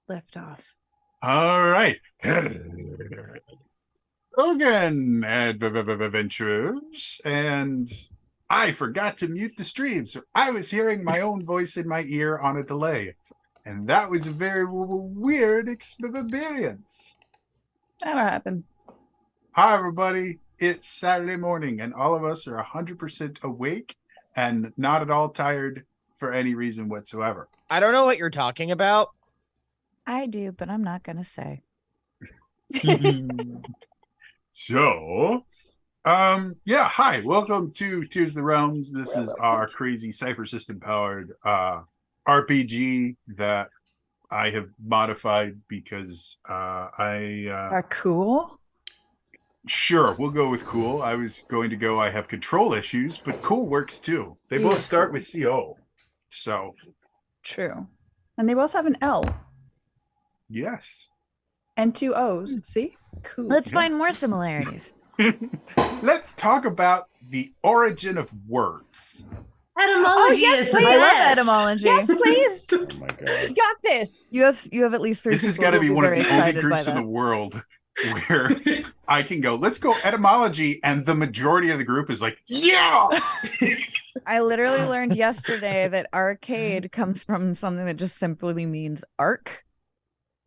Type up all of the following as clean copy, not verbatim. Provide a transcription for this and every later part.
lift off. All right. Again, adventurers, and I forgot to mute the stream, so I was hearing my own voice in my ear on a delay, and that was a very weird experience. That'll happen. Hi, everybody. It's Saturday morning, and all of us are 100% awake and not at all tired for any reason whatsoever. I don't know what you're talking about. I do, but I'm not going to say. So, yeah, hi, welcome to Tears of the Realms. This is our crazy cipher system powered RPG that I have modified because Are cool? sure, we'll go with cool. I was going to go I have control issues, but cool works too. They both start with CO. So, True. And they both have an L yes. and two O's. See? Cool. Let's find more similarities. Let's talk about the origin of words. Etymology yes, is the please. I love best. etymology. Yes, please. Oh my god. Got this. You have at least three. This has people got to who'll be one of very the only excited by groups in that. the world where I can go, let's go etymology, and the majority of the group is like, yeah. I literally learned yesterday that arcade comes from something that just simply means arc,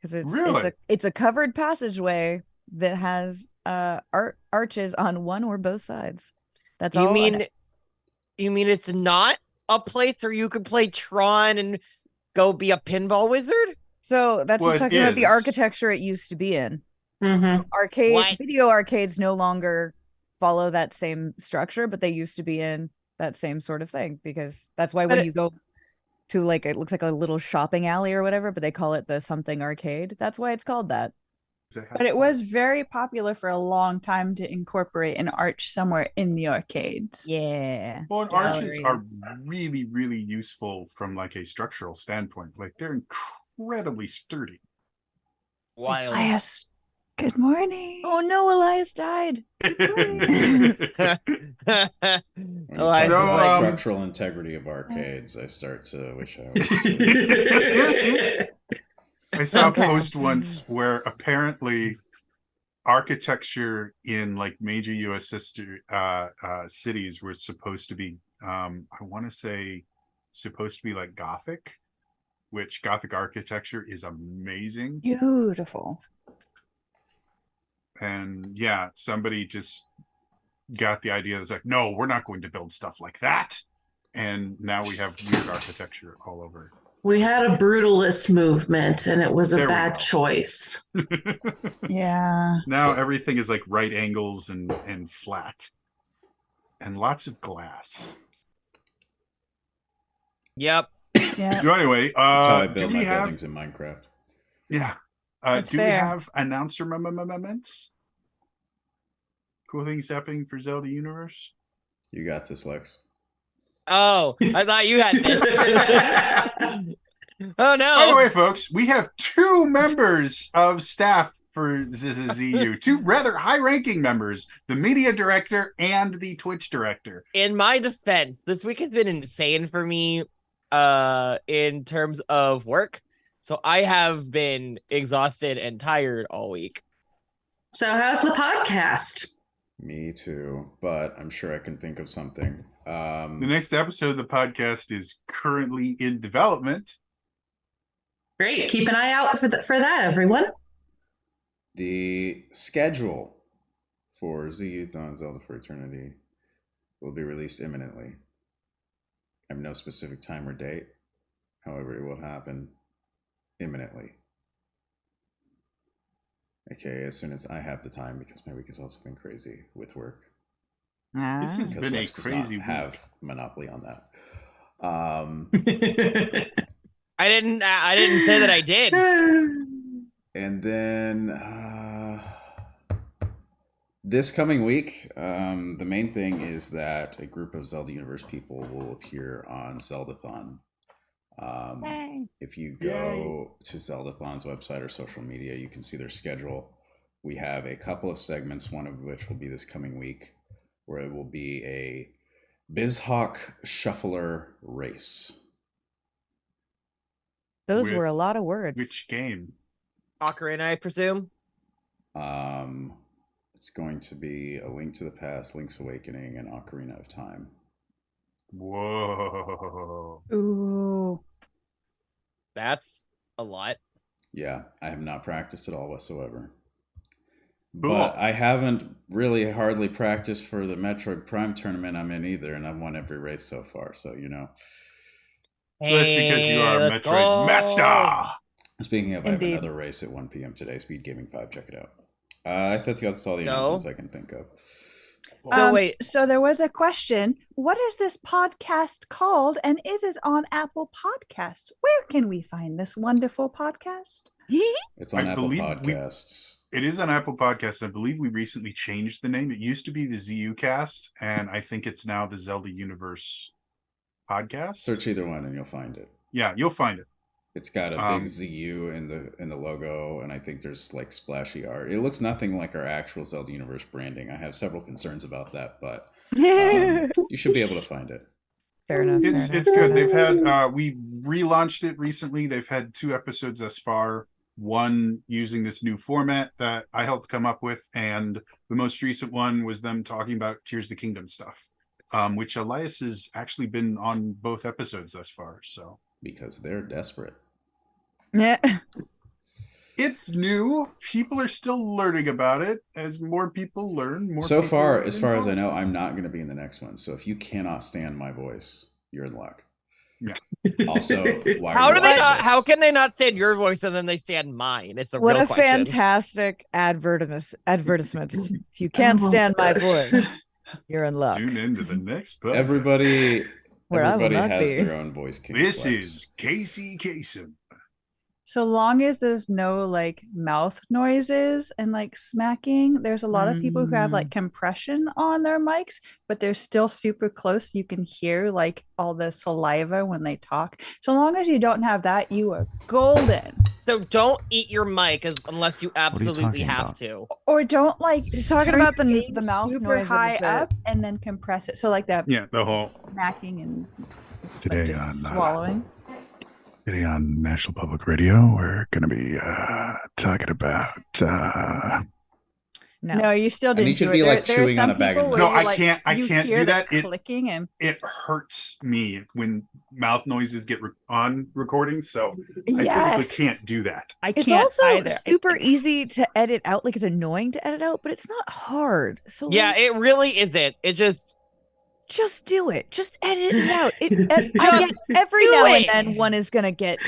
because it's a covered passageway that has arches on one or both sides. That's all. You mean it's not a place where you could play Tron and go be a pinball wizard? So that's Well, just it talking about the is. architecture it used to be in. Mm-hmm. Video arcades no longer follow that same structure, but they used to be in that same sort of thing, because that's why when you go to, like, it looks like a little shopping alley or whatever, but they call it the something arcade. That's why it's called that. But it was very popular for a long time to incorporate an arch somewhere in the arcades. Yeah. Well, and arches are Galleries. really, really useful from like a structural standpoint. Like they're incredibly sturdy. Wild. Elias, good morning. Oh no, Elias died. When you Elias talk So, about structural integrity of arcades, I start to wish I was. I saw a post once where apparently architecture in like major U.S. cities were supposed to be, I want to say, supposed to be like Gothic, which Gothic architecture is amazing. Beautiful. And yeah, somebody just got the idea that's like, no, we're not going to build stuff like that. And now we have weird architecture all over. We had a brutalist movement, and it was a There we bad go. choice. Yeah. Now everything is like right angles and flat. And lots of glass. Yep. Yeah. So anyway, That's how I do build we my have buildings in Minecraft. yeah. That's Do we fair. have announcer moments? Cool things happening for Zelda Universe? You got this, Lex. Oh, I thought you had this. Oh no. By the way, folks, we have two members of staff for ZZU, two rather high-ranking members, the media director and the Twitch director. In my defense, this week has been insane for me in terms of work. So I have been exhausted and tired all week. So how's the podcast? Me too, but I'm sure I can think of something. The next episode of the podcast is currently in development. Great. Keep an eye out for that, everyone. The schedule for Z-Youthon Zelda for Eternity will be released imminently. I have no specific time or date. However, it will happen imminently. Okay, as soon as I have the time, because my week has also been crazy with work. This has Because been a Lex does crazy not week. have monopoly on that. I didn't say that I did. And then this coming week, the main thing is that a group of Zelda Universe people will appear on Zeldathon. If you go to Zeldathon's website or social media, you can see their schedule. We have a couple of segments, one of which will be this coming week, where it will be a BizHawk Shuffler race. Those were a lot of words. Which game? Ocarina, I presume. It's going to be A Link to the Past, Link's Awakening, and Ocarina of Time. Whoa. Ooh. That's a lot. Yeah, I have not practiced at all whatsoever. Cool. But I haven't really hardly practiced for the Metroid Prime tournament I'm in either, and I've won every race so far, so you know. That's because you are a let's Metroid go. Master. Speaking of, Indeed. I have another race at 1 p.m. today, Speed Gaming 5, check it out. I thought that's all the announcements I can think of. So wait. So there was a question. What is this podcast called? And is it on Apple Podcasts? Where can we find this wonderful podcast? It's on Apple Podcasts. It is on Apple Podcasts. I believe we recently changed the name. It used to be the ZU Cast, and I think it's now the Zelda Universe Podcast. Search either one and you'll find it. Yeah, you'll find it. It's got a big ZU in the logo, and I think there's like splashy art. It looks nothing like our actual Zelda Universe branding. I have several concerns about that, but you should be able to find it. Fair enough. It's good. They've had we relaunched it recently. They've had 2 episodes thus far. One using this new format that I helped come up with, and the most recent one was them talking about Tears of the Kingdom stuff, which Elias has actually been on both episodes thus far. So because they're desperate. Yeah. It's new. People are still learning about it. As more people learn, more. So people far, get as far as I involved. know, I'm not going to be in the next one. So if you cannot stand my voice, you're in luck. Yeah. Also, why How are do you they watching not? this? How can they not stand your voice and then they stand mine? It's a What real a question. fantastic advertisement. If you can't stand my voice, you're in luck. Tune into the next. Everybody Where I will not has be. their own voice. This flex. is Casey Kasem. So long as there's no like mouth noises and like smacking, there's a lot of people who have like compression on their mics, but they're still super close. You can hear like all the saliva when they talk. So long as you don't have that, you are golden. So don't eat your mic unless you absolutely talking have about? to. Or don't like He's talking turn about your the gain mouth super noises high that- up and then compress it. So like that Yeah, the whole smacking and today like just on swallowing. today on National Public Radio, we're going to be talking about. No. You still I didn't need you do to be it. like There are chewing on some a bag of people where No, you, I like, can't. I you can't hear do the that. clicking and It hurts me when mouth noises get on recording, so I yes, physically can't do that. I It's can't also either. super easy to edit out. Like, it's annoying to edit out, but it's not hard. So Yeah, like, it really isn't. It just do it. Just edit it out. I Just get every do now it. and then one is gonna get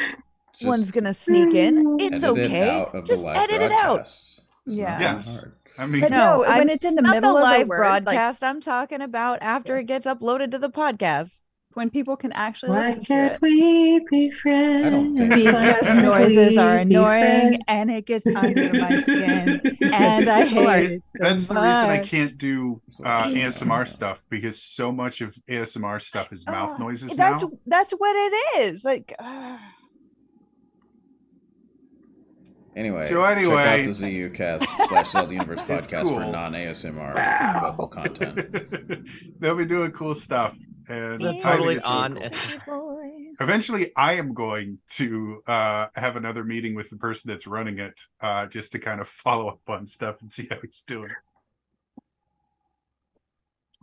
Just one's gonna sneak in. It's edit it okay. out of the Just live edit it out. broadcasts. It's not Yeah. that Yes. hard. I mean, But No, no, I'm when it's in the Not middle the of live a word, broadcast. I'm talking about after Yes. it gets uploaded to the podcast. when people can actually Why listen to can't it. we be friends? I don't think- Why Because can't noises are we be annoying friends? and it gets under my skin and I Well, hate it. that's so the reason I much. can't do Yeah. ASMR stuff, because so much of ASMR stuff is mouth Oh, noises that's now. that's what it is. Like Anyway, So anyway- check out the ZU Cast / Zelda Universe It's podcast for cool. non-ASMR Wow. vocal content. They'll be doing cool stuff, and The I think totally it's really on. cool. Eventually, I am going to have another meeting with the person that's running it, just to kind of follow up on stuff and see how he's doing.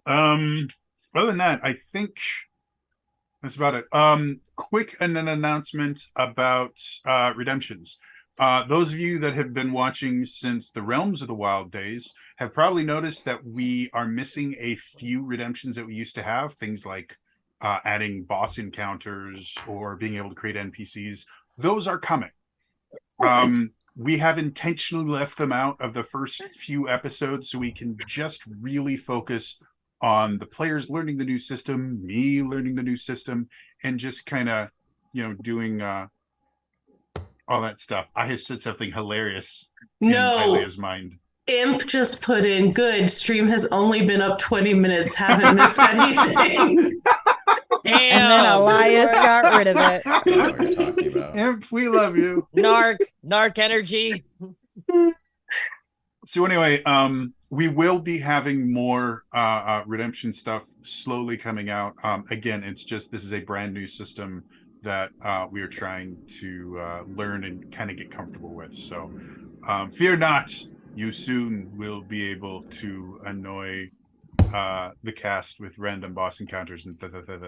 Other than that, I think that's about it. Quick an announcement about redemptions. Those of you that have been watching since the Realms of the Wild days have probably noticed that we are missing a few redemptions that we used to have. Things like adding boss encounters or being able to create NPCs. Those are coming. We have intentionally left them out of the first few episodes so we can just really focus on the players learning the new system, me learning the new system, and just kind of, doing all that stuff. I have said something hilarious in No, Ilea's mind. Imp just put in good. Stream has only been up 20 minutes. Haven't missed anything. Damn. And then Elias got rid of it. I don't know what you're talking about. Imp, we love you. Narc energy. So anyway, we will be having more redemption stuff slowly coming out. Again, it's just this is a brand new system that we are trying to learn and kind of get comfortable with. So fear not, you soon will be able to annoy the cast with random boss encounters and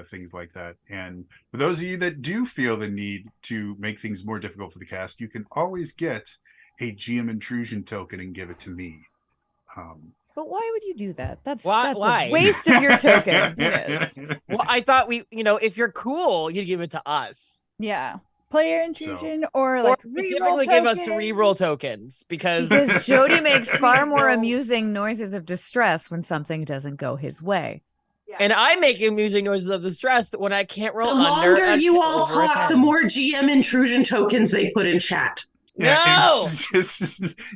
things like that. And for those of you that do feel the need to make things more difficult for the cast, you can always get a GM intrusion token and give it to me. But why would you do that? That's Why? a waste of your tokens. Yes. Well, I thought if you're cool, you'd give it to us. Yeah. Player intrusion or like specifically give us reroll tokens because Jody makes far more amusing noises of distress when something doesn't go his way. Yeah. And I make amusing noises of distress when I can't roll The under. longer you all over a talk, 10. the more GM intrusion tokens they put in chat. No!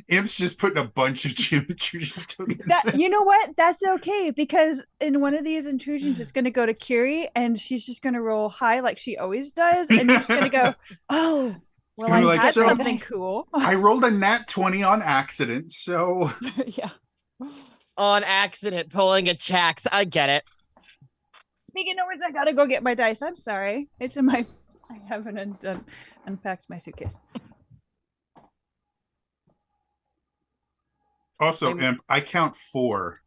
Imp's just putting a bunch of GM intrusion tokens. You know what? That's okay because in one of these intrusions, it's going to go to Curie and she's just going to roll high like she always does. And you're just going to go, oh, well, I had something cool. I rolled a nat 20 on accident, so. Yeah. On accident, pulling a Chax. I get it. Speaking of which, I got to go get my dice. I'm sorry. It's in my. I haven't unpacked my suitcase. Also, Imp, I count 4.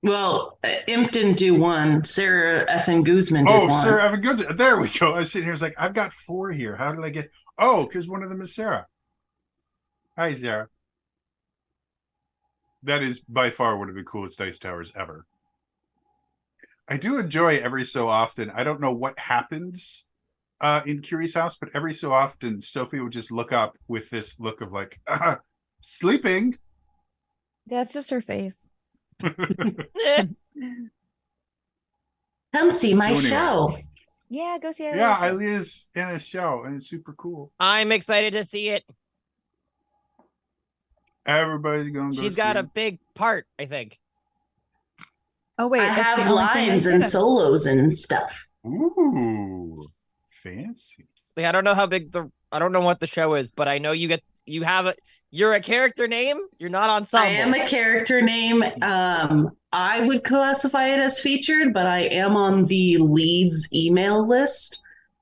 Well, Imp didn't do 1. Sarah Effin Guzman did 1. Oh, Sarah Effin Guzman. There we go. I was sitting here. I was like, I've got 4 here. How did I get? Oh, because one of them is Sarah. Hi, Sarah. That is by far one of the coolest dice towers ever. I do enjoy every so often. I don't know what happens in Curie's house, but every so often, Sophie would just look up with this look of like, sleeping. Yeah, it's just her face. Come see my So anyway. show. Yeah, go see it. Yeah, Aaliyah's in a show, and it's super cool. I'm excited to see it. Everybody's going to go She's got a big part, I think. Oh wait, I that's the have only thing lines I and did. solos and stuff. Ooh, fancy. Like, I don't know how big I don't know what the show is, but I know you're a character name. You're not ensemble. I am a character name. I would classify it as featured, but I am on the leads email list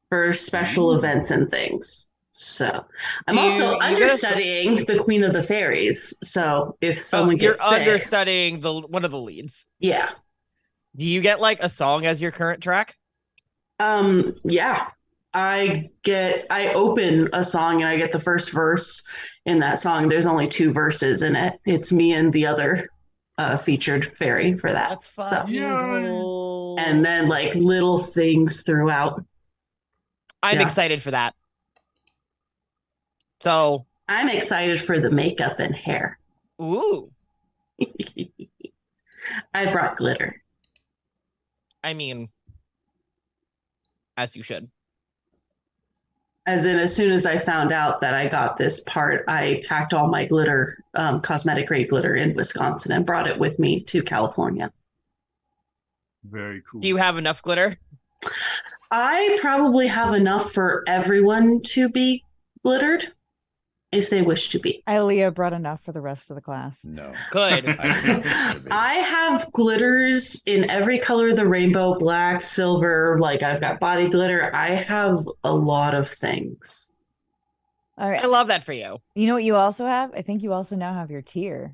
for special events and things. So I'm also understudying the Queen of the Fairies. So if someone gets sick, you're understudying one of the leads. Yeah. Do you get like a song as your current track? Yeah. I open a song and I get the first verse in that song. There's only 2 verses in it. It's me and the other featured fairy for that. That's fucking cool. And then like little things throughout. I'm excited for that. So I'm excited for the makeup and hair. Ooh. I brought glitter. I mean, as you should. As soon as I found out that I got this part, I packed all my glitter, cosmetic grade glitter in Wisconsin and brought it with me to California. Very cool. Do you have enough glitter? I probably have enough for everyone to be glittered if they wish to be. Aaliyah brought enough for the rest of the class. No. Good. I have glitters in every color of the rainbow, black, silver, like I've got body glitter. I have a lot of things. All right. I love that for you. You know what you also have? I think you also now have your tier.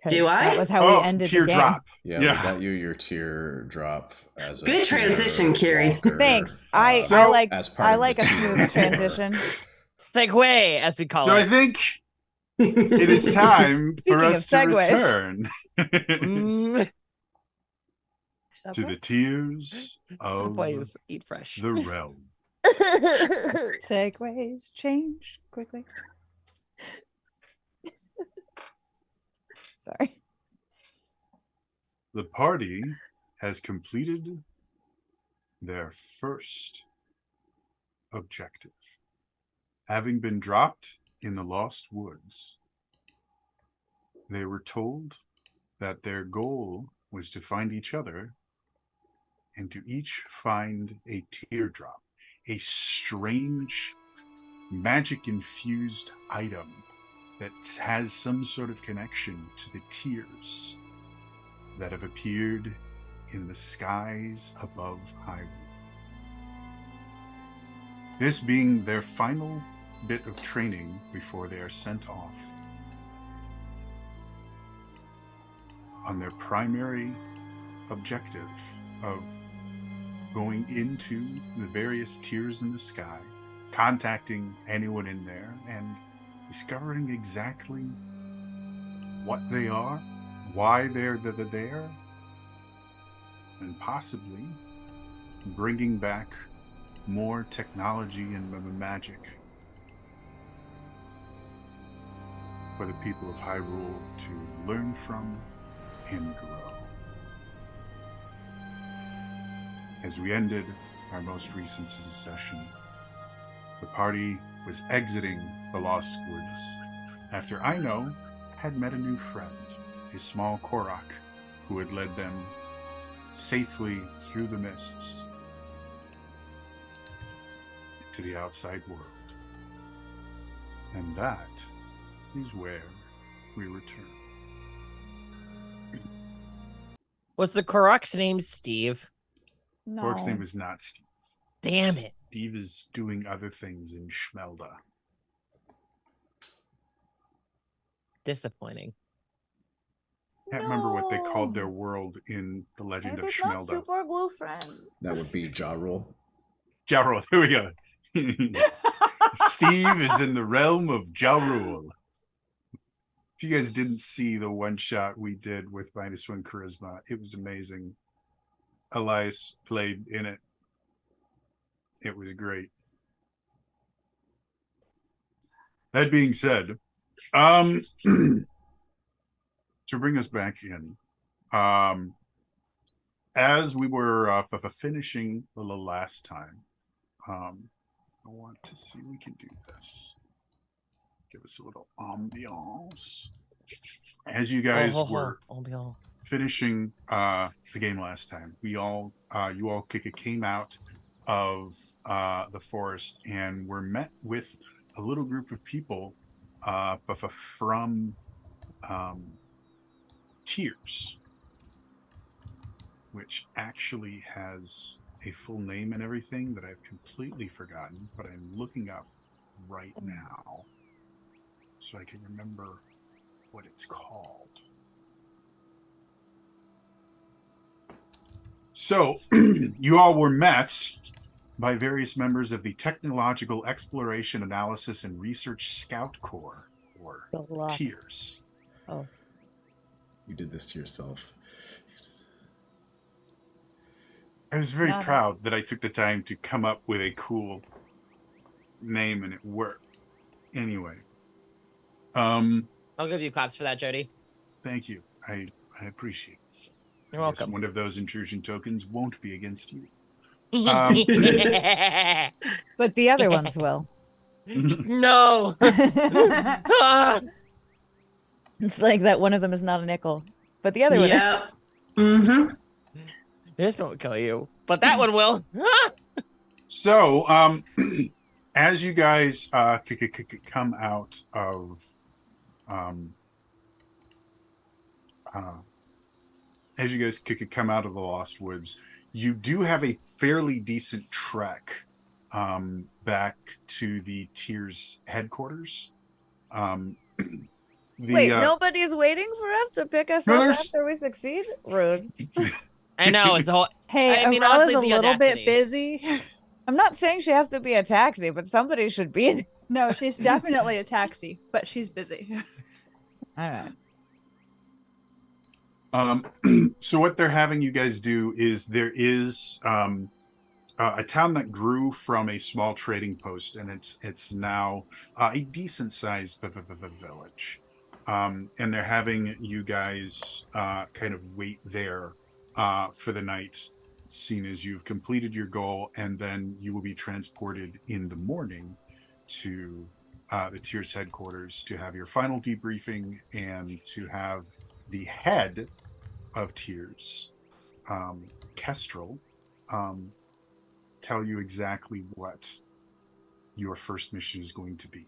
Do I? That was how we ended the game. Drop. Yeah, we got you your tier drop as a good transition, Kiri. Thanks. I like a smooth transition. Segue, as we call it. So I think it is time for us to return to the tiers of Subways eat fresh. the realm. Segways change quickly. Sorry. The party has completed their first objective. Having been dropped in the Lost Woods, they were told that their goal was to find each other and to each find a teardrop, a strange, magic-infused item that has some sort of connection to the tears that have appeared in the skies above Hyrule. This being their final bit of training before they are sent off on their primary objective of going into the various tiers in the sky, contacting anyone in there, and discovering exactly what they are, why they're there, and possibly bringing back more technology and magic for the people of Hyrule to learn from and grow. As we ended our most recent session, the party was exiting the Lost Woods after Aino had met a new friend, a small Korok, who had led them safely through the mists to the outside world. And that is where we return. Was the Korok's name Steve? No. Korok's name is not Steve. Damn it. Steve is doing other things in Schmelda. Disappointing. Can't remember what they called their world in The Legend of Schmelda. Super glue friend. That would be Ja Rule. Ja Rule, there we go. Steve is in the realm of Ja Rule. If you guys didn't see the one shot we did with -1 charisma, it was amazing. Elias played in it. It was great. That being said, to bring us back in, as we were finishing the last time, I want to see if we can do this. Give us a little ambiance. As you guys were finishing the game last time, you all came out of the forest and were met with a little group of people from Tears, which actually has a full name and everything that I've completely forgotten, but I'm looking up right now so I can remember what it's called. So, you all were met by various members of the Technological Exploration, Analysis, and Research Scout Corps, or TEARS. Oh. You did this to yourself. I was very proud that I took the time to come up with a cool name and it worked. Anyway. I'll give you claps for that, Jody. Thank you. I appreciate it. You're welcome. One of those intrusion tokens won't be against you. But the other ones will. No. It's like that one of them is not a nickel, but the other one is. Mm-hmm. This won't kill you, but that one will. So, as you guys come out of come out of the Lost Woods, you do have a fairly decent trek back to the Tears headquarters. Wait, nobody's waiting for us to pick us up after we succeed? Rude. I know, it's a whole... Hey, Arella's a little bit busy. I'm not saying she has to be a taxi, but somebody should be in. No, she's definitely a taxi, but she's busy. All right. So what they're having you guys do is there is a town that grew from a small trading post, and it's now a decent sized village. And they're having you guys kind of wait there for the night, seeing as you've completed your goal, and then you will be transported in the morning to the Tears headquarters to have your final debriefing and to have the head of Tears, Kestrel, tell you exactly what your first mission is going to be.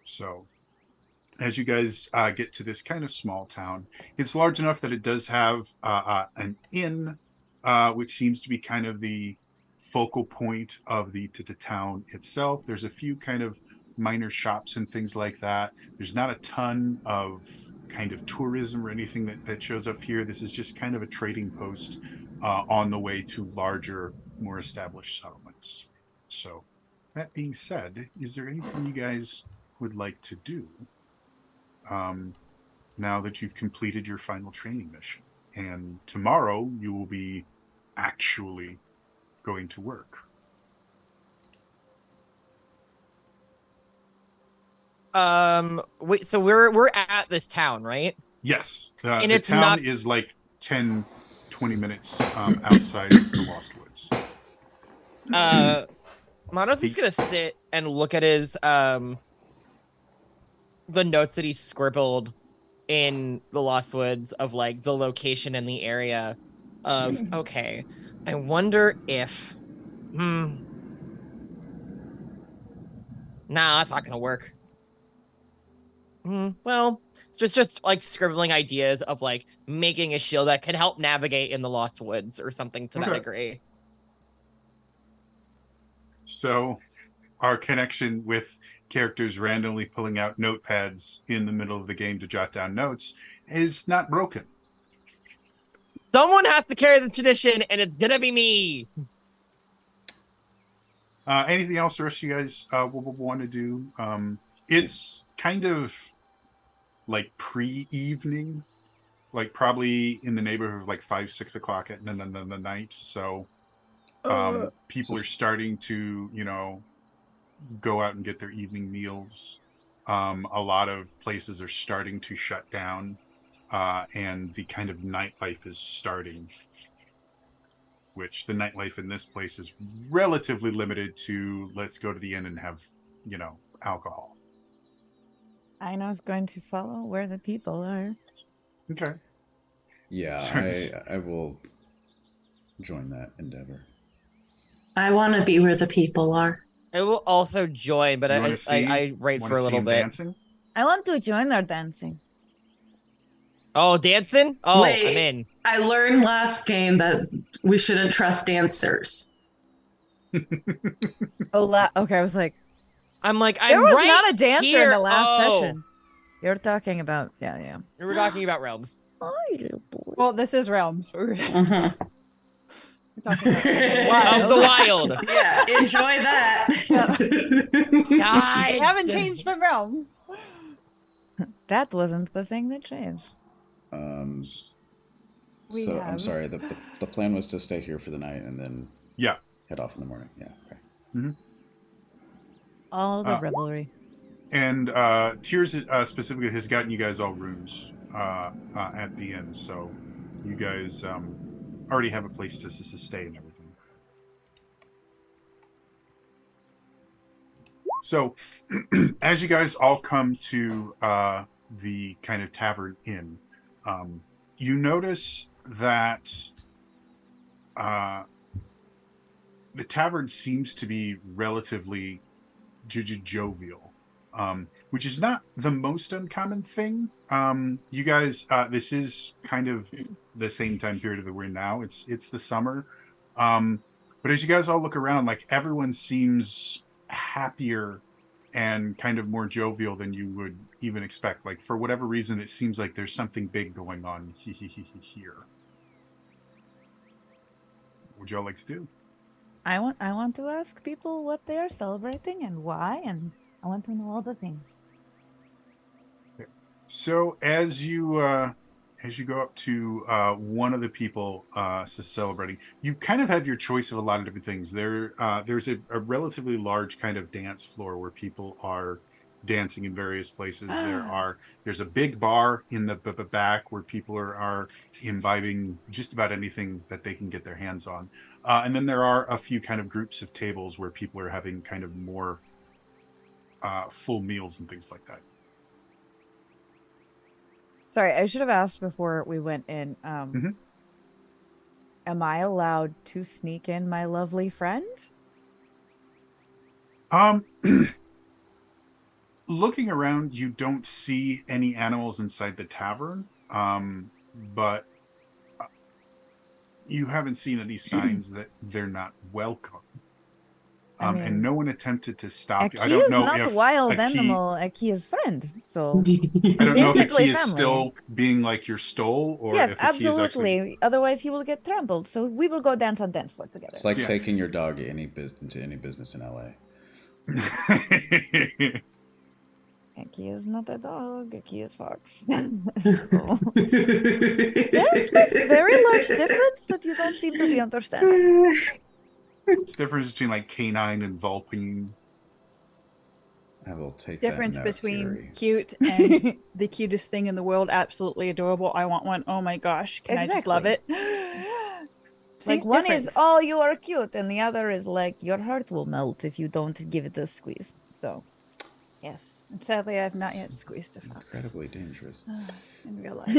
So, as you guys get to this kind of small town, it's large enough that it does have an inn, which seems to be kind of the focal point of the town itself. There's a few kind of minor shops and things like that. There's not a ton of kind of tourism or anything that shows up here. This is just kind of a trading post on the way to larger, more established settlements. So that being said, is there anything you guys would like to do now that you've completed your final training mission? And tomorrow you will be actually going to work. Wait, so we're at this town, right? Yes. And the it's town not... is like 10, 20 minutes outside of the Lost Woods. Manos is gonna sit and look at his the notes that he scribbled in the Lost Woods of like the location and the area of, okay, I wonder if nah, that's not gonna work. Well, it's just like scribbling ideas of like making a shield that can help navigate in the Lost Woods or something to that degree. So our connection with characters randomly pulling out notepads in the middle of the game to jot down notes is not broken. Someone has to carry the tradition, and it's gonna be me. Anything else the rest of you guys will want to do? It's kind of like pre-evening, like probably in the neighborhood of like 5, 6 o'clock at the night. So people are starting to, go out and get their evening meals. A lot of places are starting to shut down, and the kind of nightlife is starting, which the nightlife in this place is relatively limited to let's go to the inn and have, alcohol. Aino's going to follow where the people are. Okay. Yeah, I will join that endeavor. I want to be where the people are. I will also join, but I wait for a little bit. Dancing? I want to join their dancing. Oh, dancing? Oh, Wait, I'm in. I learned last game that we shouldn't trust dancers. Okay, I was like, I'm there was right not a dancer here. in the last session. You're talking about, yeah. We were talking about realms. Well, this is realms. We're Mm-hmm. talking about Of the wild. Yeah, enjoy that. I haven't changed from realms. That wasn't the thing that changed. I'm sorry. The plan was to stay here for the night and then head off in the morning. Yeah. Okay. Mm-hmm. All the revelry. And Tears specifically has gotten you guys all rooms at the inn, so you guys already have a place to stay and everything. So as you guys all come to the kind of tavern inn, you notice that the tavern seems to be relatively jovial, which is not the most uncommon thing. You guys, this is kind of the same time period that we're in now. It's the summer, but as you guys all look around, like everyone seems happier and kind of more jovial than you would even expect. Like for whatever reason, it seems like there's something big going on here. What would y'all like to do? I want to ask people what they are celebrating and why, and I want to know all the things. So as you go up to one of the people celebrating, you kind of have your choice of a lot of different things. There's a relatively large kind of dance floor where people are dancing in various places. There's a big bar in the back where people are imbibing just about anything that they can get their hands on. And then there are a few kind of groups of tables where people are having kind of more full meals and things like that. Sorry, I should have asked before we went in. Am I allowed to sneak in my lovely friend? Looking around, you don't see any animals inside the tavern, but you haven't seen any signs that they're not welcome. And no one attempted to stop you. I don't know not if wild animal. Aki is friend. So I don't know if basically Aki is family. still being like your stole, or Yes, if Aki is absolutely. actually... Otherwise, he will get trampled. So we will go dance on dance floor together. It's like taking your dog into any business in LA. Aki is not a dog. Aki is fox. So, there's like very large difference that you don't seem to be understanding. It's the difference between like canine and vulpine. I will take difference that note, between Fury. cute and the cutest thing in the world. Absolutely adorable. I want one. Oh my gosh. Can I just love it? Like one is, oh, you are cute, and the other is like, your heart will melt if you don't give it a squeeze. So, yes. And sadly, I have not yet squeezed a fox. Incredibly dangerous. In real life.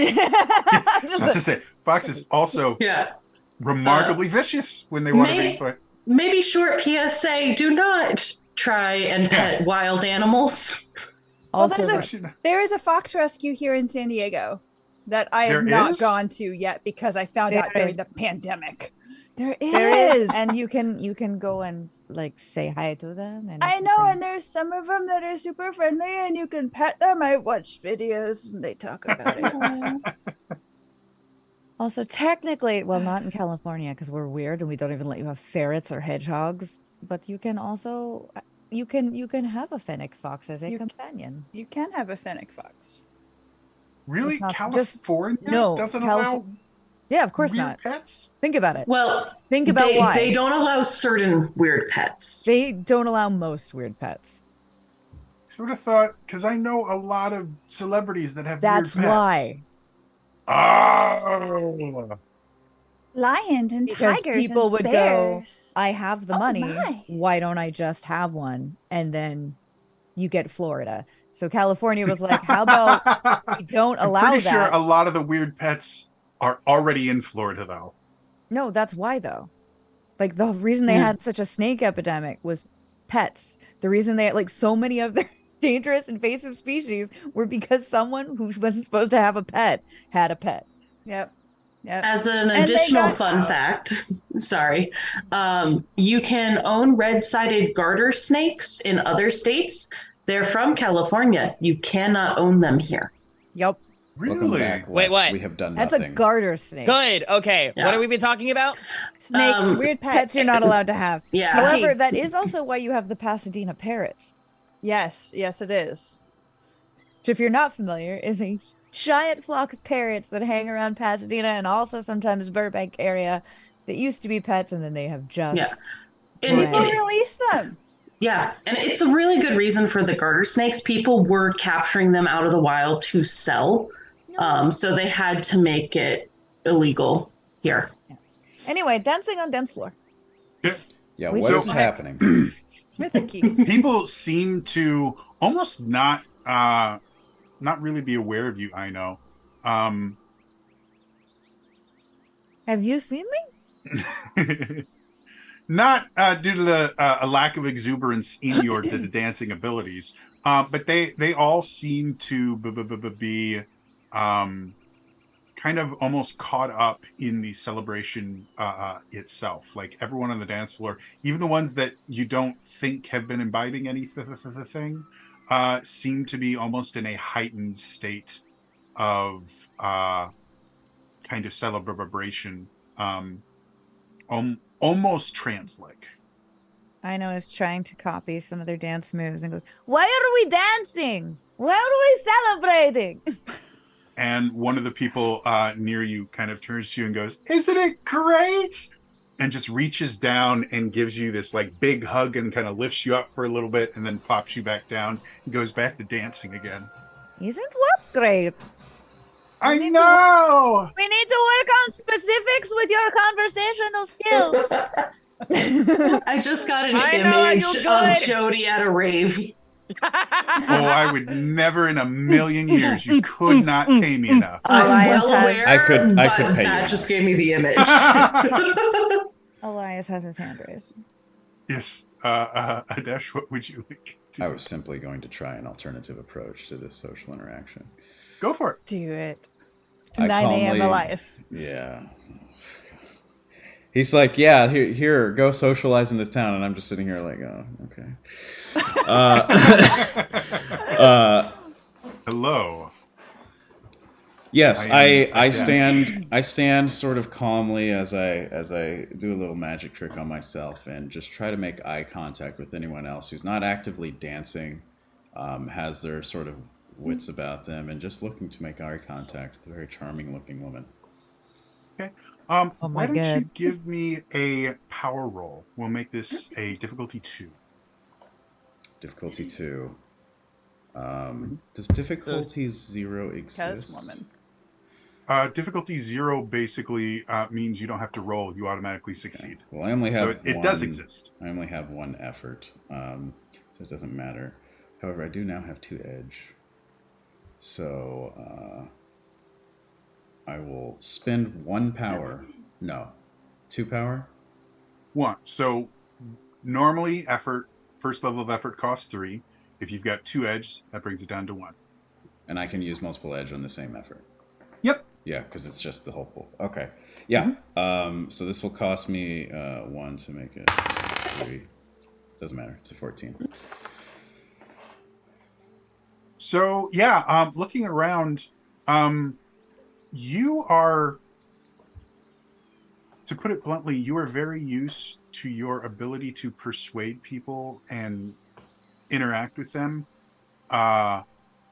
That's to say, foxes also remarkably vicious when they want to be. But maybe short PSA: do not try and pet wild animals. Well, there is a fox rescue here in San Diego that I have not gone to yet because I found out during the pandemic. There is, and you can go and like say hi to them. And I know, and there's some of them that are super friendly, and you can pet them. I watched videos and they talk about it. Also, technically, well, not in California because we're weird and we don't even let you have ferrets or hedgehogs. But you can also you can have a fennec fox as a companion. You can have a fennec fox. Really, California doesn't allow. Yeah, of course weird not. Pets? Think about it. Well, think about why they don't allow certain weird pets. They don't allow most weird pets. Sort of thought, because I know a lot of celebrities that have weird pets. That's why. Oh. Lions and because tigers people and would bears. go, I have the money. Why don't I just have one? And then you get Florida. So California was like, how about we don't allow that? I'm pretty sure a lot of the weird pets are already in Florida, though. No, that's why, though. Like, the reason they had such a snake epidemic was pets. The reason they had, like, so many of their dangerous invasive species were because someone who wasn't supposed to have a pet had a pet. Yep. As an additional fun fact, sorry, you can own red-sided garter snakes in other states. They're from California. You cannot own them here. Yep. Really? Back, Wait, what? We have done That's nothing. a garter snake. Good. Okay. What have we been talking about? Snakes, weird pets you're not allowed to have. Yeah. However, that is also why you have the Pasadena parrots. Yes, it is. Which, if you're not familiar, is a giant flock of parrots that hang around Pasadena and also sometimes Burbank area that used to be pets, and then they have just People release them. Yeah, and it's a really good reason for the garter snakes. People were capturing them out of the wild to sell, so they had to make it illegal here. Yeah. Anyway, dancing on dance floor. Yeah, what is happening? People seem to almost not really be aware of you, I know. Have you seen me? Not due to a lack of exuberance in your the dancing abilities, but they all seem to be kind of almost caught up in the celebration itself. Like everyone on the dance floor, even the ones that you don't think have been imbibing anything, seem to be almost in a heightened state of kind of celebration, almost trance-like. I know is trying to copy some of their dance moves and goes, why are we dancing? Why are we celebrating? And one of the people near you kind of turns to you and goes, isn't it great? And just reaches down and gives you this like big hug and kind of lifts you up for a little bit and then plops you back down and goes back to dancing again. Isn't what great? I know! We need to work on specifics with your conversational skills. I just got an image of Jody at a rave. I would never in a million years. You could not pay me enough. I'm well aware, I could pay that you. just gave me the image. Elias has his hand raised. Yes. Adesh, what would you like to do? I was simply going to try an alternative approach to this social interaction. Go for it. Do it. It's 9 a.m. Elias. Yeah. He's like, yeah, here, go socialize in this town, and I'm just sitting here like, oh, okay. Hello. Yes, I stand sort of calmly as I do a little magic trick on myself and just try to make eye contact with anyone else who's not actively dancing, has their sort of wits about them, and just looking to make eye contact with a very charming looking woman. Okay. Oh Why my don't you God. give me a power roll? We'll make this a difficulty 2. Difficulty 2. Does difficulty 0 exist? Woman. Difficulty 0 basically means you don't have to roll; you automatically succeed. Well, I only have it does exist. I only have 1 effort, so it doesn't matter. However, I do now have 2 edge, so I will spend 1 power. No, 2 power. 1. So normally, first level of effort costs 3. If you've got 2 edge, that brings it down to 1. And I can use multiple edge on the same effort. Yep. Yeah, because it's just the whole pool. Okay. Yeah. Mm-hmm. So this will cost me 1 to make it 3. Doesn't matter. It's a 14. So yeah, looking around, you are, to put it bluntly, you are very used to your ability to persuade people and interact with them,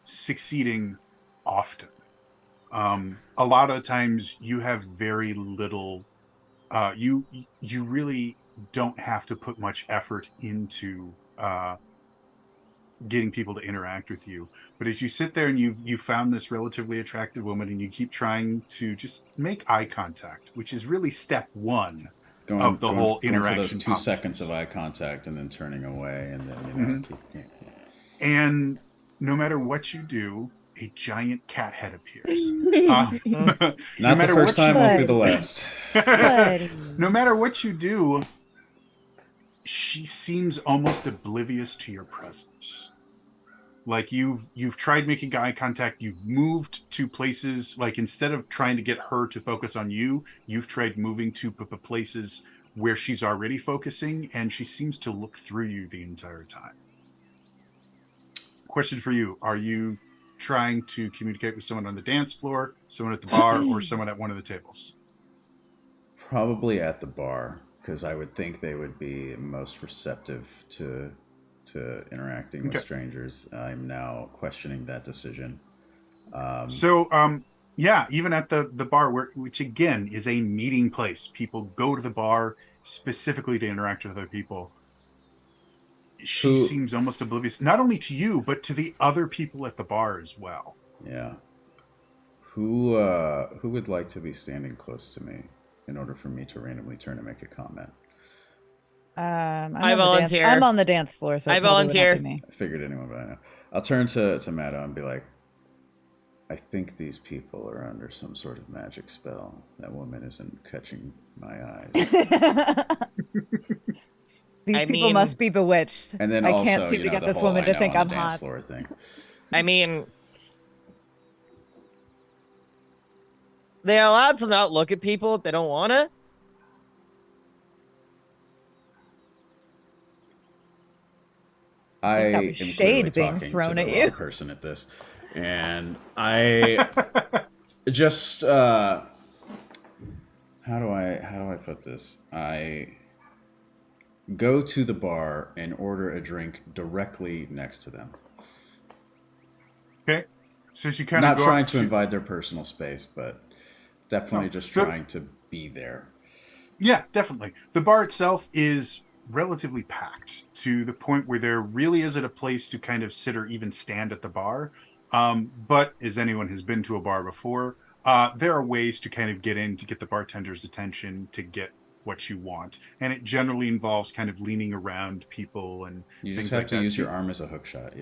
succeeding often. A lot of the times you have very little, you really don't have to put much effort into getting people to interact with you. But as you sit there and you've found this relatively attractive woman and you keep trying to just make eye contact, which is really step 1 of the whole interaction. For those 2 seconds of eye contact and then turning away, and then and no matter what you do, a giant cat head appears. Not the first time, won't be the last. No matter what you do, she seems almost oblivious to your presence. Like you've tried making eye contact, you've moved to places, like instead of trying to get her to focus on you, you've tried moving to places where she's already focusing, and she seems to look through you the entire time. Question for you: are you trying to communicate with someone on the dance floor, someone at the bar, or someone at one of the tables? Probably at the bar, because I would think they would be most receptive to interacting with strangers. I'm now questioning that decision. Yeah, even at the bar, which again is a meeting place. People go to the bar specifically to interact with other people. She seems almost oblivious, not only to you, but to the other people at the bar as well. Yeah. Who would like to be standing close to me in order for me to randomly turn and make a comment? I volunteer. I'm on the dance floor, so I volunteer. Me. I figured anyone, but I know. I'll turn to Maddo and be like, I think these people are under some sort of magic spell. That woman isn't catching my eyes. These people must be bewitched. And then I can't seem to get this woman to think I'm hot. Thing. I mean, they're allowed to not look at people if they don't want to. I am shade being thrown at you. Person at this, and I just how do I put this? I go to the bar and order a drink directly next to them. Okay, so she kind of not trying to invade their personal space, but definitely just trying to be there. Yeah, definitely. The bar itself is relatively packed to the point where there really isn't a place to kind of sit or even stand at the bar. But as anyone has been to a bar before, there are ways to kind of get in to get the bartender's attention to get what you want, and it generally involves kind of leaning around people and you things just have like to that. Use your arm as a hook shot.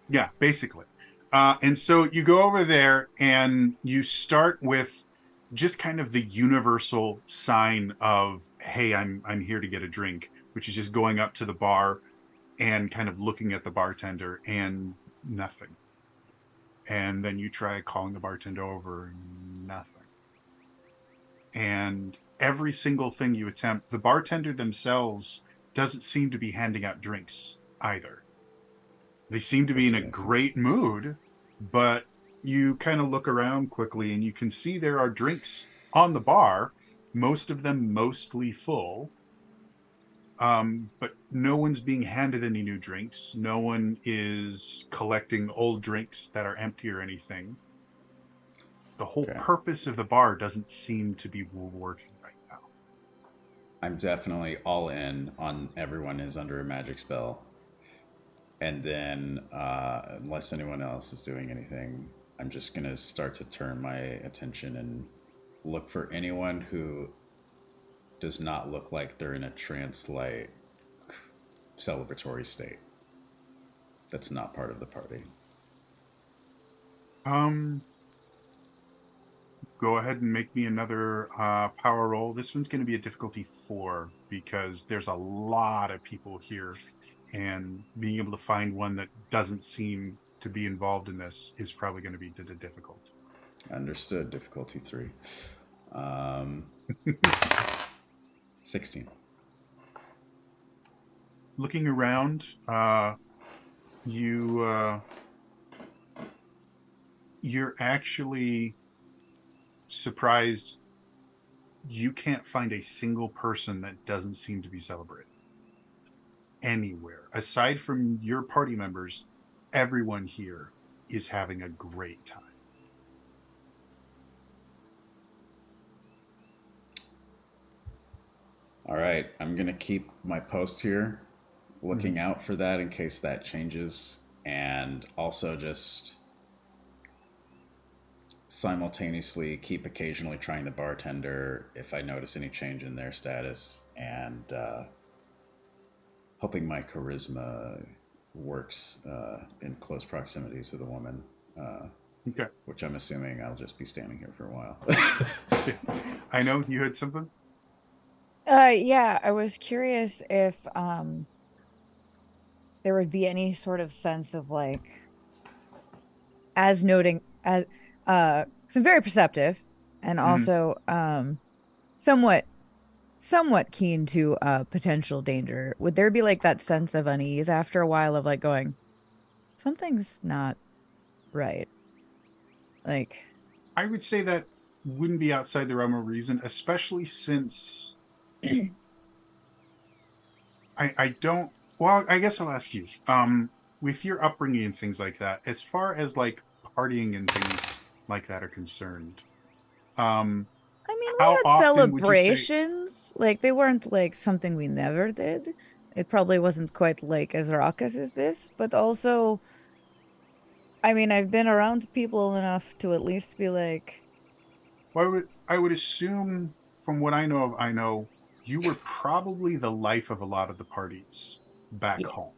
Yeah, basically. And so you go over there and you start with just kind of the universal sign of, hey, I'm here to get a drink, which is just going up to the bar and kind of looking at the bartender and nothing. And then you try calling the bartender over, nothing. and every single thing you attempt, the bartender themselves doesn't seem to be handing out drinks either. They seem to be in a great mood, but you kind of look around quickly and you can see there are drinks on the bar, most of them mostly full. But no one's being handed any new drinks. No one is collecting old drinks that are empty or anything. The whole purpose of the bar doesn't seem to be working right now. I'm definitely all in on everyone is under a magic spell. And then, unless anyone else is doing anything, I'm just going to start to turn my attention and look for anyone who does not look like they're in a trance-like celebratory state. That's not part of the party. Go ahead and make me another power roll. This one's going to be a difficulty 4 because there's a lot of people here, and being able to find one that doesn't seem to be involved in this is probably going to be difficult. Understood. Difficulty 3. 16. Looking around, you're actually surprised you can't find a single person that doesn't seem to be celebrating anywhere. Aside from your party members, everyone here is having a great time. All right, I'm going to keep my post here, looking out for that in case that changes, and also just simultaneously keep occasionally trying the bartender if I notice any change in their status, and hoping my charisma works in close proximity to the woman, which I'm assuming I'll just be standing here for a while. I know you had something? Yeah, I was curious if there would be any sort of sense of like, as noting as I'm very perceptive and also somewhat keen to potential danger. Would there be like that sense of unease after a while of like going, something's not right? Like, I would say that wouldn't be outside the realm of reason, especially since I don't. Well, I guess I'll ask you. With your upbringing and things like that, as far as like partying and things like that are concerned, I mean, we how had often would you say? celebrations. Like, they weren't like something we never did. It probably wasn't quite like as raucous as this, but also, I mean, I've been around people enough to at least be like, Well, I would assume, from what I know you were probably the life of a lot of the parties back home.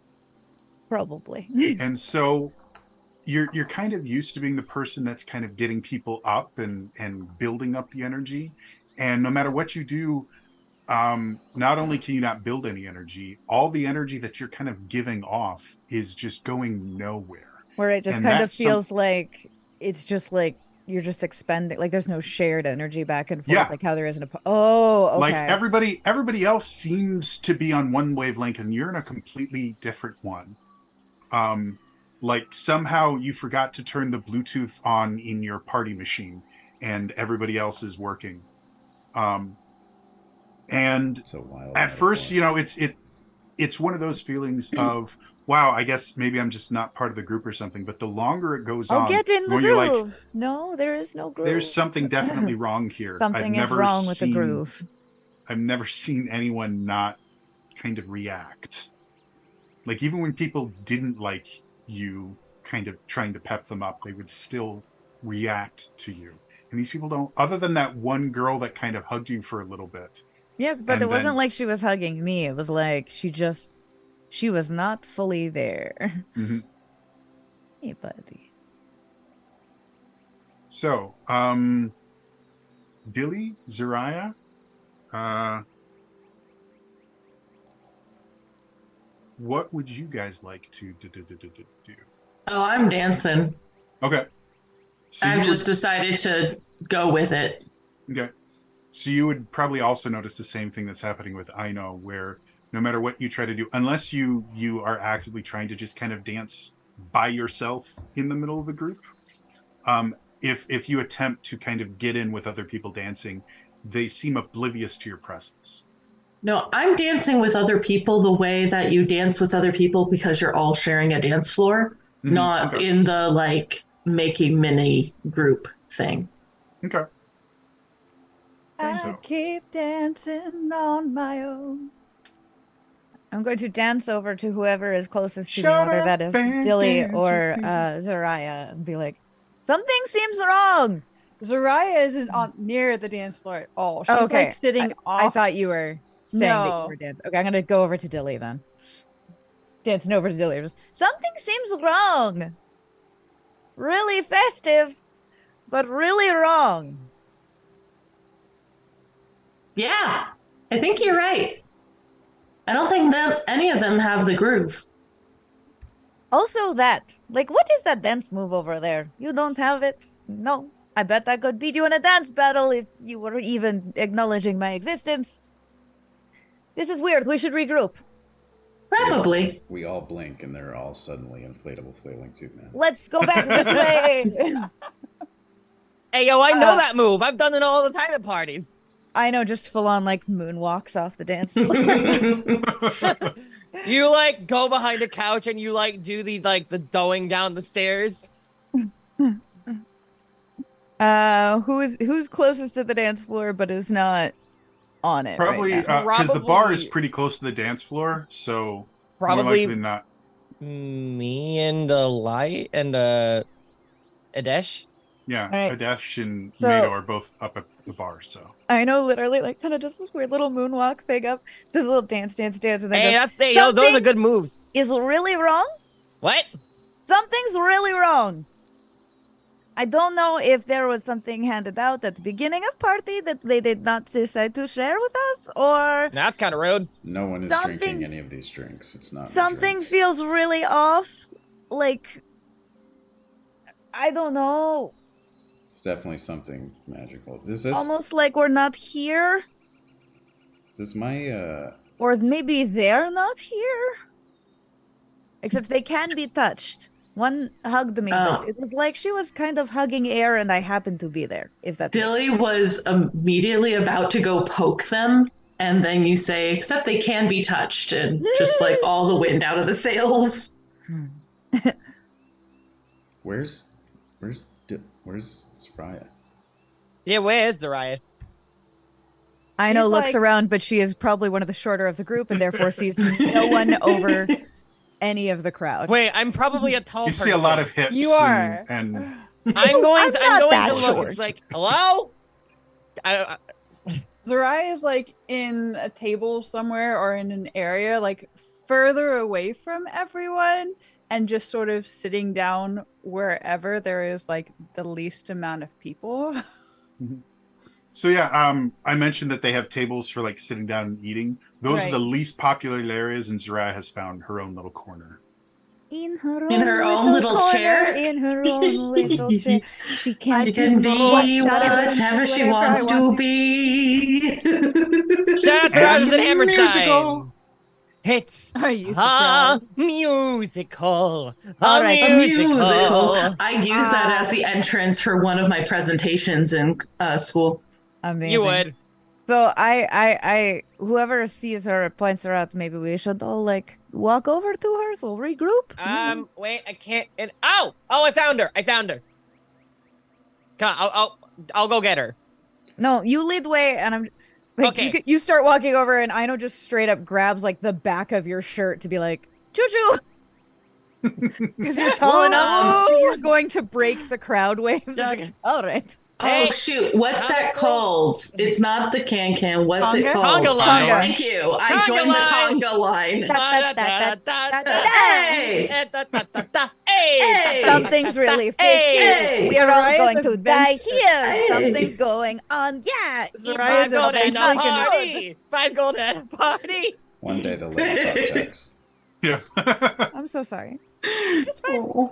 Probably. And so you're kind of used to being the person that's kind of getting people up and building up the energy. And no matter what you do, not only can you not build any energy, all the energy that you're kind of giving off is just going nowhere. Where it just kind of feels like it's just like you're just expending, like there's no shared energy back and forth, like how there isn't a. Oh, okay. Like everybody else seems to be on one wavelength, and you're in a completely different one. Like somehow you forgot to turn the Bluetooth on in your party machine, and everybody else is working. And at first, you know, it's one of those feelings of, wow, I guess maybe I'm just not part of the group or something. But the longer it goes on, get in the groove. You're like, no, there is no groove. There's something definitely wrong here. Something is wrong with the groove. I've never seen anyone not kind of react. Like even when people didn't like you, kind of trying to pep them up, they would still react to you. And these people don't, other than that one girl that kind of hugged you for a little bit. Yes, but it wasn't like she was hugging me. It was like she was not fully there. Mm-hmm. Hey, buddy. So, Billy, Zariah, what would you guys like to do? Oh, I'm dancing. Okay. So I've just decided to go with it. Okay. So you would probably also notice the same thing that's happening with Aino, where no matter what you try to do, unless you are actively trying to just kind of dance by yourself in the middle of a group, if you attempt to kind of get in with other people dancing, they seem oblivious to your presence. No, I'm dancing with other people the way that you dance with other people because you're all sharing a dance floor, not in the like making mini group thing. Okay. I keep dancing on my own. I'm going to dance over to whoever is closest to me, whether that is Dilly or Zariah, and be like, something seems wrong. Zariah isn't near the dance floor at all. She's like sitting off. I thought you were saying that you were dancing. Okay, I'm going to go over to Dilly then. Dancing over to Dilly. Something seems wrong. Really festive, but really wrong. Yeah, I think you're right. I don't think that any of them have the groove. Also that, like, what is that dance move over there? You don't have it? No. I bet I could beat you in a dance battle if you were even acknowledging my existence. This is weird. We should regroup. Probably. We all blink and they're all suddenly inflatable flailing tube man. Let's go back this way. Hey, yo, I know that move. I've done it all the time at parties. I know, just full on like moonwalks off the dance floor. You like go behind a couch and you like do the going down the stairs. Who's closest to the dance floor but is not on it? Probably because the bar is pretty close to the dance floor, so probably more likely than not. Me and Light and Adesh. Yeah, right. Adesh and Mado are both up at the bar, so. I know, literally, like, kind of does this weird little moonwalk thing up, this little dance, and then hey, those are good moves. Is really wrong? What? Something's really wrong. I don't know if there was something handed out at the beginning of party that they did not decide to share with us, or... That's kind of rude. No one is drinking any of these drinks. It's not. Something feels really off. Like, I don't know. It's definitely something magical. Is this almost like we're not here? Does my or maybe they're not here? Except they can be touched. One hugged me, but it was like she was kind of hugging air and I happened to be there, if that Dilly was immediately about to go poke them, and then you say, except they can be touched, and just like all the wind out of the sails. Where's Zariah? Yeah, where is Zariah? Aino looks around, but she is probably one of the shorter of the group and therefore sees no one over any of the crowd. Wait, I'm probably a tall person. You see a lot of hips. You are. And I'm going to look. Short. It's like, hello? Zariah is like in a table somewhere or in an area like further away from everyone and just sort of sitting down wherever there is like the least amount of people. So yeah, I mentioned that they have tables for like sitting down and eating. Those are the least popular areas, and Zariah has found her own little corner. In her own little corner, chair. In her own little chair. She can be whatever she wants to be. Shout out to Hammer Time. It's a musical. All right, a musical. I use that as the entrance for one of my presentations in school. Amazing. You would. So I whoever sees her points her out. Maybe we should all like walk over to her. So regroup. Wait, I can't. Oh, I found her. Come on, I'll go get her. No, you lead the way, and I'm. Like, okay. You start walking over, and Aino just straight up grabs like the back of your shirt to be like, choo choo. Because you're tall enough, you're going to break the crowd waves. Okay. All right. Oh shoot! What's that called? It's not the can. What's it called? Conga line. Thank you. I joined the conga line. Hey! Something's really fishy. We are all going to die here. Something's going on. Yeah. Five gold and a party. 5 gold and a party. One day the lady talk checks. Yeah. I'm so sorry. It's fine.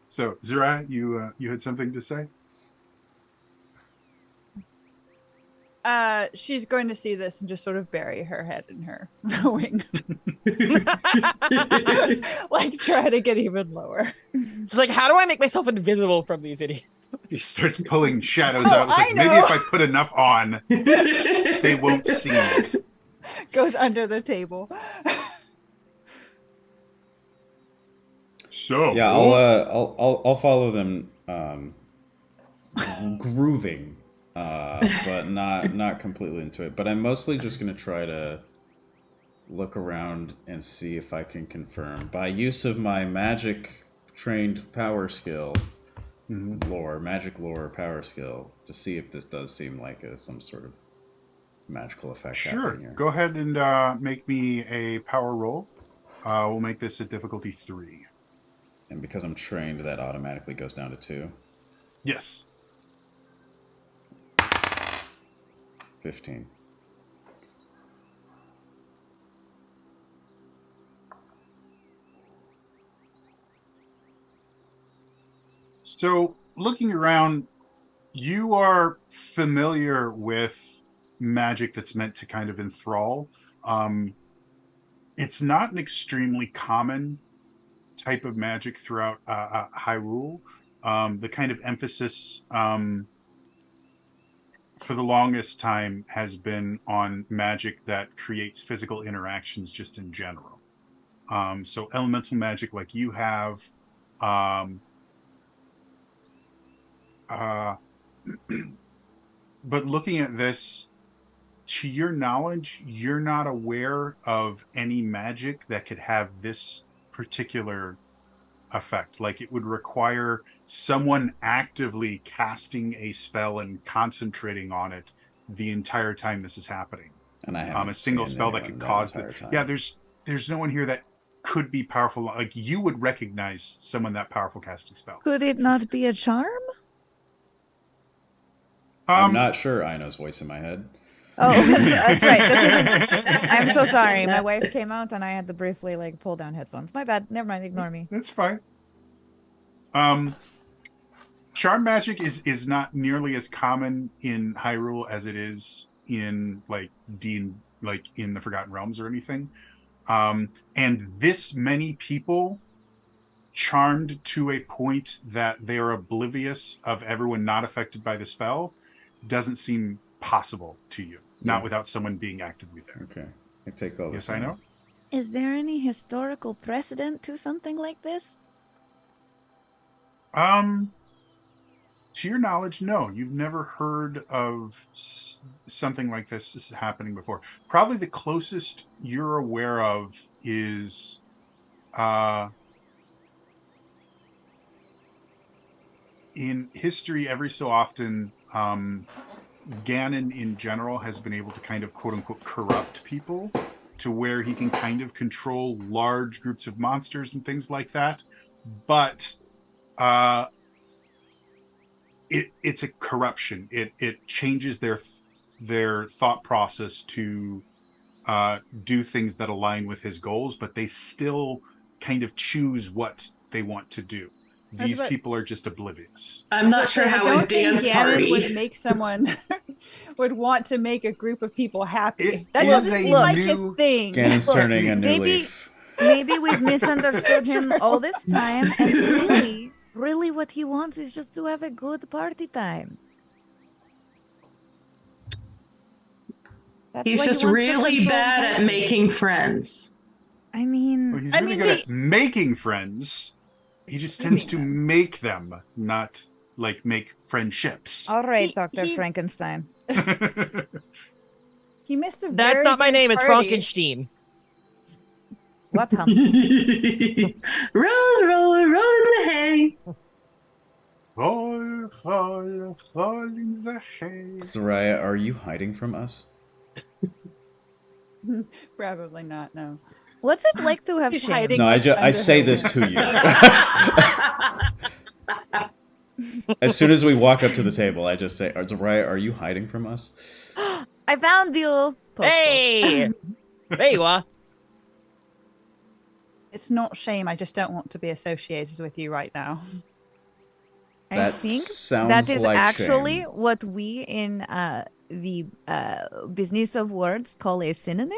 So Zariah, you had something to say? She's going to see this and just sort of bury her head in her wing. Like, try to get even lower. It's like, how do I make myself invisible from these idiots? He starts pulling shadows out. It's like, maybe if I put enough on, they won't see me. Goes under the table. So yeah, I'll follow them, grooving, but not completely into it. But I'm mostly just gonna try to look around and see if I can confirm by use of my magic trained power skill, magic lore power skill, to see if this does seem like some sort of magical effect. Sure, here. Go ahead and make me a power roll. We'll make this a difficulty 3. And because I'm trained, that automatically goes down to 2. Yes. 15. So, looking around, you are familiar with magic that's meant to kind of enthrall. It's not an extremely common type of magic throughout Hyrule. The kind of emphasis for the longest time has been on magic that creates physical interactions just in general. So elemental magic like you have, but looking at this, to your knowledge, you're not aware of any magic that could have this particular effect. Like, it would require someone actively casting a spell and concentrating on it the entire time this is happening. And I have a single spell that could cause that. Yeah, there's no one here that could be powerful. Like, you would recognize someone that powerful casting spells. Could it not be a charm? I'm not sure. Aino's voice in my head. Oh, that's right. I'm so sorry. My wife came out and I had to briefly pull down headphones. My bad. Never mind. Ignore me. That's fine. Charm magic is not nearly as common in Hyrule as it is in in the Forgotten Realms or anything. And this many people charmed to a point that they're oblivious of everyone not affected by the spell doesn't seem possible to you. Not without someone being actively there. Okay. I take all this. Yes, I know. Is there any historical precedent to something like this? To your knowledge, no. You've never heard of something like this happening before. Probably the closest you're aware of is in history, every so often, Ganon in general has been able to kind of quote-unquote corrupt people to where he can kind of control large groups of monsters and things like that. But it's a corruption. It changes their thought process to do things that align with his goals, but they still kind of choose what they want to do. These people are just oblivious. I'm not sure how a dance party would make someone would want to make a group of people happy. That doesn't seem like his thing. Ganon's turning a new leaf. Maybe we've misunderstood him all this time, and really what he wants is just to have a good party time. He's just really bad at making friends. I mean... Well, he's really good at making friends. He just tends to make them, not make friendships. All right, Dr. Frankenstein. He missed a That's not my name, it's Frankenstein. What? Roll, roll, roll in the hay. Roll, roll, roll in the hay. Soraya, are you hiding from us? Probably not, no. What's it like to have shame? No, I say this to you. As soon as we walk up to the table, I just say, Soraya, are you hiding from us? I found you. Hey! There you are. It's not shame. I just don't want to be associated with you right now. I think that is actually what we in the business of words call a synonym?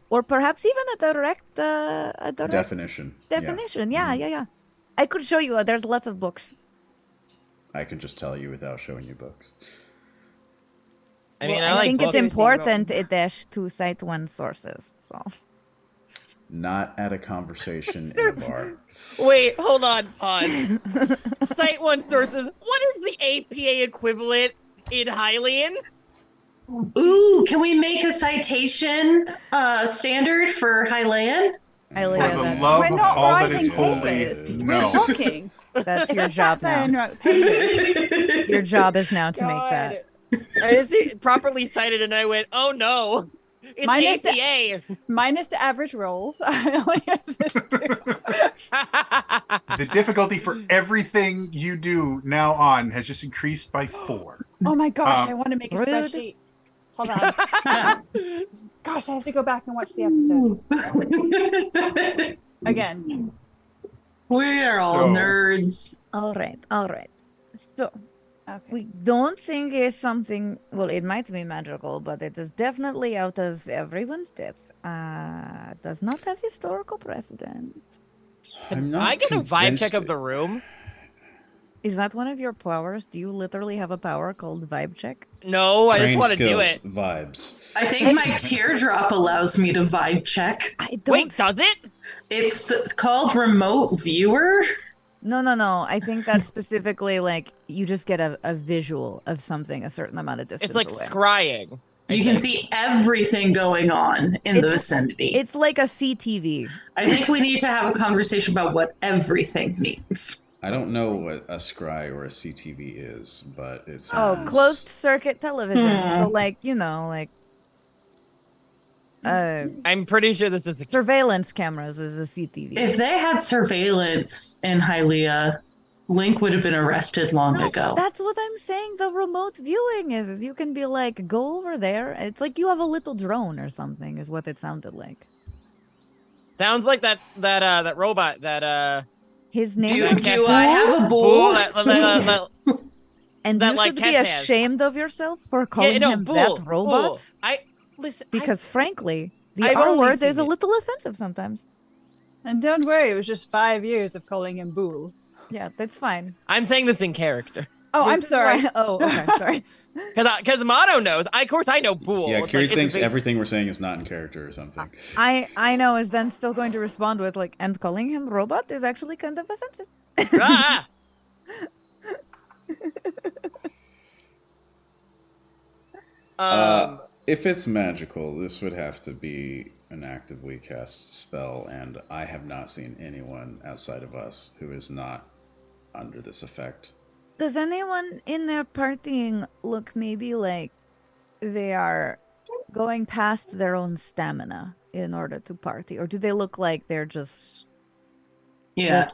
Or perhaps even a direct definition. Definition. Yeah. Yeah. I could show you. There's lots of books. I can just tell you without showing you books. I mean, I think it's books. important to cite one's sources. So. Not at a conversation in a bar. Wait, hold on, pause. Cite one sources. What is the APA equivalent in Hylian? Ooh, can we make a citation standard for Hylian? For the love of all that is holy, no. We're talking. That's your job now. Your job is now to make that. I just properly cited and I went, oh no. It's APA. Minus the average rolls. I only assist The difficulty for everything you do now on has just increased by 4. Oh my gosh, I want to make a spreadsheet. Hold on. Gosh, I have to go back and watch the episodes. Again. We are all nerds. All right. So, we don't think it's something, well, it might be magical, but it is definitely out of everyone's depth. Does not have historical precedent. Can I get a vibe check of the room? Is that one of your powers? Do you literally have a power called vibe check? No, I just want to do it. Vibes. I think my teardrop allows me to vibe check. Wait, does it? It's called remote viewer. No. I think that's specifically like you just get a visual of something a certain amount of distance away. It's like scrying. You can see everything going on in the vicinity. It's like a CTV. I think we need to have a conversation about what everything means. I don't know what a scry or a CTV is, but it sounds... Oh, closed circuit television. So like, I'm pretty sure this is the surveillance cameras is a CTV. If they had surveillance in Hylia, Link would have been arrested long ago. That's what I'm saying. The remote viewing is you can be like, go over there. It's like you have a little drone or something, is what it sounded like. Sounds like that robot that his name do I have a bull? And that, you like, should be Kent has. ashamed of yourself for calling him that robot. Because frankly, the R word is a little offensive sometimes. And don't worry, it was just 5 years of calling him Bool. Yeah, that's fine. I'm saying this in character. Oh, I'm sorry. Okay, sorry. Because Amato knows. Of course, I know Bool. Yeah, Kiri thinks everything we're saying is not in character or something. I know, is then still going to respond with like, and calling him robot is actually kind of offensive. Ah! If it's magical, this would have to be an actively cast spell, and I have not seen anyone outside of us who is not under this effect. Does anyone in their partying look maybe like they are going past their own stamina in order to party? Or do they look like they're just... Yeah.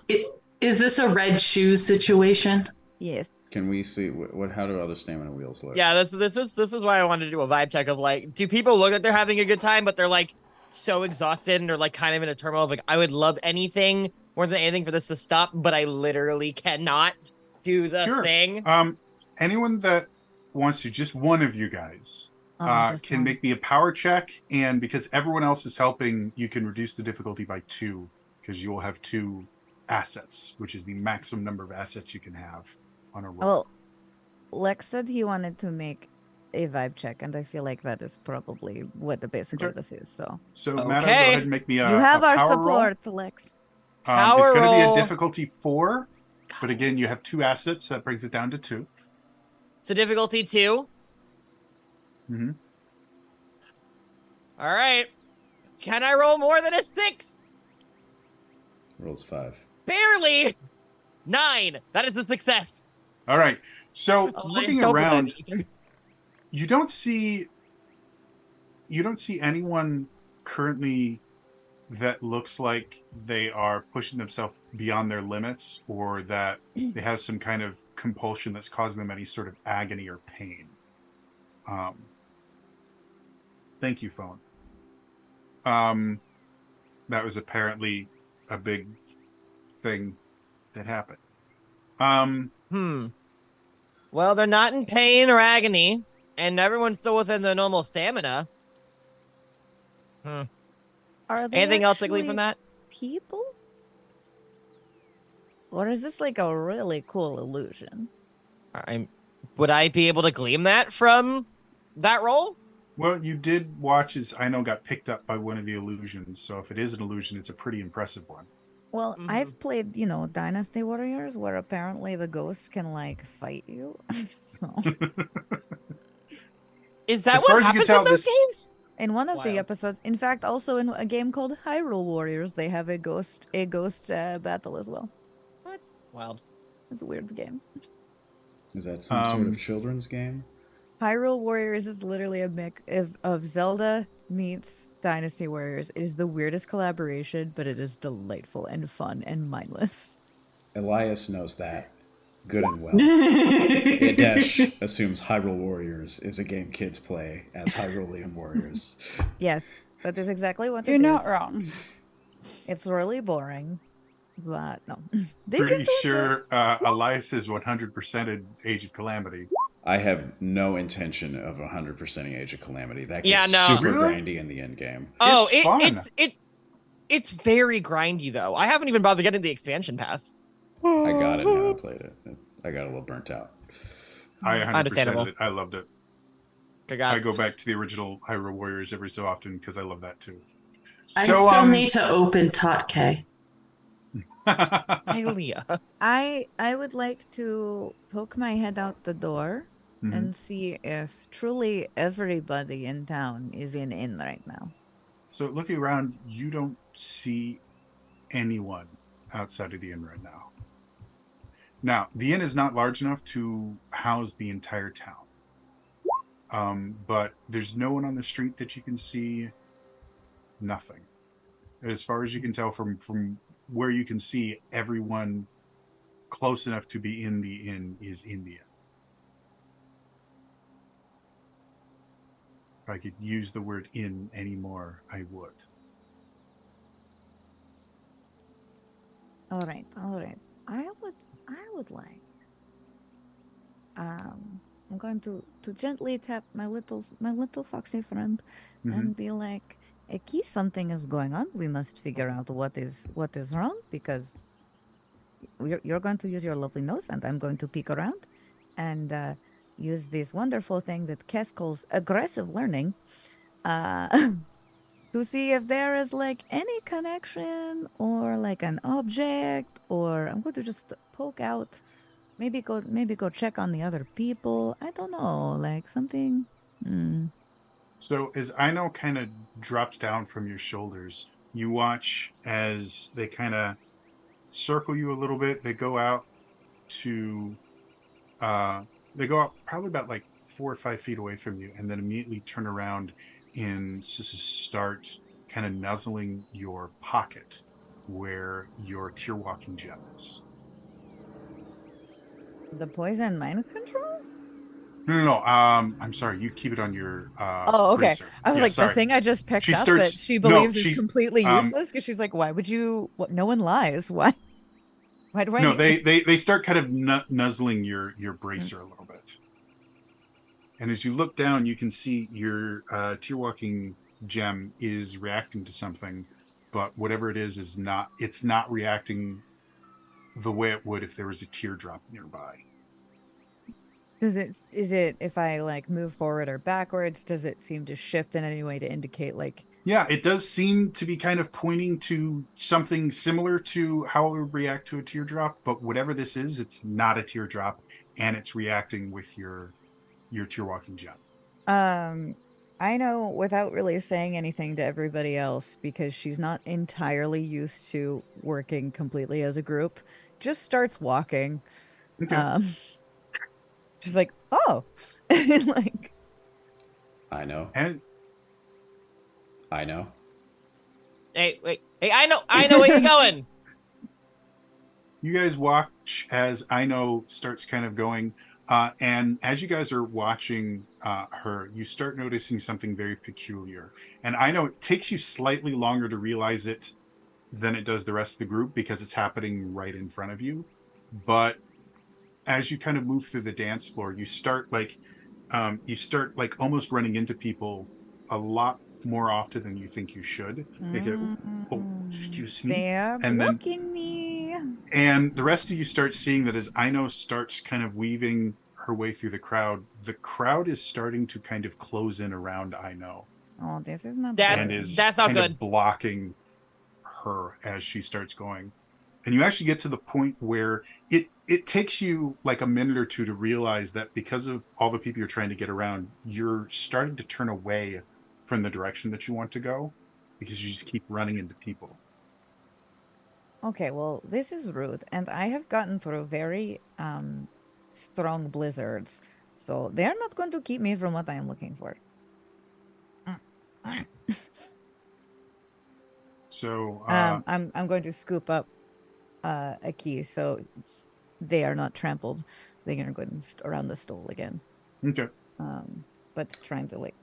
Is this a red shoes situation? Yes. Can we see how do other stamina wheels look? Yeah, this was why I wanted to do a vibe check of like, do people look like they're having a good time, but they're like so exhausted and they're like kind of in a turmoil of like, I would love anything more than anything for this to stop, but I literally cannot do the thing. Anyone that wants to, just one of you guys can make me a power check, and because everyone else is helping, you can reduce the difficulty by 2 because you will have 2 assets, which is the maximum number of assets you can have on a roll. Well, Lex said he wanted to make a vibe check, and I feel like that is probably what the basic of this is. So Madam, go ahead and make me a you have a our power support, roll. Lex. It's going to be a difficulty 4, but again, you have 2 assets, so that brings it down to 2. So difficulty 2. Mm-hmm. All right. Can I roll more than a 6? Rolls 5. Barely. 9. That is a success. All right. So looking around, you don't see anyone currently that looks like they are pushing themselves beyond their limits, or that they have some kind of compulsion that's causing them any sort of agony or pain. Thank you, phone. That was apparently a big thing that happened. Well, they're not in pain or agony, and everyone's still within the normal stamina. Are they Anything else to glean from that? people? Or is this like a really cool illusion? Would I be able to glean that from that roll? Well, you did watch as Ino got picked up by one of the illusions, so if it is an illusion, it's a pretty impressive one. Well, I've played, Dynasty Warriors, where apparently the ghosts can, like, fight you. So, Is that As what far as you can happens tell, in those this- games? in one of the Wild. episodes, in fact, also in a game called Hyrule Warriors, they have a ghost battle as well. What? Wild. It's a weird game. Is that some sort of children's game? Hyrule Warriors is literally a mix of Zelda meets Dynasty Warriors. It is the weirdest collaboration, but it is delightful and fun and mindless. Elias knows that good and well. Adesh assumes Hyrule Warriors is a game kids play as Hyrulean warriors. Yes, that is exactly what You're it not is. wrong. It's really boring, but no. They Pretty seem to sure Elias is 100%ed Age of Calamity. I have no intention of 100%ing Age of Calamity. That gets Yeah, no. super Really? grindy in the end game. Oh, It's fun. it's very grindy though. I haven't even bothered getting the expansion pass. I got it now. I played it. I got a little burnt out. I 100%ed Understandable. it. I loved it. Congrats. I go back to the original Hyrule Warriors every so often because I love that too. I still need to open Totke. Hylia. I would like to poke my head out the door and see if truly everybody in town is in inn right now. So looking around, you don't see anyone outside of the inn right now. Now, the inn is not large enough to house the entire town. But there's no one on the street that you can see. Nothing. As far as you can tell from where you can see, everyone close enough to be in the inn is in the inn. If I could use the word inn anymore, I would. All right. I would like. I'm going to gently tap my little foxy friend and be like, Eki, something is going on. We must figure out what is wrong, because you're going to use your lovely nose and I'm going to peek around and use this wonderful thing that Kes calls aggressive learning to see if there is like any connection or like an object, or I'm going to just poke out, maybe go check on the other people. I don't know, like something. So as Ino kind of drops down from your shoulders, you watch as they kind of circle you a little bit. They go out probably about like 4 or 5 feet away from you, and then immediately turn around and just start kind of nuzzling your pocket where your tier walking gem is. The poison mind control? No. I'm sorry. You keep it on your. Oh, okay. bracer. I was Yeah, like, sorry. the thing I just picked She up starts- that she no, believes she- is completely useless, because she's like, why would you? What? No one lies. Why? Why do I? No, need- they start kind of nuzzling your bracer a little bit. And as you look down, you can see your tier walking gem is reacting to something, but whatever it is it's not reacting the way it would if there was a teardrop nearby. Is it if I like move forward or backwards? Does it seem to shift in any way to indicate like? Yeah, it does seem to be kind of pointing to something similar to how it would react to a teardrop, but whatever this is, it's not a teardrop, and it's reacting with your tier walking gem. I know, without really saying anything to everybody else, because she's not entirely used to working completely as a group, just starts walking. Okay. She's like, oh, like, I know. And I know. Hey, wait. Hey, I know where you're going. you guys watch as Ino starts kind of going, and as you guys are watching her, you start noticing something very peculiar. And I know it takes you slightly longer to realize it than it does the rest of the group because it's happening right in front of you. But as you kind of move through the dance floor, you start like almost running into people a lot more often than you think you should. They go, oh, excuse me. They're And then blocking me. And the rest of you start seeing that as Aino starts kind of weaving her way through the crowd is starting to kind of close in around Aino. Oh, this is not And good. is that's not kind good. of blocking her as she starts going. And you actually get to the point where it takes you like a minute or two to realize that because of all the people you're trying to get around, you're starting to turn away from the direction that you want to go because you just keep running into people. Okay, well, this is rude, and I have gotten through very strong blizzards, so they're not going to keep me from what I am looking for. So I'm going to scoop up a key so they are not trampled. So they're gonna go around the stall again. okay. But trying to like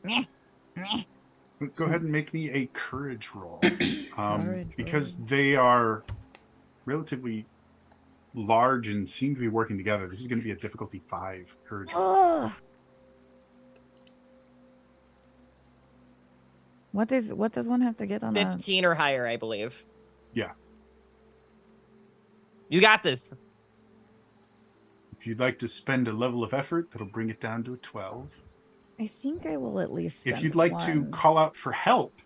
Go ahead and make me a courage roll. Courage Because roll. they are relatively large and seem to be working together. This is going to be a difficulty 5 courage roll. Oh. What does one have to get on 15 or higher, I believe. Yeah. You got this. If you'd like to spend a level of effort, that'll bring it down to a 12. I think I will at least spend If you'd like to one. call out for help,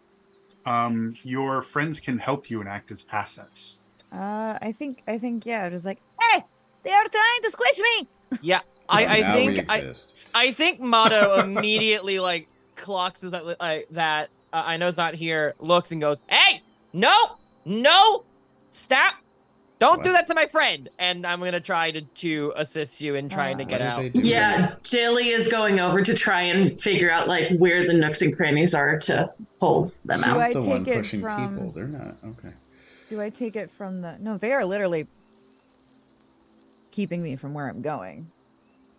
your friends can help you and act as assets. I think yeah, just like, hey, they are trying to squish me. Yeah, I think Motto immediately like clocks that I know it's not here, looks and goes, "Hey, no, stop! Don't do that to my friend." And I'm gonna try to assist you in trying to get out. Yeah, Dilly is going over to try and figure out like where the nooks and crannies are to pull them out. She's the one pushing people. They're not okay. Do I take it from the? No, they are literally keeping me from where I'm going,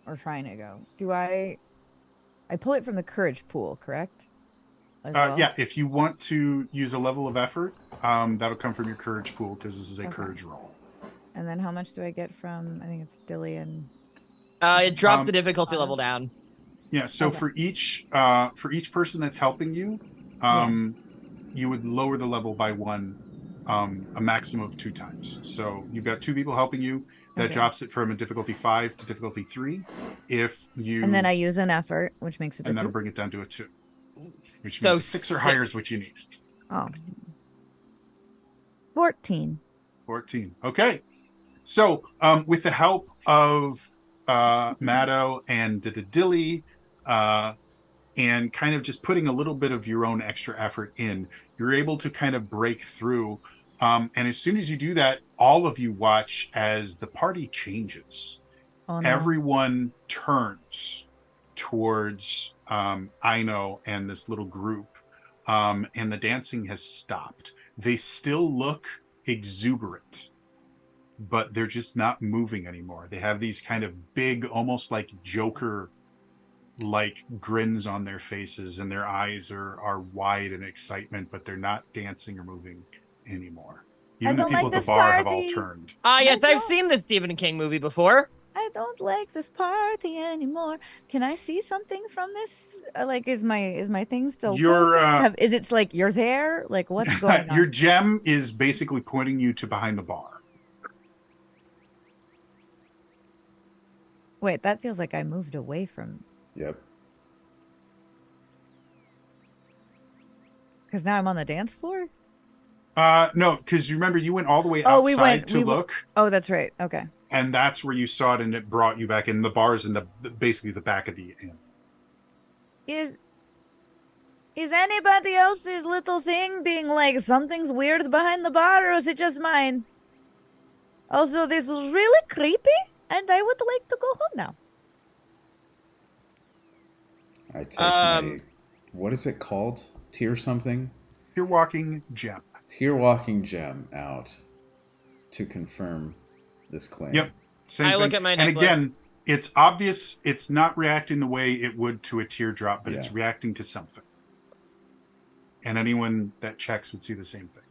or trying to go. Do I pull it from the courage pool, correct? Well? Yeah, if you want to use a level of effort, that'll come from your courage pool because this is a courage roll. And then how much do I get from? I think it's Dilly and. It drops the difficulty level down. Yeah, so for each person that's helping you, you would lower the level by 1, a maximum of 2 times. So you've got 2 people helping you. That drops it from a difficulty 5 to difficulty 3. And then I use an effort, which makes it. And that'll bring it down to a 2. Which means 6 or higher is what you need. Oh. 14. 14. Okay. So with the help of Maddo and Dilly, and kind of just putting a little bit of your own extra effort in, you're able to kind of break through. And as soon as you do that, all of you watch as the party changes. Oh, no. Everyone turns towards Aino and this little group, and the dancing has stopped. They still look exuberant, but they're just not moving anymore. They have these kind of big, almost like Joker like grins on their faces, and their eyes are wide in excitement, but they're not dancing or moving anymore. Even the people at the bar have all turned. Yes, I've seen this Stephen King movie before. I don't like this party anymore. Can I see something from this? Like, is my thing still? Is it like you're there? Like, what's going on? Your gem is basically pointing you to behind the bar. Wait, that feels like I moved away from. Yep. Because now I'm on the dance floor? No, because you remember you went all the way outside to look. Oh, that's right. Okay. And that's where you saw it, and it brought you back in. The bar's in basically the back of the inn. Is anybody else's little thing being like something's weird behind the bar, or is it just mine? Also, this is really creepy, and I would like to go home now. I take my, what is it called? Tear something? Tear walking gem. Tear walking gem out to confirm this claim. Yep. Same thing. Look at my necklace. And again, it's obvious it's not reacting the way it would to a teardrop, but it's reacting to something. And anyone that checks would see the same thing.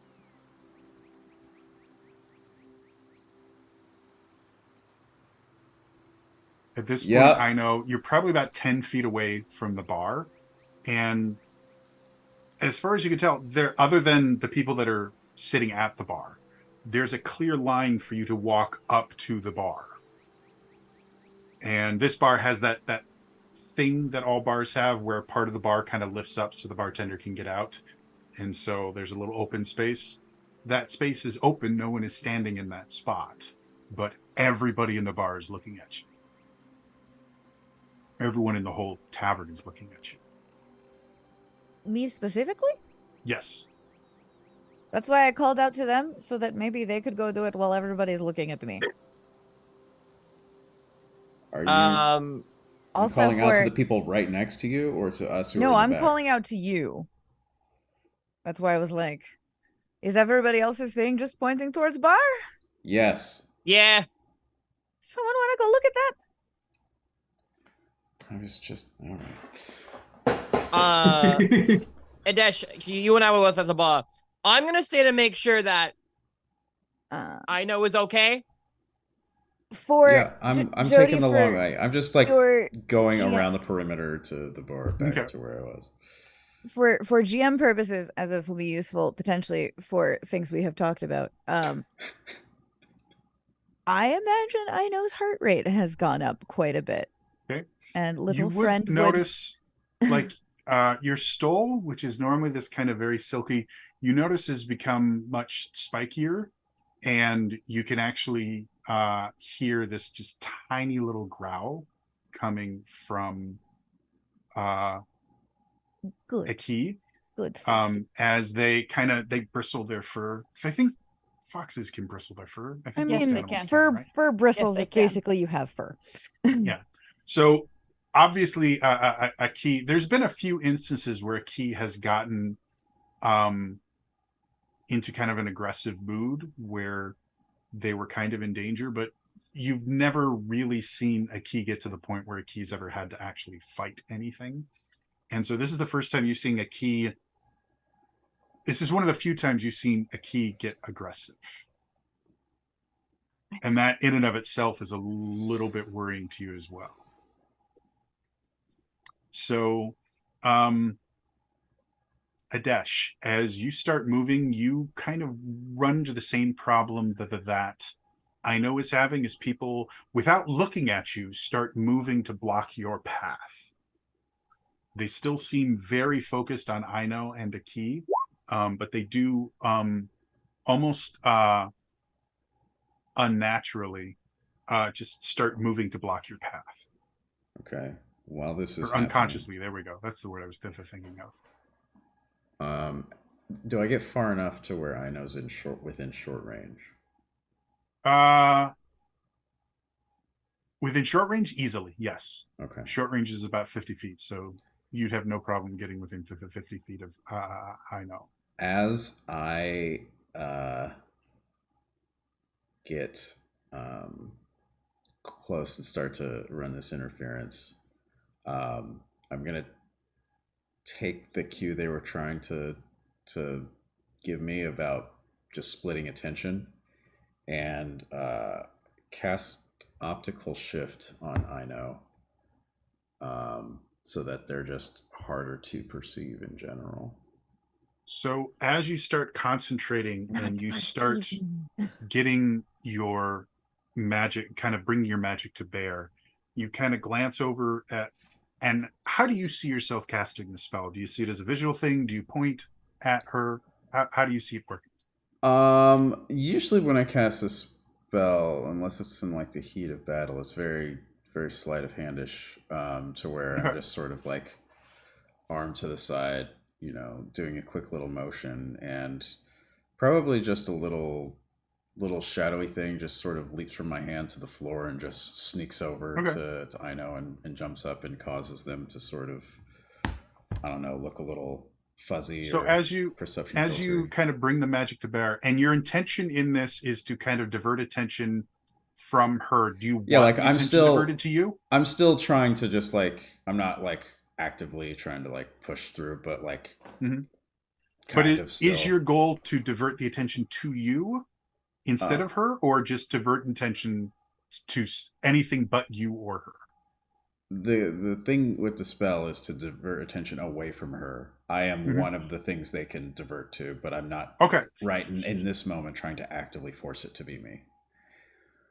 At this point, Yep. I know you're probably about 10 feet away from the bar. And as far as you can tell, other than the people that are sitting at the bar, there's a clear line for you to walk up to the bar. And this bar has that thing that all bars have where part of the bar kind of lifts up so the bartender can get out. And so there's a little open space. That space is open. No one is standing in that spot. But everybody in the bar is looking at you. Everyone in the whole tavern is looking at you. Me specifically? Yes. That's why I called out to them, so that maybe they could go do it while everybody's looking at me. Are you also calling out to the people right next to you, or to us who No, are in I'm the back? calling out to you. That's why I was like, is everybody else's thing just pointing towards the bar? Yes. Yeah. Someone want to go look at that? I was just all right. Adesh, you and I were both at the bar. I'm gonna stay to make sure that I know is okay. I'm taking the long way. I'm just like going around the perimeter to the bar back to where I was. For GM purposes, as this will be useful potentially for things we have talked about. I imagine Aino's heart rate has gone up quite a bit. Okay. And little you friend would notice like your stole, which is normally this kind of very silky, you notice has become much spikier, and you can actually hear this just tiny little growl coming from a key. Good. As they bristle their fur. Because I think foxes can bristle their fur. I think they can. Fur bristles. Yes, basically, you have fur. Yeah. So obviously, a key. There's been a few instances where a key has gotten into kind of an aggressive mood where they were kind of in danger, but you've never really seen a key get to the point where a key's ever had to actually fight anything. And so this is the first time you've seen a key. This is one of the few times you've seen a key get aggressive. And that in and of itself is a little bit worrying to you as well. So, Adesh, as you start moving, you kind of run into the same problem that Aino is having, is people, without looking at you, start moving to block your path. They still seem very focused on Aino and a key, but they do almost unnaturally just start moving to block your path. Okay. While this is unconsciously, there we go. That's the word I was thinking of. Do I get far enough to where Aino's within short range? Within short range, easily, yes. Okay. Short range is about 50 feet, so you'd have no problem getting within 50 feet of Aino. As I get close and start to run this interference, I'm gonna take the cue they were trying to give me about just splitting attention and cast optical shift on Aino, so that they're just harder to perceive in general. So as you start concentrating and you start getting your magic, kind of bringing your magic to bear, you kind of glance over at, and how do you see yourself casting the spell? Do you see it as a visual thing? Do you point at her? How do you see it working? Usually when I cast a spell, unless it's in like the heat of battle, it's very, very sleight of handish, to where I'm just sort of like arm to the side, doing a quick little motion, and probably just a little shadowy thing just sort of leaps from my hand to the floor and just sneaks over to Aino and jumps up and causes them to sort of, I don't know, look a little fuzzy. So as you kind of bring the magic to bear, and your intention in this is to kind of divert attention from her. Do you want the attention diverted to you? I'm still trying to just like, I'm not like actively trying to like push through, but like is your goal to divert the attention to you instead of her, or just divert attention to anything but you or her? the thing with the spell is to divert attention away from her. I am one of the things they can divert to, but I'm not right in this moment trying to actively force it to be me.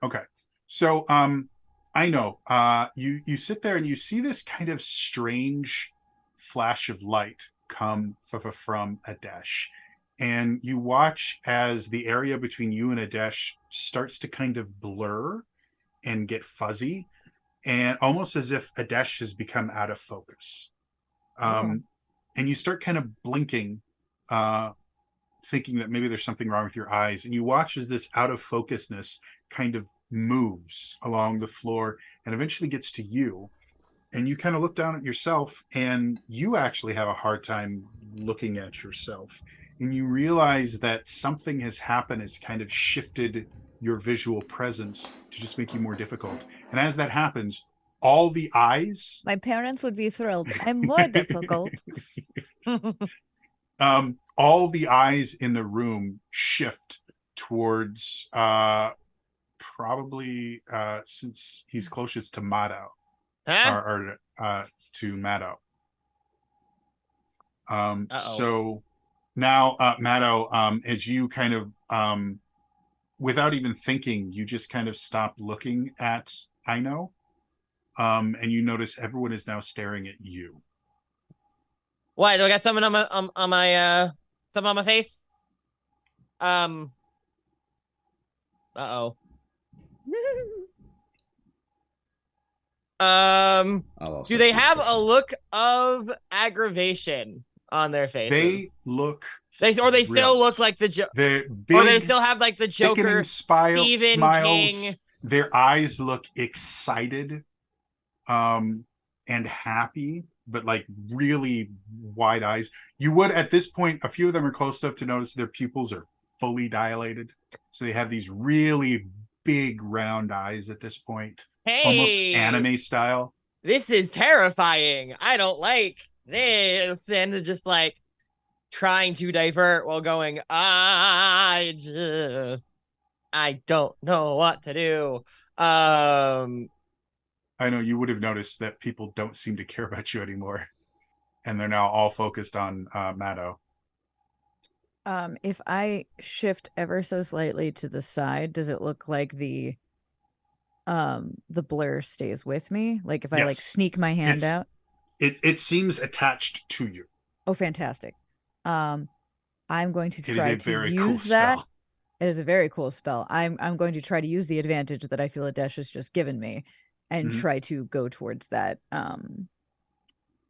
Okay. So I know you sit there and you see this kind of strange flash of light come from Adesh. And you watch as the area between you and Adesh starts to kind of blur and get fuzzy, and almost as if Adesh has become out of focus. And you start kind of blinking, thinking that maybe there's something wrong with your eyes. And you watch as this out of focusness kind of moves along the floor and eventually gets to you. And you kind of look down at yourself, and you actually have a hard time looking at yourself. And you realize that something has happened, has kind of shifted your visual presence to just make you more difficult. And as that happens, all the eyes... My parents would be thrilled. I'm more difficult. All the eyes in the room shift towards probably since he's closest to Mado. Or to Mado. So now, Mado, as you kind of, without even thinking, you just kind of stop looking at Aino, and you notice everyone is now staring at you. Why do I got something on my something on my face? Do they have a look of aggravation on their faces? They look or they still look like the or they still have like the Joker Stephen smiles. King. Their eyes look excited and happy, but like really wide eyes. You would at this point, a few of them are close enough to notice their pupils are fully dilated, so they have these really big round eyes at this point. Hey, almost anime style. This is terrifying. I don't like this. And just like trying to divert while going, I don't know what to do. I know you would have noticed that people don't seem to care about you anymore. And they're now all focused on Mado. If I shift ever so slightly to the side, does it look like the blur stays with me? Like if I like sneak my hand out? It seems attached to you. Oh, fantastic. I'm going to try to very use cool that. Spell. It is a very cool spell. I'm going to try to use the advantage that I feel Adesh has just given me and try to go towards that. I'm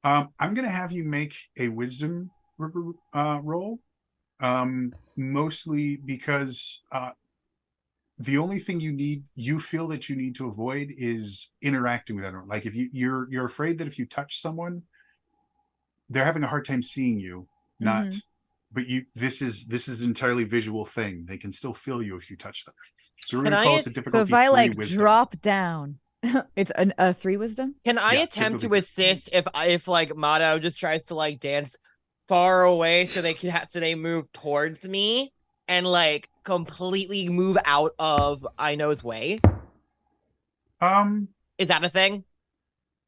going to have you make a wisdom roll. Mostly because the only thing you feel that you need to avoid is interacting with everyone. Like if you're afraid that if you touch someone, they're having a hard time seeing you, but this is an entirely visual thing. They can still feel you if you touch them. So we're going to call this a difficulty 3 wisdom. So if I like wisdom. drop down, it's a 3 wisdom? Can I attempt to assist if like Mado just tries to like dance far away so they can so they move towards me and like completely move out of Aino's way? Is that a thing?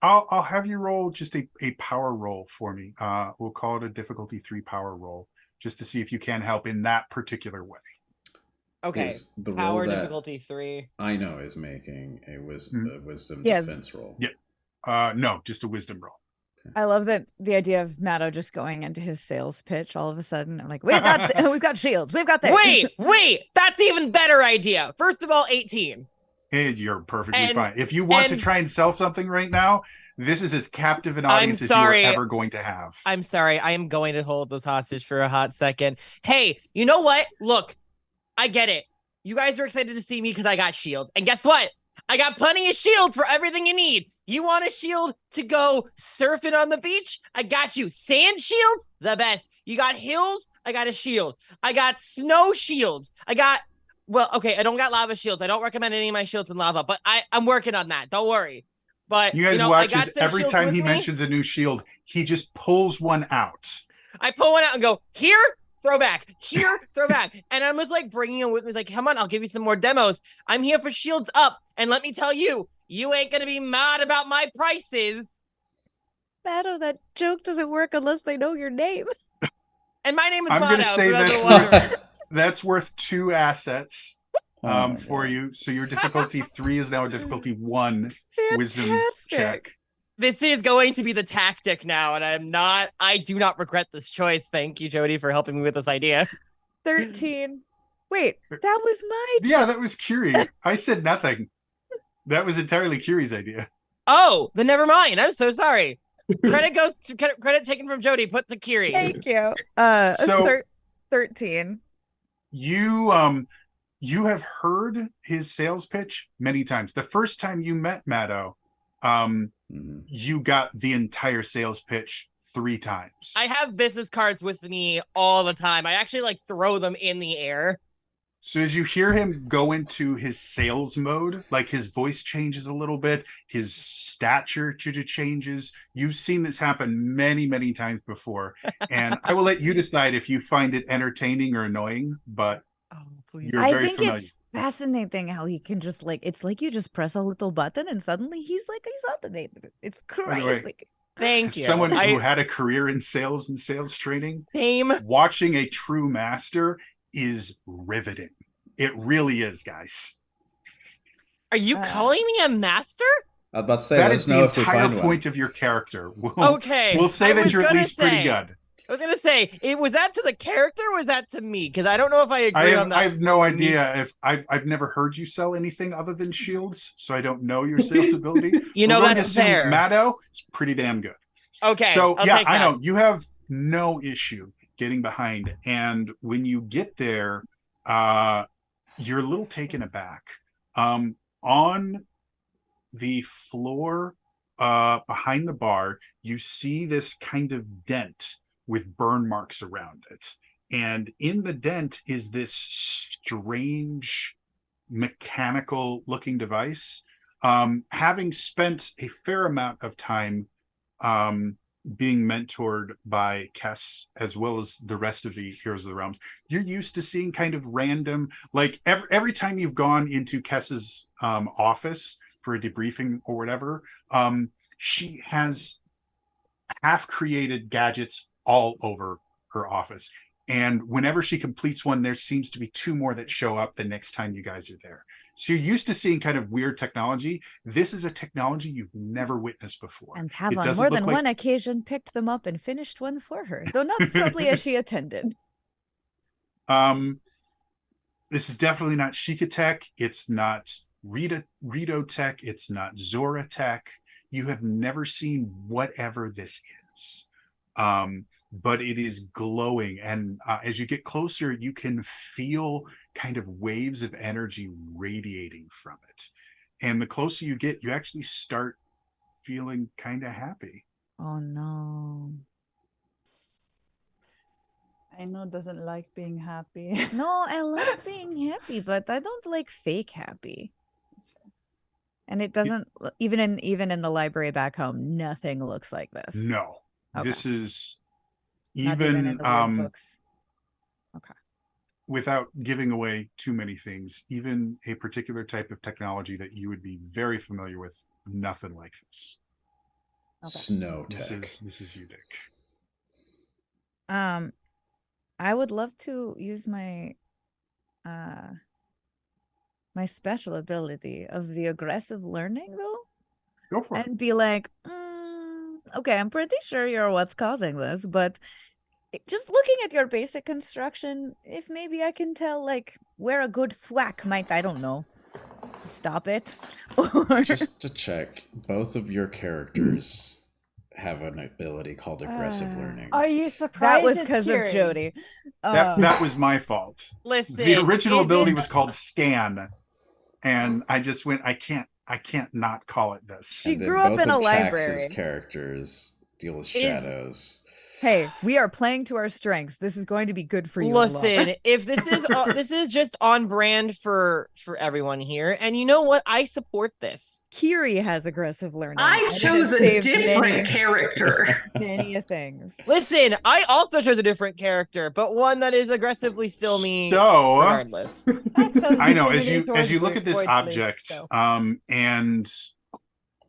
I'll have you roll just a power roll for me. We'll call it a difficulty 3 power roll, just to see if you can help in that particular way. Okay. The power roll difficulty 3. Aino is making a wisdom defense roll. Yeah. No, just a wisdom roll. I love that the idea of Mado just going into his sales pitch all of a sudden. I'm like, we've got shields. We've got this. Wait, that's even better idea. First of all, 18. And you're perfectly fine. If you want to try and sell something right now, this is as captive an audience as you're ever going to have. I'm sorry. I am going to hold this hostage for a hot second. Hey, you know what? Look, I get it. You guys are excited to see me because I got shields. And guess what? I got plenty of shields for everything you need. You want a shield to go surfing on the beach? I got you. Sand shields? The best. You got hills? I got a shield. I got snow shields. I don't got lava shields. I don't recommend any of my shields in lava, but I'm working on that. Don't worry. But you guys watch as every time he mentions a new shield, he just pulls one out. I pull one out and go, here, throw back. Here, throw back. And I was like bringing it with me, like, come on, I'll give you some more demos. I'm here for shields up. And let me tell you, You ain't gonna be mad about my prices. Mado, that joke doesn't work unless they know your name. And my name is I'm Mado. going to say that's worth 2 assets for you. So your difficulty 3 is now a difficulty 1 wisdom check. This is going to be the tactic now, and I do not regret this choice. Thank you, Jody, for helping me with this idea. 13. Wait, that was my... Yeah, that was Kiri. I said nothing. That was entirely Kiri's idea. Oh, then never mind. I'm so sorry. Credit taken from Jody, put to Kiri. Thank you. 13. You have heard his sales pitch many times. The first time you met Mado, you got the entire sales pitch 3 times. I have business cards with me all the time. I actually throw them in the air. So as you hear him go into his sales mode, like his voice changes a little bit, his stature changes. You've seen this happen many, many times before. And I will let you decide if you find it entertaining or annoying, but you're very familiar. It's fascinating how he can just it's like you just press a little button and suddenly he's automated. It's crazy. Thank you. Someone who had a career in sales and sales training, watching a true master is riveting. It really is, guys. Are you calling me a master? I was about to say, that is the entire point of your character. We'll say that you're at least pretty good. I was gonna say, was that to the character or was that to me? Because I don't know if I agree on that. I have no idea if I've never heard you sell anything other than shields, so I don't know your sales ability. That's fair. Mado is pretty damn good. Okay. So I know you have no issue getting behind, and when you get there, you're a little taken aback. On the floor behind the bar, you see this kind of dent with burn marks around it. And in the dent is this strange mechanical looking device. Having spent a fair amount of time being mentored by Kess as well as the rest of the Heroes of the Realms, you're used to seeing kind of random, every time you've gone into Kess's office for a debriefing or whatever, she has half-created gadgets all over her office. And whenever she completes one, there seems to be 2 more that show up the next time you guys are there. So you're used to seeing kind of weird technology. This is a technology you've never witnessed before. And have on more than one occasion picked them up and finished one for her, though not probably as she attended. This is definitely not Sheikah tech. It's not Rito tech. It's not Zora tech. You have never seen whatever this is. But it is glowing, and as you get closer, you can feel kind of waves of energy radiating from it. And the closer you get, you actually start feeling kind of happy. Oh no. I know doesn't like being happy. No, I love being happy, but I don't like fake happy. And it doesn't, even in the library back home, nothing looks like this. No. Okay. This is even in the books. Okay. Without giving away too many things, even a particular type of technology that you would be very familiar with, nothing like this. Okay. Snow tech. This is you, Dick. I would love to use my my special ability of the aggressive learning, though. Go for it. And be like, okay, I'm pretty sure you're what's causing this, but just looking at your basic construction, if maybe I can tell, where a good thwack might, I don't know, stop it. Or... Just to check, both of your characters have an ability called aggressive learning. Are you surprised? That was because of Jody. That was my fault. Listen, the original ability was called Scan, and I just went, I can't not call it this. She grew up in a library. Kax's characters deal with shadows. Hey, we are playing to our strengths. This is going to be good for you. Listen, if this is this is just on brand for everyone here, and you know what? I support this. Kiri has aggressive learning. I chose a different character. Many things. Listen, I also chose a different character, but one that is aggressively still me regardless. I know, as you look at this object, and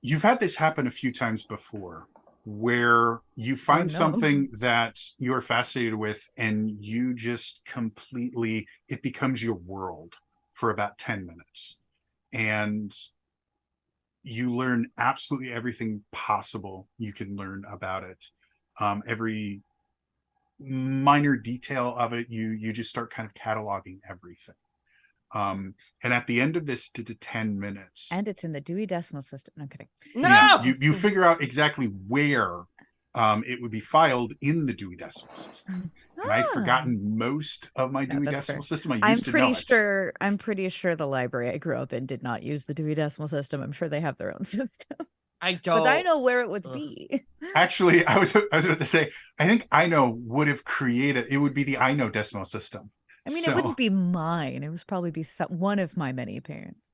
you've had this happen a few times before, where you find something that you're fascinated with, and you just completely, it becomes your world for about 10 minutes. And you learn absolutely everything possible you can learn about it. Every minor detail of it, you just start kind of cataloging everything. And at the end of this 10 minutes, and it's in the Dewey Decimal System. No, I'm kidding. No, you figure out exactly where it would be filed in the Dewey Decimal System. And I've forgotten most of my Dewey Decimal System. I used to know it. I'm pretty sure the library I grew up in did not use the Dewey Decimal System. I'm sure they have their own system. I don't. But I know where it would be. Actually, I was about to say, I think I know would have created, it would be the I know decimal system. I mean, it wouldn't be mine. It would probably be one of my many parents.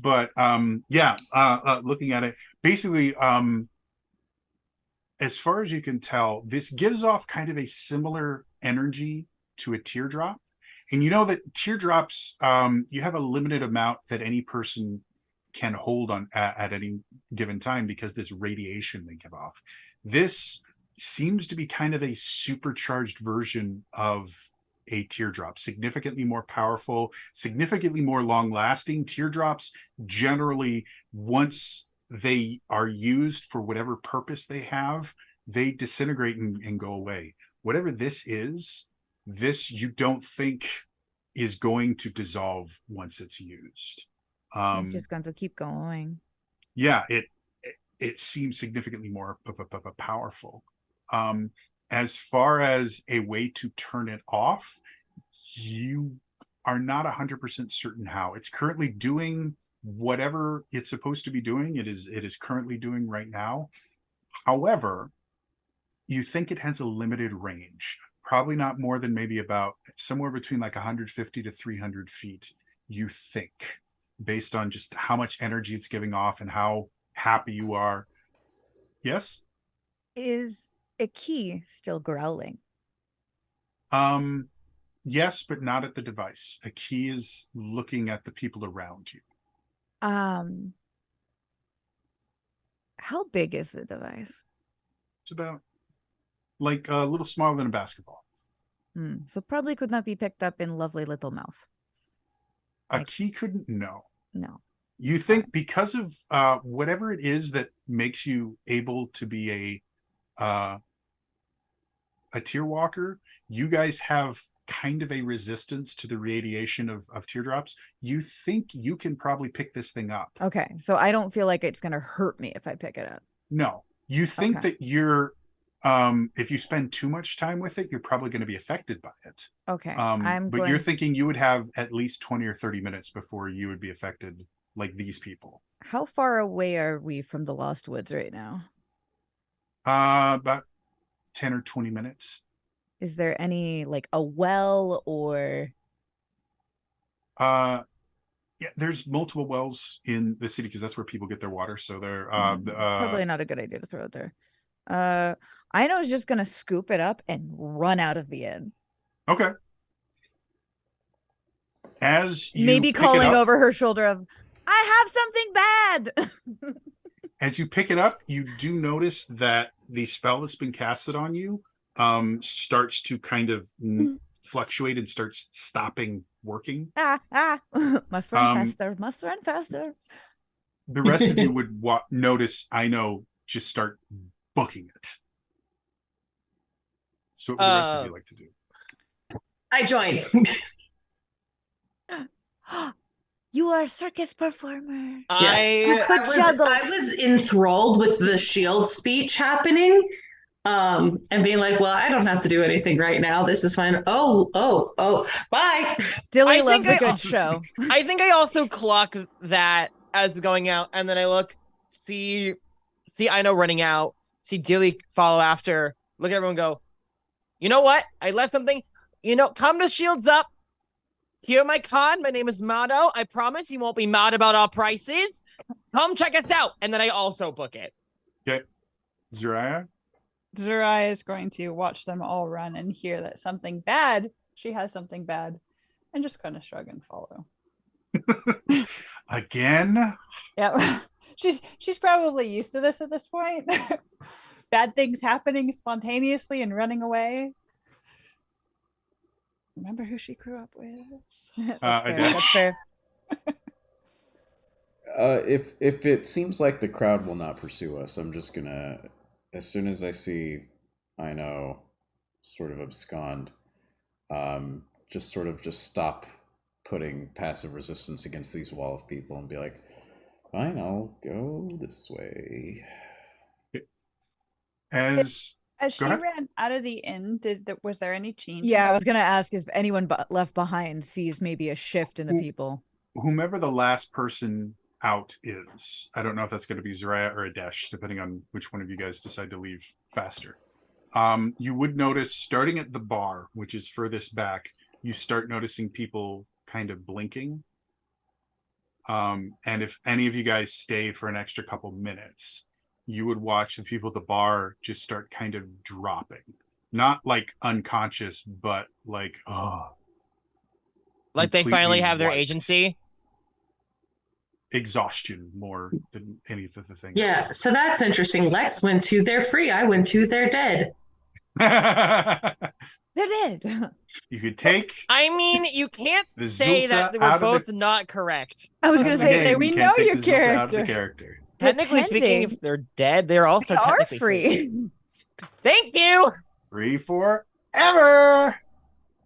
But looking at it, basically, as far as you can tell, this gives off kind of a similar energy to a teardrop. And you know that teardrops, you have a limited amount that any person can hold on at any given time because this radiation they give off. This seems to be kind of a supercharged version of a teardrop, significantly more powerful, significantly more long lasting. Teardrops generally, once they are used for whatever purpose they have, they disintegrate and go away. Whatever this is, this you don't think is going to dissolve once it's used. It's just going to keep going. Yeah, it seems significantly more powerful. As far as a way to turn it off, you are not 100% certain how. It's currently doing whatever it's supposed to be doing. It is currently doing right now. However, you think it has a limited range, probably not more than maybe about somewhere between like 150 to 300 feet, you think, based on just how much energy it's giving off and how happy you are. Yes? Is a key still growling? Yes, but not at the device. A key is looking at the people around you. How big is the device? It's about like a little smaller than a basketball. So probably could not be picked up in lovely little mouth. A key couldn't? No. You think because of whatever it is that makes you able to be a tear walker, you guys have kind of a resistance to the radiation of teardrops. You think you can probably pick this thing up. Okay, so I don't feel like it's going to hurt me if I pick it up. No, you think that you're, if you spend too much time with it, you're probably going to be affected by it. Okay, but you're thinking you would have at least 20 or 30 minutes before you would be affected like these people. How far away are we from the Lost Woods right now? About 10 or 20 minutes. Is there any like a well or yeah, there's multiple wells in the city because that's where people get their water, so they're probably not a good idea to throw it there. I know is just gonna scoop it up and run out of the inn. Okay. As you maybe calling over her shoulder of, I have something bad. As you pick it up, you do notice that the spell that's been casted on you starts to kind of fluctuate and starts stopping working. Must run faster. The rest of you would notice, I know, just start booking it. So what would the rest of you like to do? I join. You are a circus performer. I was enthralled with the shield speech happening. And being like, well, I don't have to do anything right now. This is fine. Oh, bye. Dilly loves a good show. I think I also clock that as going out, and then I look, see Ino running out, see Dilly follow after, look at everyone go, you know what? I left something. Come to Shields Up. Here, my con. My name is Mado. I promise you won't be mad about our prices. Come check us out. And then I also book it. Okay. Zariah is going to watch them all run and hear that she has something bad, and just kind of shrug and follow. Again? Yeah. She's probably used to this at this point. Bad things happening spontaneously and running away. Remember who she grew up with? That's fair. That's fair. If it seems like the crowd will not pursue us, I'm just gonna, as soon as I see I know sort of abscond, just stop putting passive resistance against these wall of people and be like, fine, I'll go this way. As she ran out of the inn, was there any change? Yeah, I was gonna ask if anyone left behind sees maybe a shift in the people. Whomever the last person out is, I don't know if that's going to be Zaraya or Adesh, depending on which one of you guys decide to leave faster. You would notice, starting at the bar, which is furthest back, you start noticing people kind of blinking. And if any of you guys stay for an extra couple minutes, you would watch the people at the bar just start kind of dropping. Not like unconscious, but like, like they finally have their agency. Exhaustion more than any of the things. Yeah, so that's interesting. Lex went to they're free. I went to they're dead. They're dead. You could take. I mean, you can't say that we're both not correct. I was going to say we know your character. Out of the character. Technically speaking, if they're dead, they're also technically free. Thank you. Free forever.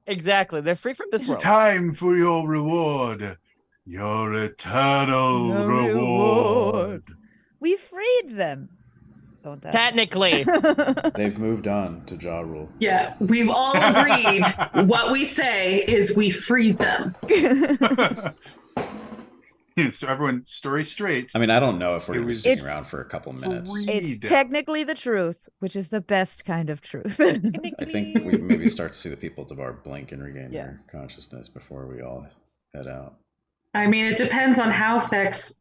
Exactly, they're free from this world. It's time for your reward. Your eternal reward. We freed them. Technically. They've moved on to Ja Rule. Yeah, we've all agreed. What we say is we freed them. Yeah, so everyone, story straight. I mean, I don't know if we're going to be sitting around for a couple minutes. It's technically the truth, which is the best kind of truth. I think we maybe start to see the people at the bar blink and regain their consciousness before we all head out. I mean, it depends on how fast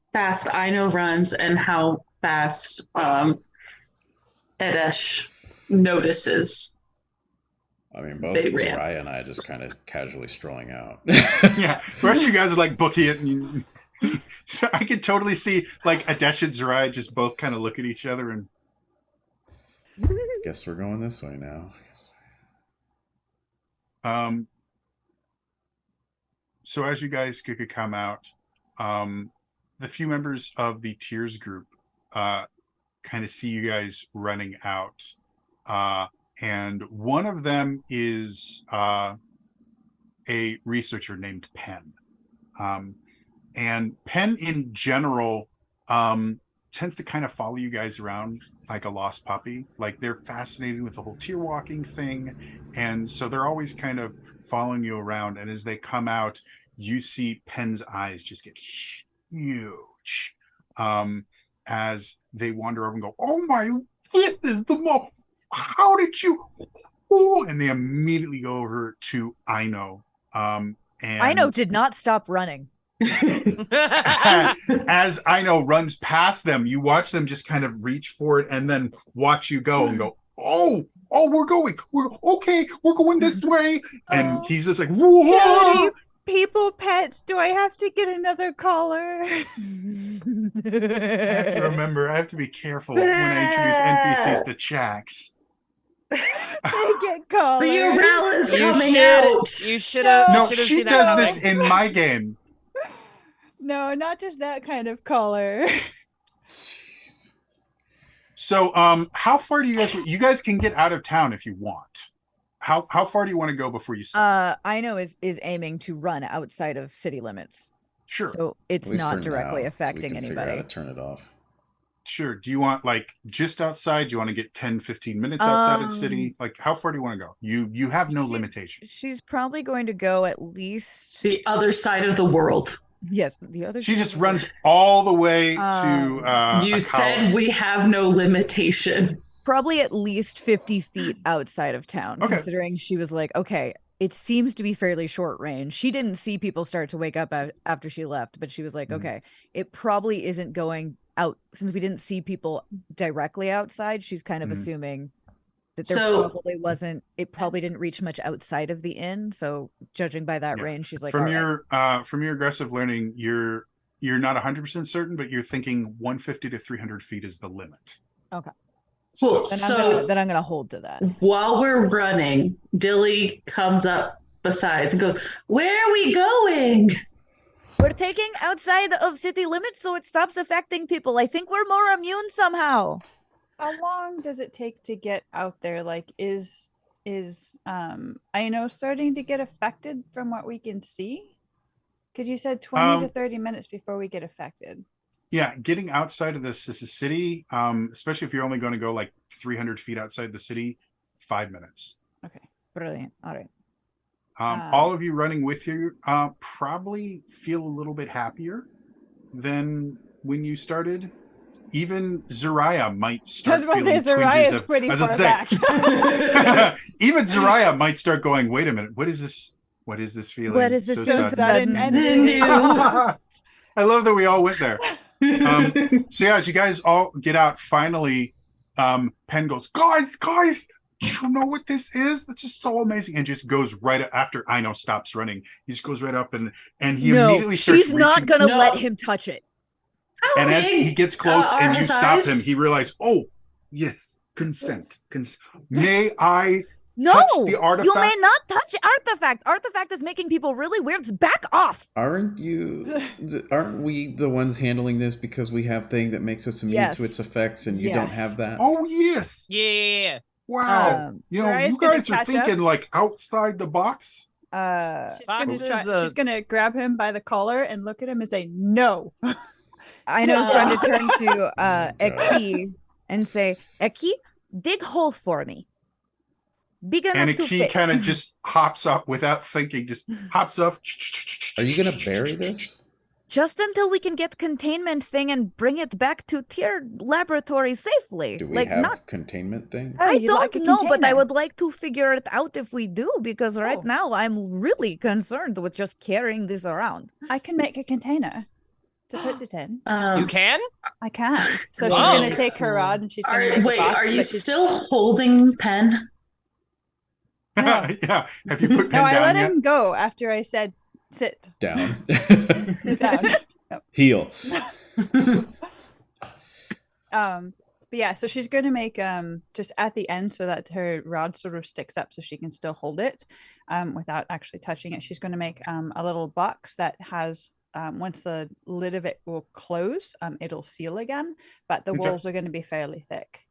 Ino runs and how fast Edesh notices. I mean, both Zaraya and I just kind of casually strolling out. Yeah, the rest of you guys are like booking it. And so I could totally see like Adesh and Zaraya just both kind of look at each other and. Guess we're going this way now. So as you guys could come out, the few members of the Tears group kind of see you guys running out. And one of them is a researcher named Penn. And Penn in general tends to kind of follow you guys around like a lost puppy. Like they're fascinated with the whole tear walking thing. And so they're always kind of following you around. And as they come out, you see Penn's eyes just get huge as they wander over and go, oh my, this is the most, how did you, oh, and they immediately go over to Ino. And Ino did not stop running. As Ino runs past them, you watch them just kind of reach for it and then watch you go and go, oh, we're going this way. And he's just like, whoa. People, pets, do I have to get another collar? I have to remember, I have to be careful when I introduce NPCs to Chax. They get collars. The URL is coming out. You should have. No, she does this in my game. No, not just that kind of collar. So, how far do you guys can get out of town if you want? How far do you want to go before you stop? Ino is aiming to run outside of city limits. Sure. So it's not directly affecting anybody. Figure out how to turn it off. Sure. Do you want like just outside? Do you want to get 10, 15 minutes outside of the city? Like how far do you want to go? You have no limitation. She's probably going to go at least the other side of the world. Yes, the other. She just runs all the way to. You said we have no limitation. Probably at least 50 feet outside of town, considering she was like, okay, it seems to be fairly short range. She didn't see people start to wake up after she left, but she was like, okay, it probably isn't going out since we didn't see people directly outside. She's kind of assuming that there probably didn't reach much outside of the inn. So judging by that range, she's like, from your aggressive learning, you're not 100% certain, but you're thinking 150 to 300 feet is the limit. Okay. Cool. Then I'm gonna hold to that. While we're running, Dilly comes up besides and goes, "Where are we going?" We're taking outside of city limits so it stops affecting people. I think we're more immune somehow. How long does it take to get out there? Like, is I know starting to get affected from what we can see? Because you said 20 to 30 minutes before we get affected. Yeah, getting outside of this is a city, especially if you're only going to go like 300 feet outside the city, 5 minutes. Okay, brilliant. All right. All of you running with you probably feel a little bit happier than when you started. Even Zariah might start feeling twinges Zariah's of, pretty far back. Even Zariah might start going, wait a minute, what is this? What is this feeling? What is this so sudden and new? I love that we all went there. So yeah, as you guys all get out, finally, Penn goes, guys, do you know what this is? This is so amazing. And just goes right after Ino stops running. He just goes right up and he immediately starts she's not gonna let him touch it. And as he gets close and you stop eyes? him, he realizes, oh, yes, consent. May I No, touch the artifact? you may not touch artifact. Artifact is making people really weird. Back off. Aren't we the ones handling this because we have thing that makes us immune to its effects and you don't have that? Oh, yes. Yeah. Wow. You guys are thinking like outside the box? She's gonna grab him by the collar and look at him and say, no. I know. Going to turn to Eki and say, Eki, dig hole for me. Big enough and to Eki fit. kind of just hops up without thinking, just hops up. Are you going to bury this? Just until we can get containment thing and bring it back to tier laboratory safely. Do we have containment thing? I don't know, but I would like to figure it out if we do, because right now I'm really concerned with just carrying this around. I can make a container to put it in. You can? I can. So she's going to take her rod and she's going to make a box. Are you still holding Penn? No. Yeah. Have you put Penn down I let yet? him go after I said sit. Down. Down. Heel. But yeah, so she's going to make just at the end so that her rod sort of sticks up so she can still hold it without actually touching it. She's going to make a little box that has once the lid of it will close, it'll seal again, but the walls are going to be fairly thick.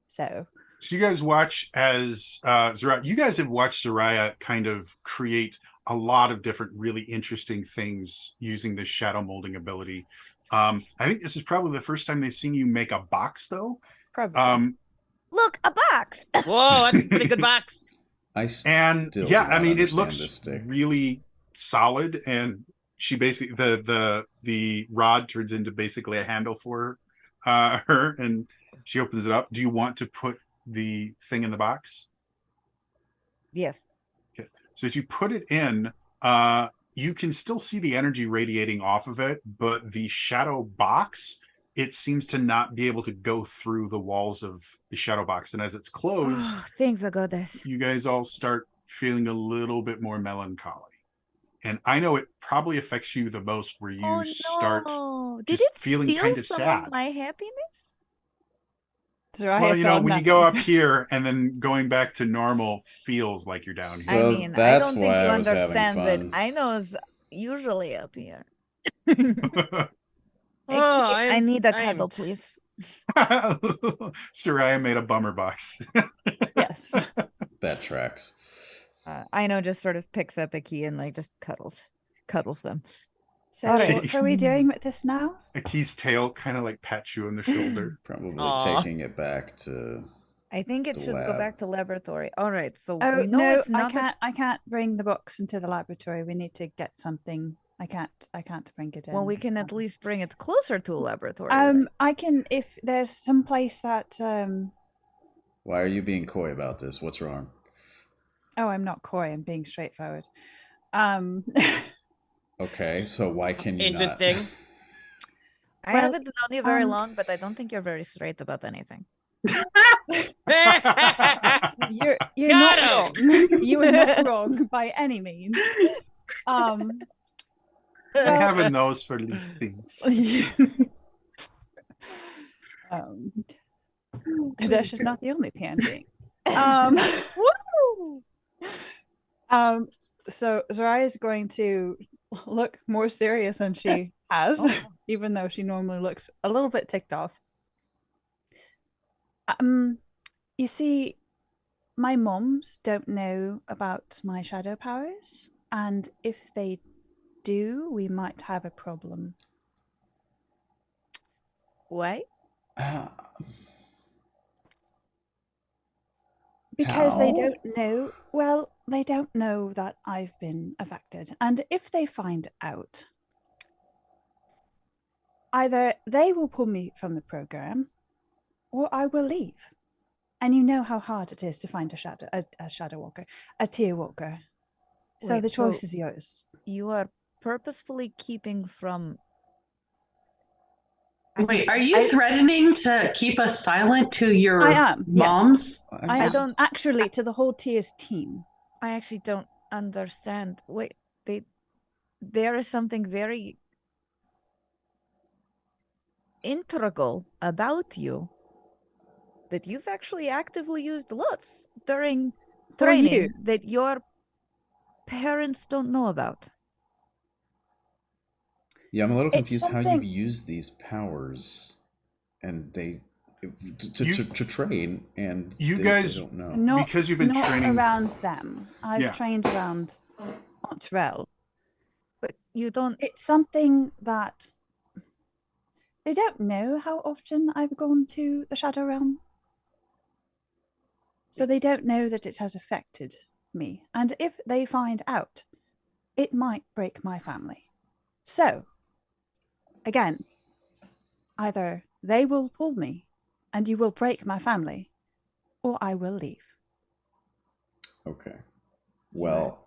So you guys watch as Zariah, you guys have watched Zariah kind of create a lot of different really interesting things using this shadow molding ability. I think this is probably the first time they've seen you make a box, though. Probably. Look, a box. Whoa, that's a pretty good box. It looks really solid, and she basically the rod turns into basically a handle for her, and she opens it up. Do you want to put the thing in the box? Yes. Okay. So as you put it in, you can still see the energy radiating off of it, but the shadow box, it seems to not be able to go through the walls of the shadow box. And as it's closed, thank the goddess, you guys all start feeling a little bit more melancholy. And I know it probably affects you the most, where you start just feeling kind of sad. Of my happiness? Well, when you go up here and then going back to normal feels like you're down here. So I mean, I don't think you understand that Ino's usually up here. I need a cuddle, please. Zariah made a bummer box. Yes. That tracks. Ino just sort of picks up a key and like just cuddles them. So what are we doing with this now? Aki's tail kind of like pats you on the shoulder. Probably taking it back to I think it should go back to laboratory. All right, so we know it's not I can't bring the books into the laboratory. We need to get something. I can't bring it in. Well, we can at least bring it closer to a laboratory. I can, if there's some place that Why are you being coy about this? What's wrong? Oh, I'm not coy. I'm being straightforward. Okay, so why can you Interesting. not? I haven't known you very long, but I don't think you're very straight about anything. You're not wrong. You are not wrong by any means. I have a nose for these things. Kadesh is not the only pan being. So Zariah is going to look more serious than she has, even though she normally looks a little bit ticked off. You see, my moms don't know about my shadow powers, and if they do, we might have a problem. Why? Because they don't know. Well, they don't know that I've been affected. And if they find out, either they will pull me from the program or I will leave. And you know how hard it is to find a shadow walker, a tier walker. So the choice is yours. You are purposefully keeping from... Wait, are you threatening to keep us silent to your moms? Yes. I don't actually to the whole Tears team. I actually don't understand. Wait, there is something very integral about you that you've actually actively used lots during training that your parents don't know about. Yeah, I'm a little confused how you've used these powers, and to train, and you guys don't know because you've been training around them. I've trained around Montreal, but you don't. It's something that they don't know how often I've gone to the Shadow Realm, so they don't know that it has affected me. And if they find out, it might break my family. So, again, either they will pull me and you will break my family, or I will leave. Okay. Well,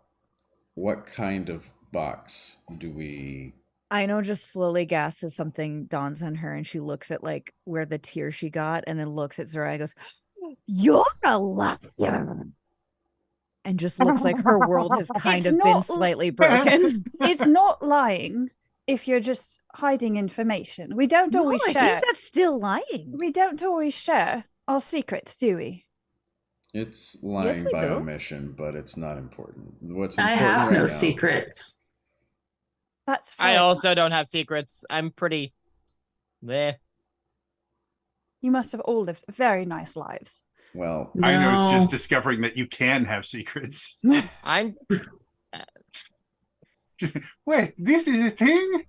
what kind of box do we... I know just slowly gasses something dawns on her and she looks at like where the tear she got and then looks at Zariah and goes, "You're a liar." And just looks like her world has kind of been slightly broken. It's not lying if you're just hiding information. We don't always share. I think that's still lying. We don't always share our secrets, do we? It's lying by omission, but it's not important. What's important I have no secrets. That's I also don't have secrets. I'm pretty... bleh. You must have all lived very nice lives. Well, I know it's just discovering that you can have secrets. I'm... Wait, this is a thing?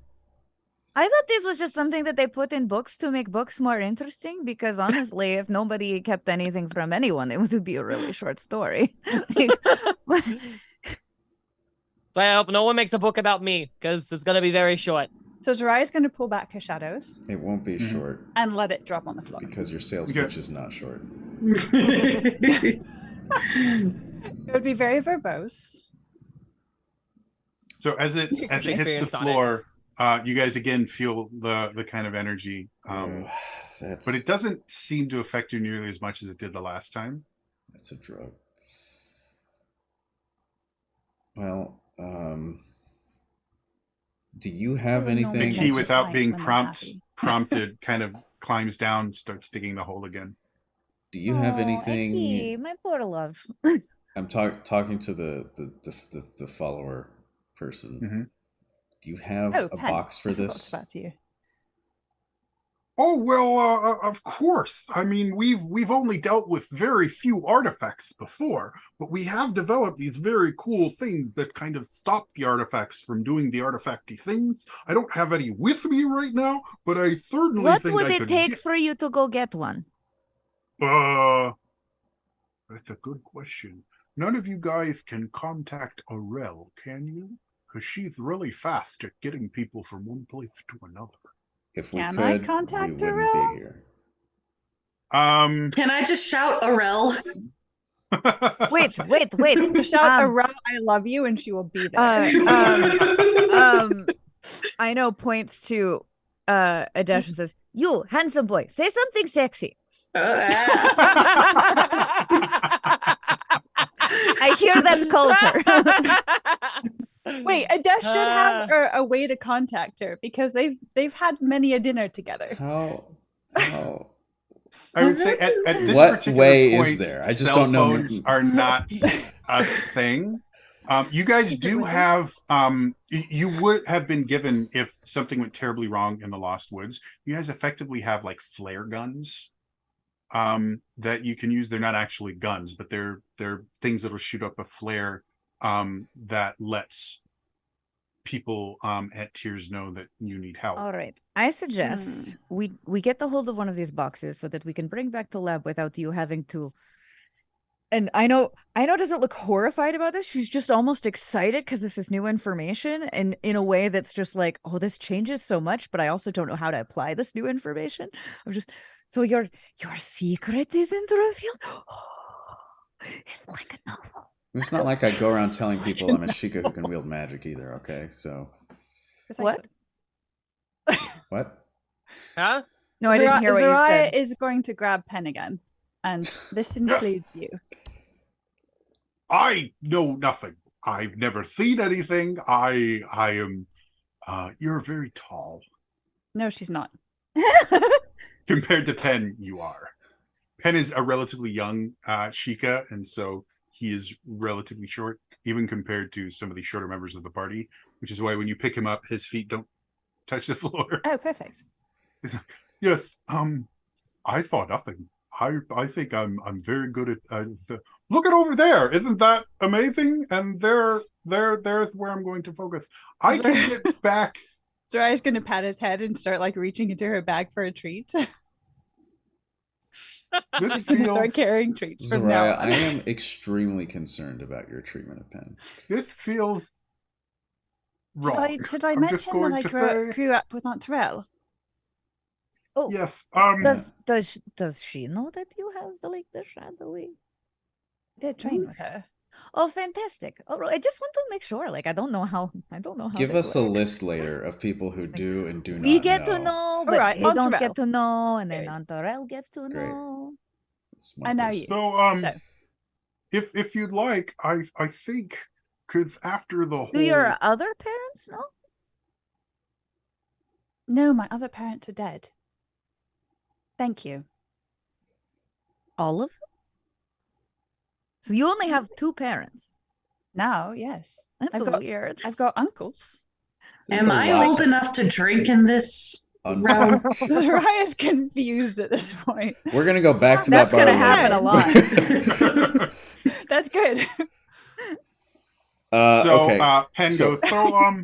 I thought this was just something that they put in books to make books more interesting, because honestly, if nobody kept anything from anyone, it would be a really short story. So I hope no one makes a book about me, because it's going to be very short. So Zariah's going to pull back her shadows. It won't be short. And let it drop on the floor. Because your sales pitch is not short. It would be very verbose. So as it hits the floor, you guys again feel the kind of energy. But it doesn't seem to affect you nearly as much as it did the last time. That's a drug. Well, do you have anything? The key, without being prompted, kind of climbs down, starts digging the hole again. Do you have anything? Eki, my poor love. I'm talking to the follower person. Mm-hmm. Do you have a box for this? Oh, well, of course. I mean, we've only dealt with very few artifacts before, but we have developed these very cool things that kind of stop the artifacts from doing the artifacty things. I don't have any with me right now, but I certainly think I could... What would it take for you to go get one? That's a good question. None of you guys can contact Aurel, can you? Because she's really fast at getting people from one place to another. If we Can could, I contact we wouldn't Aurel? be here. Can I just shout Aurel? Wait. Shout Aurel, I love you, and she will be there. I know points to Adesh and says, "You, handsome boy, say something sexy." I hear that culture. Wait, Adesh should have a way to contact her because they've had many a dinner together. How? I would say at this What particular way point, is there? I just cell don't know. phones are not a thing. You guys Secret do wisdom? have you would have been given if something went terribly wrong in the Lost Woods. You guys effectively have like flare guns that you can use. They're not actually guns, but they're things that'll shoot up a flare that lets people at tiers know that you need help. All right. I suggest we get the hold of one of these boxes so that we can bring back to lab without you having to. And I know doesn't look horrified about this. She's just almost excited because this is new information, and in a way that's just like, oh, this changes so much, but I also don't know how to apply this new information. I'm just so your secret isn't revealed. It's like a novel. It's not like I go around telling people I'm a Sheikah who can wield magic either. Okay, so What? what? Huh? No, I didn't hear what you Zariah said. is going to grab Pen again, and this includes you. I know nothing. I've never seen anything. I am you're very tall. No, she's not. Compared to Pen, you are. Pen is a relatively young Sheikah, and so he is relatively short, even compared to some of the shorter members of the party, which is why when you pick him up, his feet don't touch the floor. Oh, perfect. Yes, I thought nothing. I think I'm very good at look at over there. Isn't that amazing? And there's where I'm going to focus. I can get back. Zariah's going to pat his head and start like reaching into her bag for a treat. This She's going to start carrying treats from now Zariah, on. I am extremely concerned about your treatment of Pen. This feels wrong. Did I I'm just mention that going I to grew up with Aunt Terrell? Oh, yes. Does she know that you have the shadowy? I did train with her. Oh, fantastic! Oh, I just want to make sure. Like, I don't know how. Give this us a works. list later of people who do and do not We get to know, but Alright, they don't Aunt get to know, and then Good. Aunt Terrell gets to Great. know. And now you. So if you'd like, I think because after the whole Do your other parents know? No, my other parents are dead. Thank you. All of them? So you only have two parents. Now, yes. That's weird. I've got uncles. Am I old enough to drink in this realm? Zariah's confused at this point. We're gonna go back to That's that bar gonna happen a lot. That's good. Okay. Pen goes. So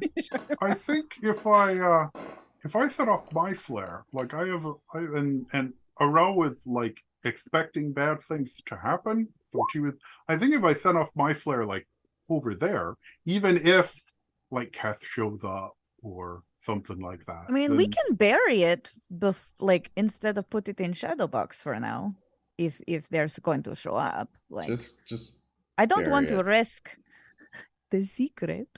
I think if I set off my flare, like and Arel was like expecting bad things to happen, so she was. I think if I set off my flare like over there, even if like Kath shows up or something like that. I mean, we can bury it, like instead of put it in shadow box for now. If they're going to show up, like just I don't want bury to it. risk the secret.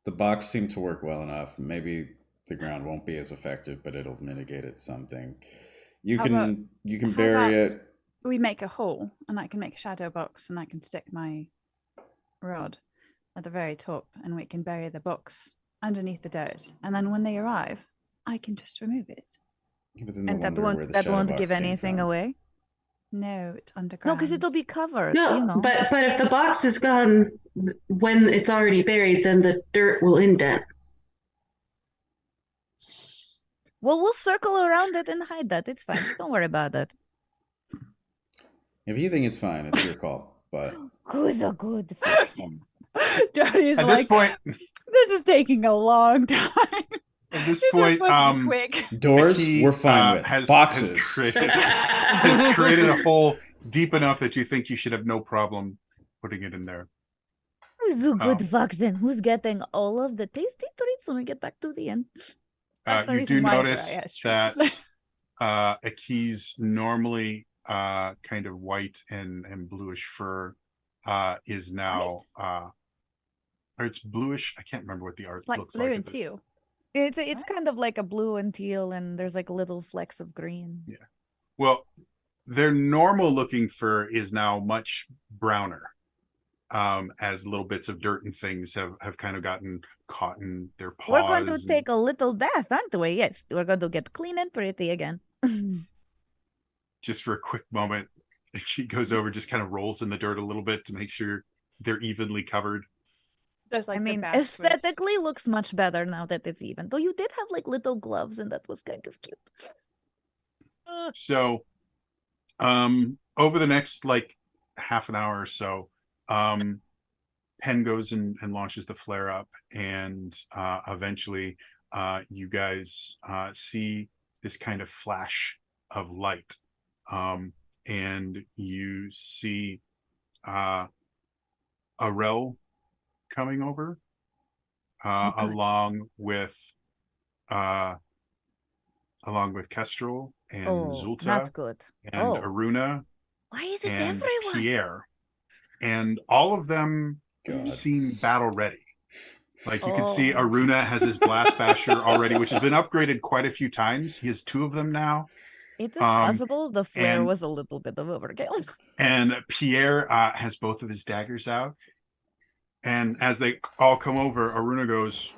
The box seemed to work well enough. Maybe the ground won't be as effective, but it'll mitigate it something. You How can bury it. We make a hole, and I can make a shadow box, and I can stick my rod at the very top, and we can bury the box underneath the dirt. And then when they arrive, I can just remove it. And that won't give anything away. No, it's underground. No, because it'll be covered. No, you know. but if the box is gone when it's already buried, then the dirt will indent. Well, we'll circle around it and hide that. It's fine. Don't worry about it. If you think it's fine, it's your call. But Who's a good person? Jody's at like, this point, this is taking a long time. At this This was point, supposed to be quick. doors he, we're fine with. Boxes. Has created a hole deep enough that you think you should have no problem putting it in there. Who's a good person? Who's getting all of the tasty treats when we get back to the end? You do notice that Aki's normally kind of white and bluish fur is now or it's bluish. I can't remember what the art It's like looks blue like. and teal. It's kind of like a blue and teal, and there's like little flecks of green. Yeah. Well, their normal looking fur is now much browner. as little bits of dirt and things have kind of gotten caught in their paws. We're going to take a little bath, aren't we? Yes, we're going to get clean and pretty again. Just for a quick moment, she goes over, just kind of rolls in the dirt a little bit to make sure they're evenly covered. There's like I mean, aesthetically looks much better now that it's even. Though you did have like little gloves, and that was kind of cute. So, over the next like half an hour or so, Penn goes and launches the flare up, and eventually, you guys see this kind of flash of light, and you see Arel coming over, along with Kestrel and Zulta, not good. and Aruna. Why is it and everyone? Pierre, and all of them seem battle ready. Like you can see, Aruna has his blast basher already, which has been upgraded quite a few times. He has 2 of them now. It is possible the flare was a little bit of overkill. And Pierre has both of his daggers out. And as they all come over, Aruna goes,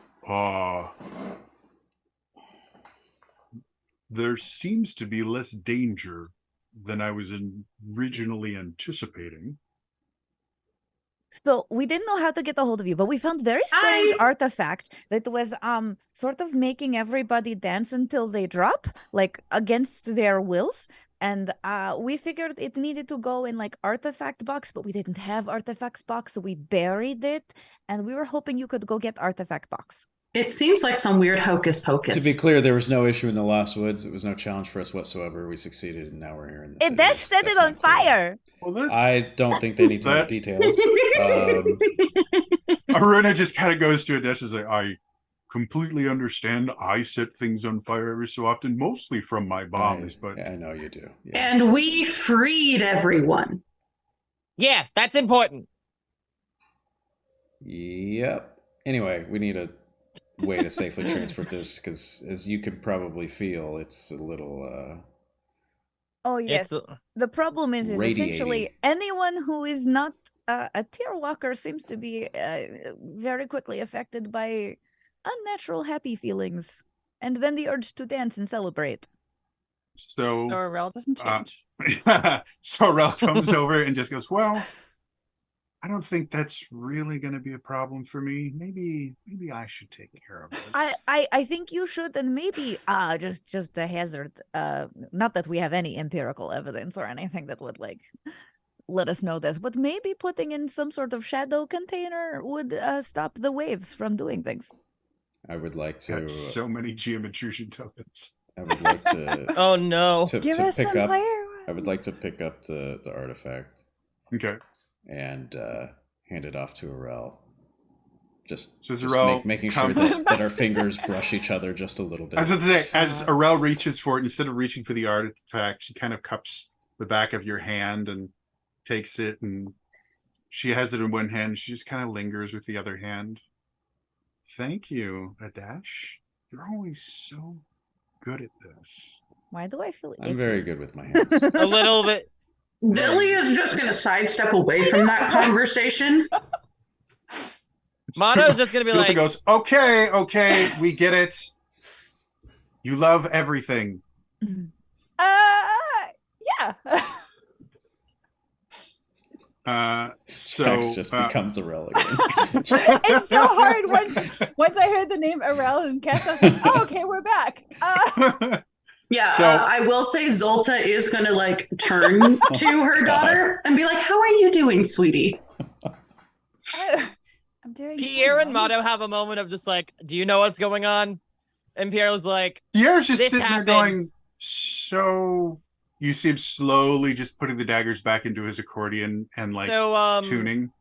there seems to be less danger than I was originally anticipating. So we didn't know how to get a hold of you, but we found very strange artifact that was sort of making everybody dance until they drop, like against their wills. And we figured it needed to go in like artifact box, but we didn't have artifacts box, so we buried it. And we were hoping you could go get artifact box. It seems like some weird hocus pocus. To be clear, there was no issue in the Lost Woods. It was no challenge for us whatsoever. We succeeded, and now we're here in the city. Dash set it on fire. Well, I don't think they need to know details. Aruna just kind of goes to Adesh and says, I completely understand. I set things on fire every so often, mostly from my bombs. But I know you do. Yeah. And we freed everyone. Yeah, that's important. Yep. Anyway, we need a way to safely transport this, because as you could probably feel, it's a little oh yes, the problem is essentially anyone who is not a tier walker seems to be very quickly affected by unnatural happy feelings, and then the urge to dance and celebrate. So Arel doesn't change. So Arel comes over and just goes, well, I don't think that's really going to be a problem for me. Maybe I should take care of this. I think you should, and maybe just a hazard. Not that we have any empirical evidence or anything that would like let us know this, but maybe putting in some sort of shadow container would stop the waves from doing things. I would like to. Got so many geometrusion tokens. I would like to. Oh no! Give us some fire. I would like to pick up the artifact. Okay. And hand it off to Arel. Just making comes... sure that our fingers brush each other just a little bit. I was going to say, as Arel reaches for it, instead of reaching for the artifact, she kind of cups the back of your hand and takes it, and she has it in one hand. She just kind of lingers with the other hand. Thank you, Adash. You're always so good at this. Why do I feel I'm very good with my hands. A little bit. Billy is just going to sidestep away from that conversation. Motto's just going to be Zulta like... goes, okay, we get it. You love everything. Yeah. So Max just becomes Arel again. It's so hard once I heard the name Arel and Cass, I was like, oh, okay, we're back. Yeah, so, I will say Zulta is going to like turn to her daughter and be like, how are you doing, sweetie? I'm doing Pierre and Motto have a moment of just like, do you know what's going on? And Pierre was like, Pierre's just sitting there going, so you see him slowly just putting the daggers back into his accordion and like tuning.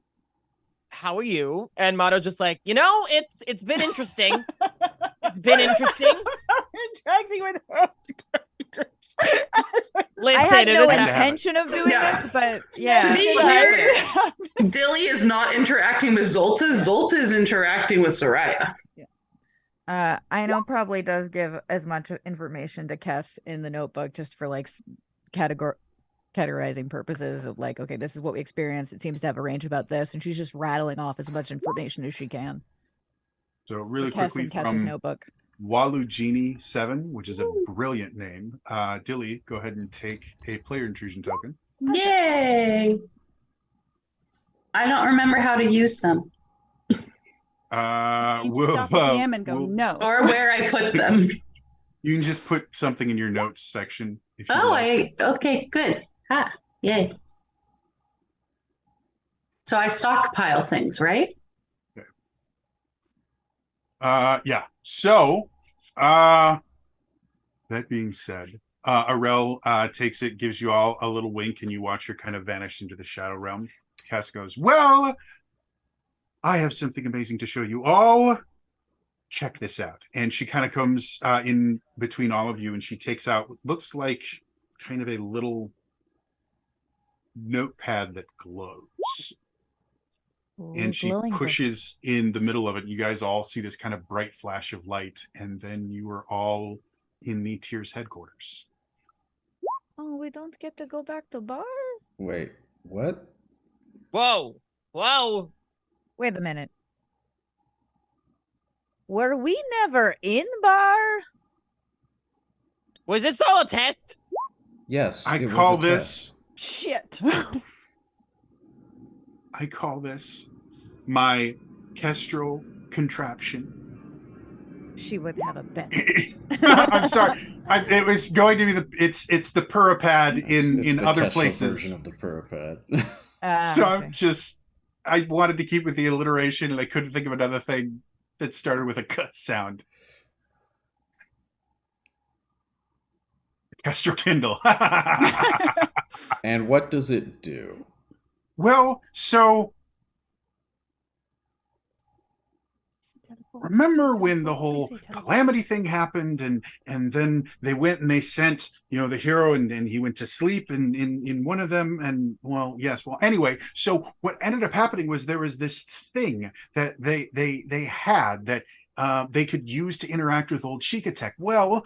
How are you? And Motto just like, it's been interesting. It's been interesting. Interacting with her. Listen, I had no intention of doing this, but yeah. To be clear, Dilly is not interacting with Zulta. Zulta is interacting with Soraya. Yeah. I know probably does give as much information to Kess in the notebook just for like categorizing purposes of like, okay, this is what we experienced. It seems to have a range about this, and she's just rattling off as much information as she can. So really Kess quickly in Kess's from notebook. Walugini 7, which is a brilliant name. Dilly, go ahead and take a player intrusion token. Yay! I don't remember how to use them. We'll stop the DM and go no, or where I put them. You can just put something in your notes section if you okay, good. Yay. So I stockpile things, right? Okay. Yeah. So, that being said, Arel takes it, gives you all a little wink, and you watch her kind of vanish into the shadow realm. Cass goes, well, I have something amazing to show you all. Check this out. And she kind of comes in between all of you, and she takes out what looks like kind of a little notepad that glows. And she pushes in the middle of it. You guys all see this kind of bright flash of light, and then you are all in the Tears headquarters. Oh, we don't get to go back to bar? Wait, what? Whoa. Wait a minute. Were we never in bar? Was this all a test? Yes. I call this. Shit. I call this my kestrel contraption. She would have a bet. I'm sorry. It was going to be it's the Purapad in the other Kestrel places. version of the Purapad. So I wanted to keep with the alliteration, and I couldn't think of another thing that started with a k sound. Kestrel Kindle. And what does it do? Well, so remember when the whole calamity thing happened, and then they went and they sent, the hero, and he went to sleep in one of them, and anyway, so what ended up happening was there was this thing that they had that they could use to interact with old Shikatek. Well,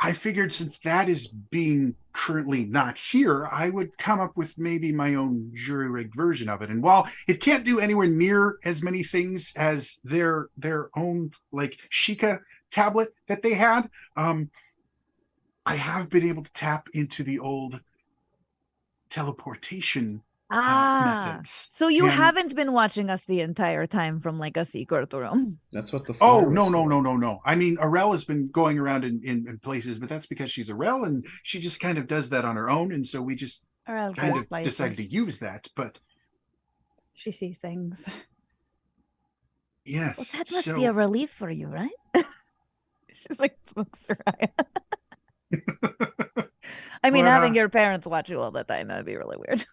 I figured since that is being currently not here, I would come up with maybe my own jury-rigged version of it. And while it can't do anywhere near as many things as their own like Shika tablet that they had, I have been able to tap into the old teleportation methods. So you haven't been watching us the entire time from like a secret room. That's what the no. I mean, Arel has been going around in places, but that's because she's Arel, and she just kind of does that on her own, and so we just kind of decided to use that. But she sees things. Yes. Well, that must be a relief for you, right? She's like, books her eye. I mean, having your parents watch you all the time, that'd be really weird.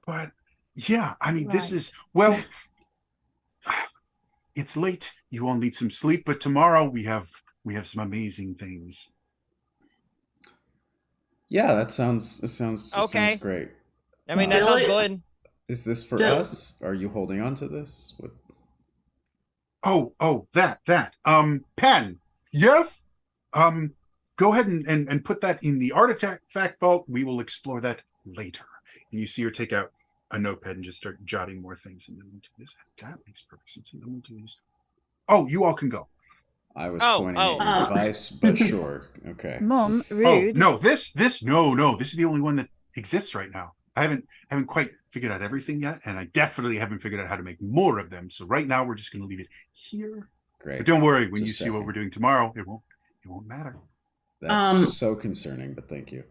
But yeah, I mean, this is, it's late. You all need some sleep, but tomorrow we have some amazing things. Yeah, that sounds great. I mean, that sounds good. Is this for us? Are you holding on to this? What? That. Pen. Yes. Go ahead and put that in the artifact vault. We will explore that later. And you see her take out a notepad and just start jotting more things. And then we'll do this. That makes perfect sense. And then we'll do these. Oh, you all can go. I was pointing at your device, but sure. Okay. Mom, rude. Oh, no, this is the only one that exists right now. I haven't quite figured out everything yet, and I definitely haven't figured out how to make more of them. So right now we're just going to leave it here. Great. But don't worry, when you see what we're doing tomorrow, it won't matter. That's so concerning, but thank you.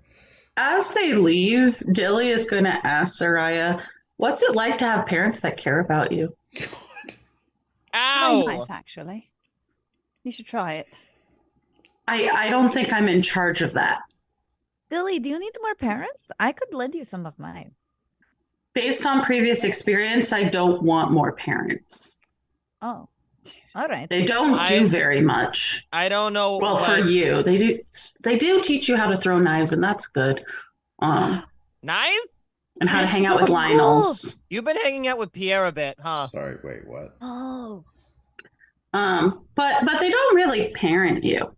As they leave, Dilly is going to ask Soraya, what's it like to have parents that care about you? God. Ow! It's very nice, actually. You should try it. I don't think I'm in charge of that. Dilly, do you need more parents? I could lend you some of mine. Based on previous experience, I don't want more parents. Oh, all right. They don't do very much. I don't know. Well, for you, they do teach you how to throw knives, and that's good. Knives? And how to hang out with Lionels. You've been hanging out with Pierre a bit, huh? Sorry, wait, what? Oh. But they don't really parent you.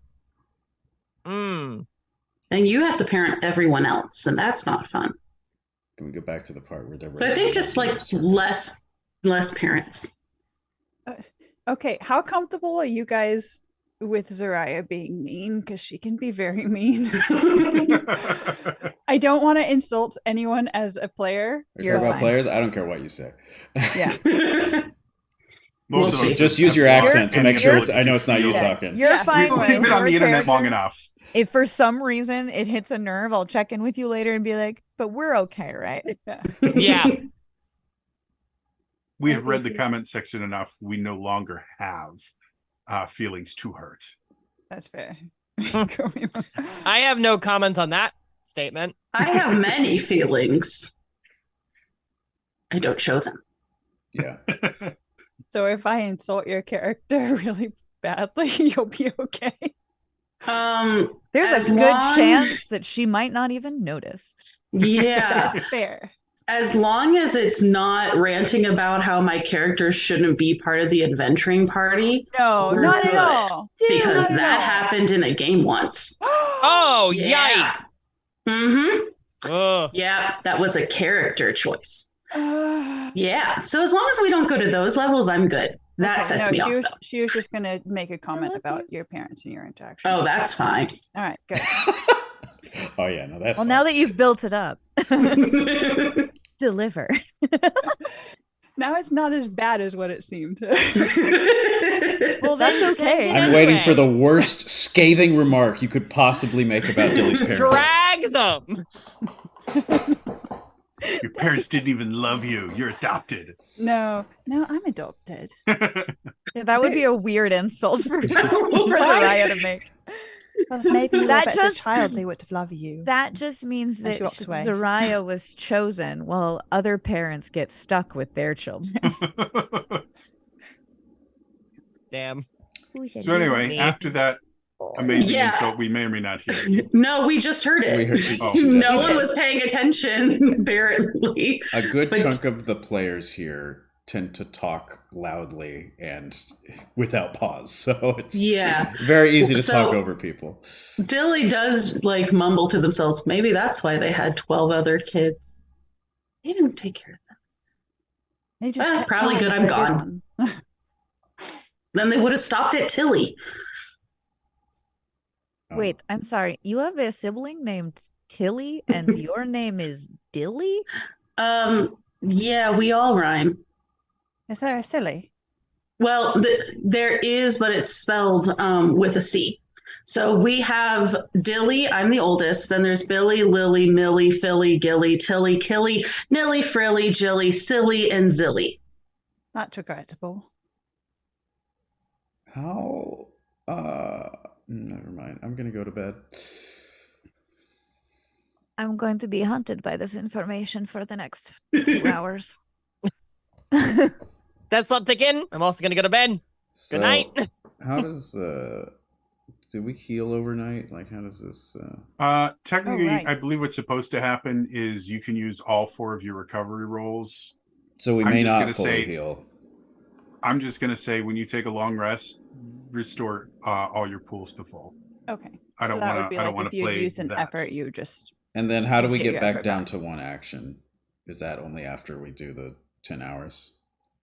then you have to parent everyone else, and that's not fun. Can we go back to the part where they're? So I think just like less parents. Okay, how comfortable are you guys with Zariah being mean? Because she can be very mean. I don't want to insult anyone as a player. I care about players. I don't care what you say. Yeah. Most of us just use your accent to make sure I know it's not you talking. You're fine. You've been on the internet long enough. If for some reason it hits a nerve, I'll check in with you later and be like, but we're okay, right? Yeah. We have read the comment section enough. We no longer have feelings to hurt. That's fair. I have no comment on that statement. I have many feelings. I don't show them. Yeah. So if I insult your character really badly, you'll be okay. There's a good chance that she might not even notice. Yeah. That's fair. As long as it's not ranting about how my character shouldn't be part of the adventuring party. No, not at all. Because that happened in a game once. Oh, yeah. Yikes. Mm-hmm. Yeah, that was a character choice. Yeah, so as long as we don't go to those levels, I'm good. That sets me off. She was just going to make a comment about your parents and your interactions. Oh, that's fine. All right, good. Oh, yeah, no, that's well, now that you've built it up, deliver. Now it's not as bad as what it seemed. Well, that's okay. I'm waiting for the worst scathing remark you could possibly make about Billy's parents. Drag them! Your parents didn't even love you. You're adopted. No, I'm adopted. Yeah, that would be a weird insult for Zariah to make. Well, if maybe you were a better child, they would have loved you. That just means that Zariah was chosen while other parents get stuck with their children. Damn. So anyway, after that amazing insult, we may or may not hear. No, we just heard it. No one was paying attention, apparently. A good chunk of the players here tend to talk loudly and without pause, so it's very easy to talk over people. Dilly does like mumble to themselves. Maybe that's why they had 12 other kids. They didn't take care of them. They just probably good I'm gone. Then they would have stopped at Tilly. Wait, I'm sorry. You have a sibling named Tilly and your name is Dilly? Yeah, we all rhyme. Is there a silly? Well, there is, but it's spelled with a C. So we have Dilly, I'm the oldest. Then there's Billy, Lily, Millie, Philly, Gilly, Tilly, Killy, Nilly, Frilly, Jilly, Silly, and Zilly. That's regrettable. How? Never mind. I'm going to go to bed. I'm going to be hunted by this information for the next 2 hours. That's not ticking. I'm also going to go to bed. So, good night. How does do we heal overnight? Like, how does this technically I believe what's supposed to happen is you can use all 4 of your recovery rolls. So we may not fully heal. I'm just going to say when you take a long rest, restore all your pools to full. Okay. I don't want to if you play use an that. effort, you just. And then how do we get back down to 1 action? Is that only after we do the 10 hours?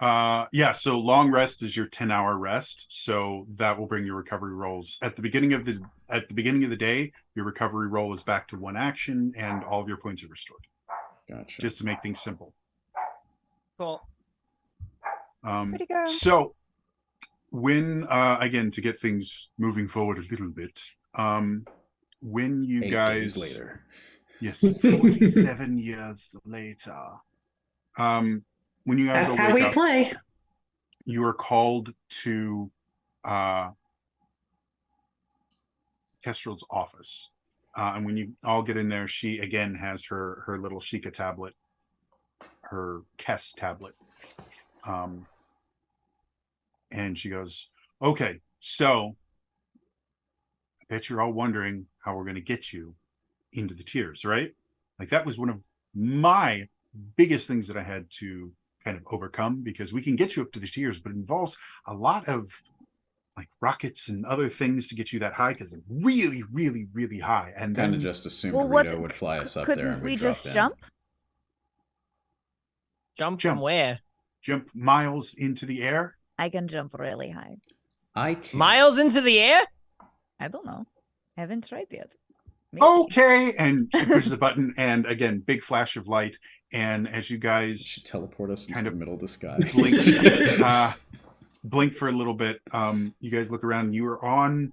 Yeah, so long rest is your 10-hour rest, so that will bring your recovery rolls at the beginning of the day. Your recovery roll is back to 1 action and all of your points are restored. Gotcha. Just to make things simple. Cool. Pretty girl. So when again, to get things moving forward a little bit, when you 8 guys days later, yes, 47 years later, when you guys that's how we play. You are called to Kestrel's office, and when you all get in there, she again has her little Sheikah tablet, her Kess tablet. And she goes, okay, so I bet you're all wondering how we're going to get you into the tiers, right? Like that was one of my biggest things that I had to kind of overcome, because we can get you up to the tiers, but it involves a lot of like rockets and other things to get you that high because they're really, really, really high. And Kind then of just assumed Dorito would fly us up there and we we'd just drop in. jump? Jump from where? Jump miles into the air. I can jump really high. I can't. Miles into the air? I don't know. I haven't tried yet. Maybe. Okay, and she pushes the button, and again, big flash of light. And as you guys She teleport us kind into of the middle of the sky. blink for a little bit, you guys look around. You are on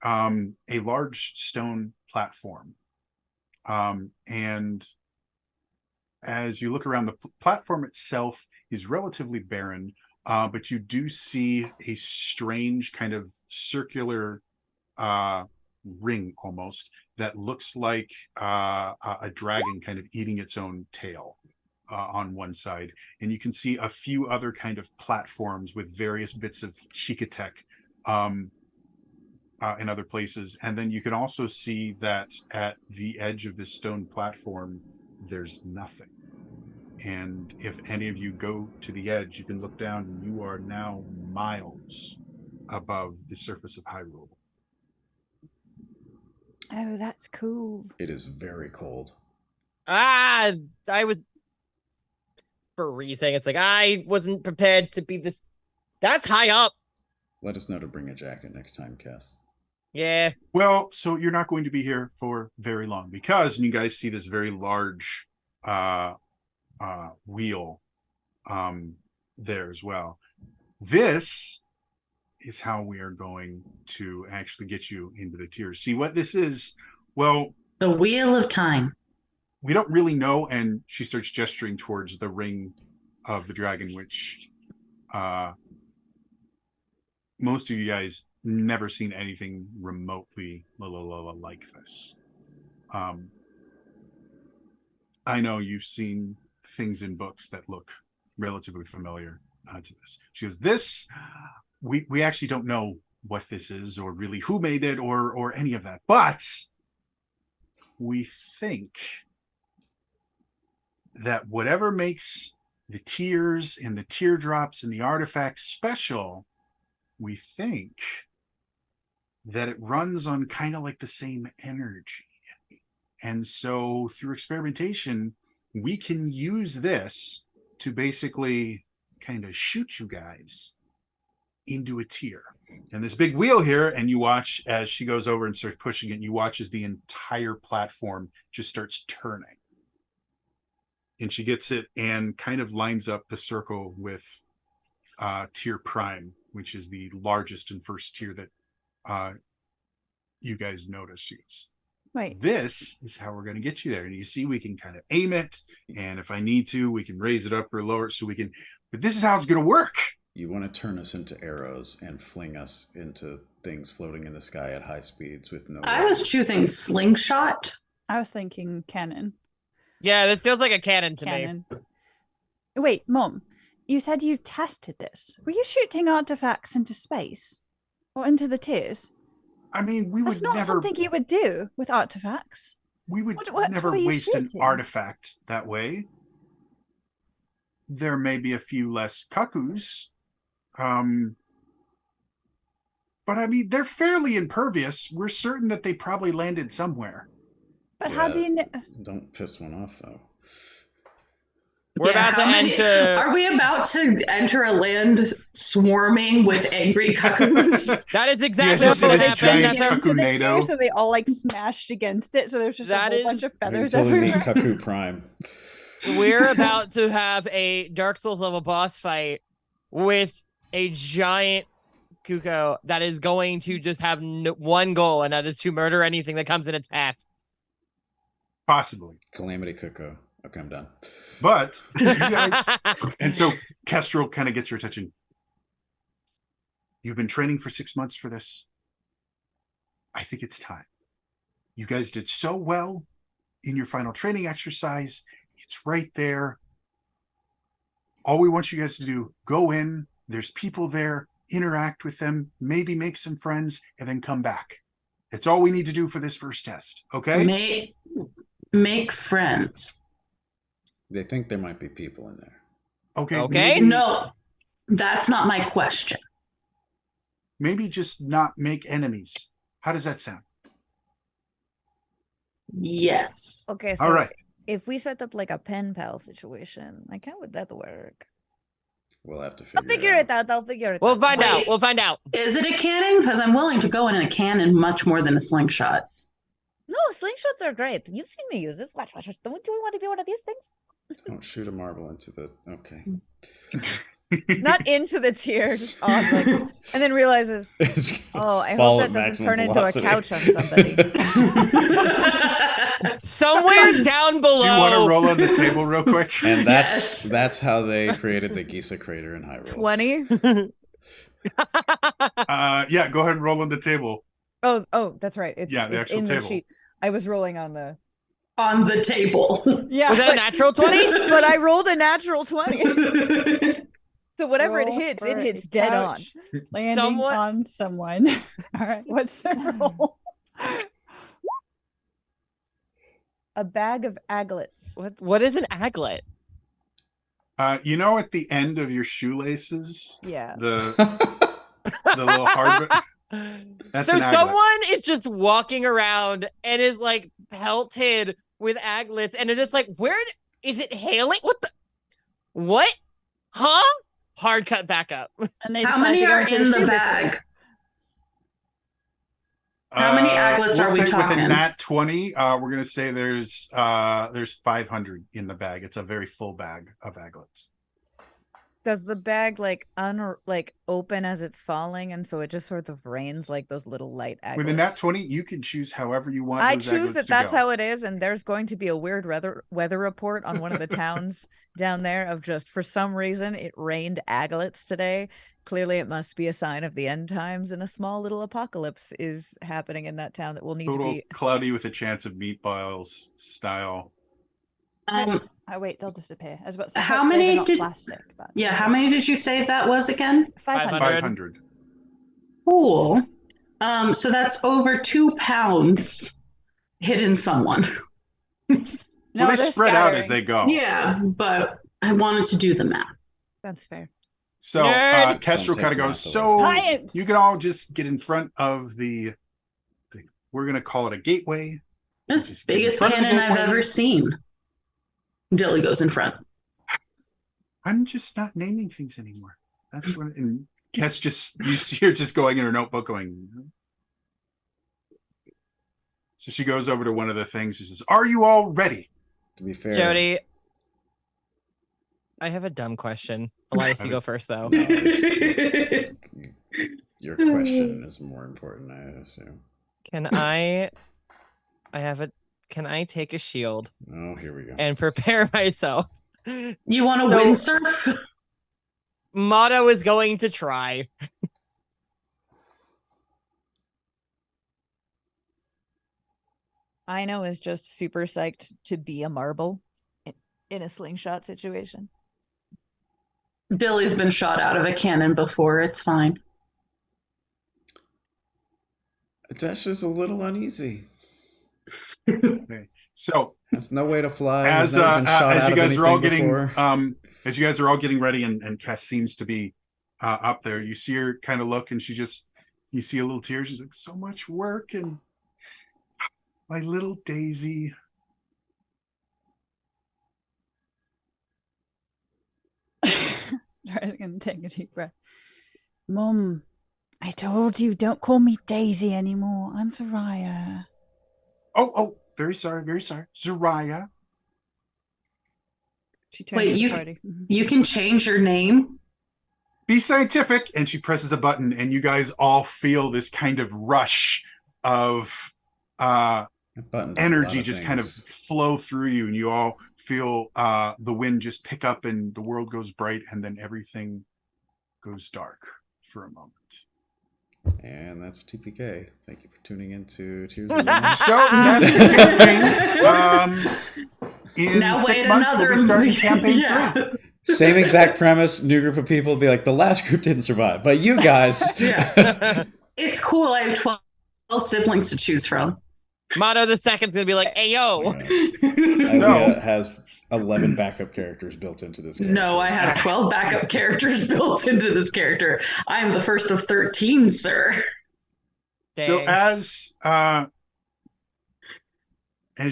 a large stone platform, and as you look around, the platform itself is relatively barren, but you do see a strange kind of circular ring almost that looks like a dragon kind of eating its own tail on one side. And you can see a few other kind of platforms with various bits of Chikatech in other places. And then you can also see that at the edge of this stone platform, there's nothing. And if any of you go to the edge, you can look down and you are now miles above the surface of Hyrule. Oh, that's cool. It is very cold. I was freezing. It's like I wasn't prepared to be this. That's high up. Let us know to bring a jacket next time, Cass. Yeah. Well, so you're not going to be here for very long because you guys see this very large wheel there as well. This is how we are going to actually get you into the tiers. See what this is? Well, the Wheel of Time. We don't really know, and she starts gesturing towards the ring of the dragon, which most of you guys never seen anything remotely like this. I know you've seen things in books that look relatively familiar to this. She goes, this, we actually don't know what this is or really who made it or any of that, but we think that whatever makes the tears and the teardrops and the artifacts special, we think that it runs on kind of like the same energy. And so through experimentation, we can use this to basically kind of shoot you guys into a tier. And this big wheel here, and you watch as she goes over and starts pushing it, and you watch as the entire platform just starts turning. And she gets it and kind of lines up the circle with tier prime, which is the largest and first tier that you guys notice. Right. This is how we're going to get you there. And you see, we can kind of aim it. And if I need to, we can raise it up or lower it so we can, but this is how it's going to work. You want to turn us into arrows and fling us into things floating in the sky at high speeds with no... I was choosing slingshot. I was thinking cannon. Yeah, this feels like a cannon to me. Wait, Mom, you said you tested this. Were you shooting artifacts into space? Or into the tiers? I mean, we would That's not never... something you would do with artifacts. We would never waste an artifact that way. There may be a few less cuckoos. But I mean, they're fairly impervious. We're certain that they probably landed somewhere. But how do you know? Don't piss one off, though. We're about to enter... Are we about to enter a land swarming with angry cuckoos? That is exactly what happened. So they all like smashed against it. So there's just a whole bunch of feathers everywhere. Cuckoo Prime. We're about to have a Dark Souls level boss fight with a giant cuckoo that is going to just have one goal, and that is to murder anything that comes in its path. Possibly. Calamity Cuckoo. Okay, I'm done. But you guys, and so Kestrel kind of gets your attention. You've been training for 6 months for this. I think it's time. You guys did so well in your final training exercise. It's right there. All we want you guys to do, go in. There's people there. Interact with them. Maybe make some friends, and then come back. That's all we need to do for this first test. Okay? Make friends. They think there might be people in there. Okay. Okay. No, that's not my question. maybe just not make enemies. How does that sound? Yes. Okay, so All right. if we set up like a pen pal situation, like how would that work? We'll have to I'll figure it out. I'll figure it We'll out. find out. Wait. We'll find out. Is it a cannon? Because I'm willing to go in a cannon much more than a slingshot. No, slingshots are great. You've seen me use this. Watch. Don't we want to be one of these things? Don't shoot a marble into the. Okay. Not into the tier, just on like, and then realizes, oh, I hope that doesn't turn into a couch on somebody. Somewhere down below. Do you want to roll on the table real quick? And that's how they created the Gisa crater in Hyrule. 20. Yeah, go ahead and roll on the table. Oh, that's right. It's the it's actual in table. the sheet. I was rolling on the table. Yeah. Was that a natural 20? but I rolled a natural 20. So whatever Roll it for hits a dead on. couch Landing on someone. All right, what's the roll? A bag of aglets. What is an aglet? You know, at the end of your shoelaces, Yeah. the little hard. That's So an aglet. someone is just walking around and is like pelted with aglets, and it's just like, is it hailing? What? Huh? Hard cut back up. And they How decide many to go are into in the shoe bag? business. How many aglets we'll are we say with talking? a nat 20, we're gonna say there's 500 in the bag. It's a very full bag of aglets. Does the bag like open as it's falling, and so it just sort of rains like those little light aglets? With a nat 20, you can choose however you want. I those choose aglets that. to That's go. how it is, and there's going to be a weird weather report on one of the towns down there of just for some reason it rained aglets today. Clearly, it must be a sign of the end times, and a small little apocalypse is happening in that town that will need Total to be cloudy with a chance of meatballs style. Oh wait, they'll disappear. I was about to say, How hopefully they're many not did- plastic? But Yeah, how many did you say that was again? 500. 500. Cool. So that's over 2 pounds hitting someone. Well, they they're spread out scattering. as they go. Yeah, but I wanted to do the math. That's fair. So Nerd. Kestrel Don't kind of take goes, the math so Science! you can all just get in front of we're going to call it a gateway. That's Just the get in biggest front of the cannon I've gateway. ever seen. Dilly goes in front. I'm just not naming things anymore. That's when, and Kess just, you see her just going in her notebook going. So she goes over to one of the things. She says, "Are you all ready?" To be fair, Jody, I have a dumb question. Elias, you go first, though. no, your question is more important, I assume. Can I take a shield Oh, here we go. and prepare myself? You want to windsurf? Motto is going to try. Ino is just super psyched to be a marble in a slingshot situation. Billy's been shot out of a cannon before. It's fine. That's just a little uneasy. Okay. So There's no way to fly. as He's never been shot as out you of guys are all anything getting before. as you guys are all getting ready, and Kess seems to be up there, you see her kind of look, and you see a little tear. She's like, "So much work, and my little Daisy." I'm gonna take a deep breath. Mom, I told you, don't call me Daisy anymore. I'm Soraya. Oh, very sorry, Zariah. She turns Wait, to the you party. you can change your name? Be scientific. And she presses a button, and you guys all feel this kind of rush of That button does a lot energy of just kind of things. flow through you, and you all feel the wind just pick up, and the world goes bright, and then everything goes dark for a moment. And that's TPK. Thank you for tuning into Tears So of War. that's the campaign. In Now 6 wait months, we'll be starting campaign Yeah. 3. Same exact premise, new group of people will be like, the last group didn't survive, but you guys. Yeah. It's cool. I have 12 siblings to choose from. Mono the second's gonna be like, "Hey yo." Isaiah has 11 backup characters built into this character. No, I have 12 backup characters built into this character. I am the first of 13, sir. So as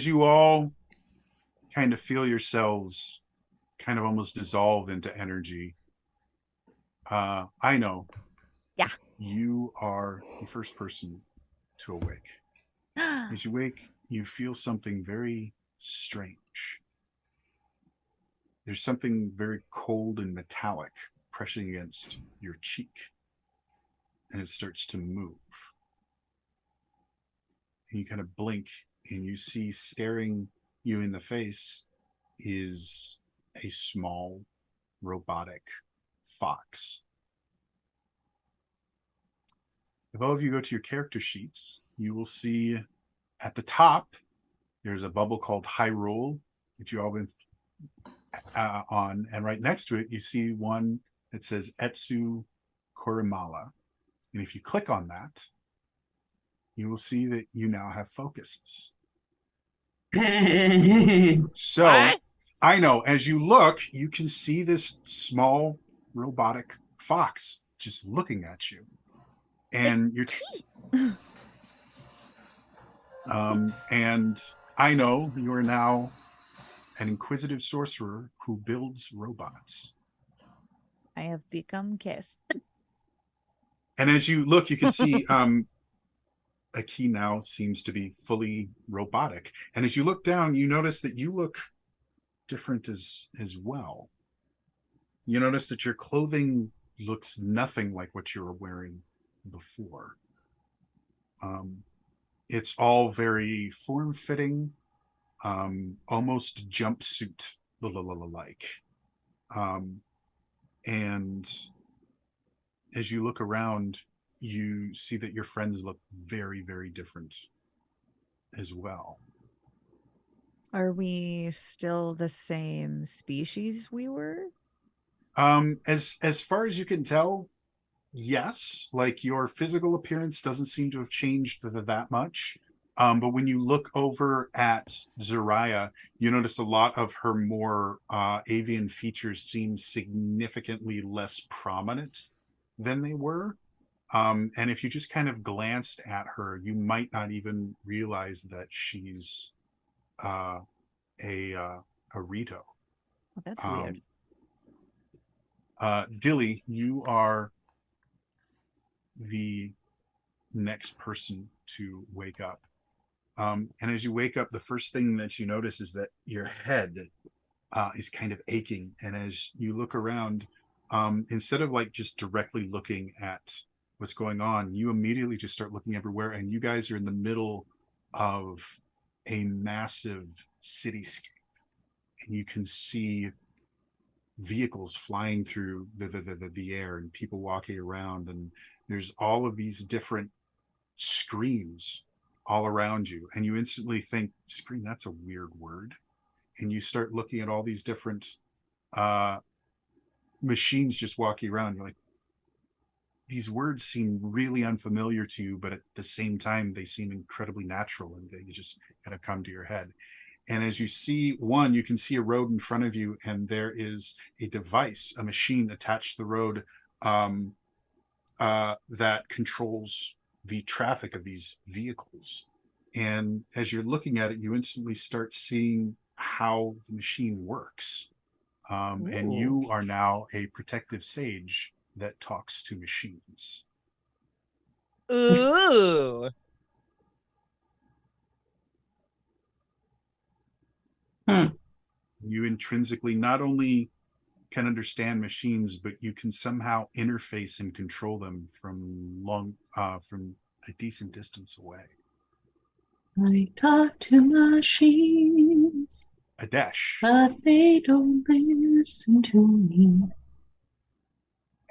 you all kind of feel yourselves kind of almost dissolve into energy, I know. Yeah. You are the first person to awake. As you wake, you feel something very strange. There's something very cold and metallic pressing against your cheek, and it starts to move. And you kind of blink, and you see staring you in the face is a small robotic fox. If all of you go to your character sheets, you will see at the top there's a bubble called High Roll, which you all been on, and right next to it you see one that says Etsu Korimalla. And if you click on that, you will see that you now have focuses. So What? I know, as you look, you can see this small robotic fox just looking at you. And you're and I know you are now an inquisitive sorcerer who builds robots. I have become Kiss. And as you look, you can see like he now seems to be fully robotic. And as you look down, you notice that you look different as well. You notice that your clothing looks nothing like what you were wearing before. It's all very form-fitting, almost jumpsuit like. And as you look around, you see that your friends look very, very different as well. Are we still the same species we were? As far as you can tell, yes. Like, your physical appearance doesn't seem to have changed that much. But when you look over at Zariah, you notice a lot of her more avian features seem significantly less prominent than they were. And if you just kind of glanced at her, you might not even realize that she's a Rito. Oh, that's weird. Dilly, you are the next person to wake up. And as you wake up, the first thing that you notice is that your head is kind of aching. And as you look around, instead of like just directly looking at what's going on, you immediately just start looking everywhere. And you guys are in the middle of a massive cityscape. And you can see vehicles flying through the air and people walking around. And there's all of these different screens all around you, and you instantly think, screen, that's a weird word. And you start looking at all these different machines just walking around. You're like, these words seem really unfamiliar to you, but at the same time they seem incredibly natural, and they just kind of come to your head. And as you see one, you can see a road in front of you, and there is a device, a machine attached to the road that controls the traffic of these vehicles. And as you're looking at it, you instantly start seeing how the machine works. And you are now a protective sage that talks to machines. Ooh. You intrinsically not only can understand machines, but you can somehow interface and control them from a decent distance away. I talk to machines, Adesh, but they don't listen to me.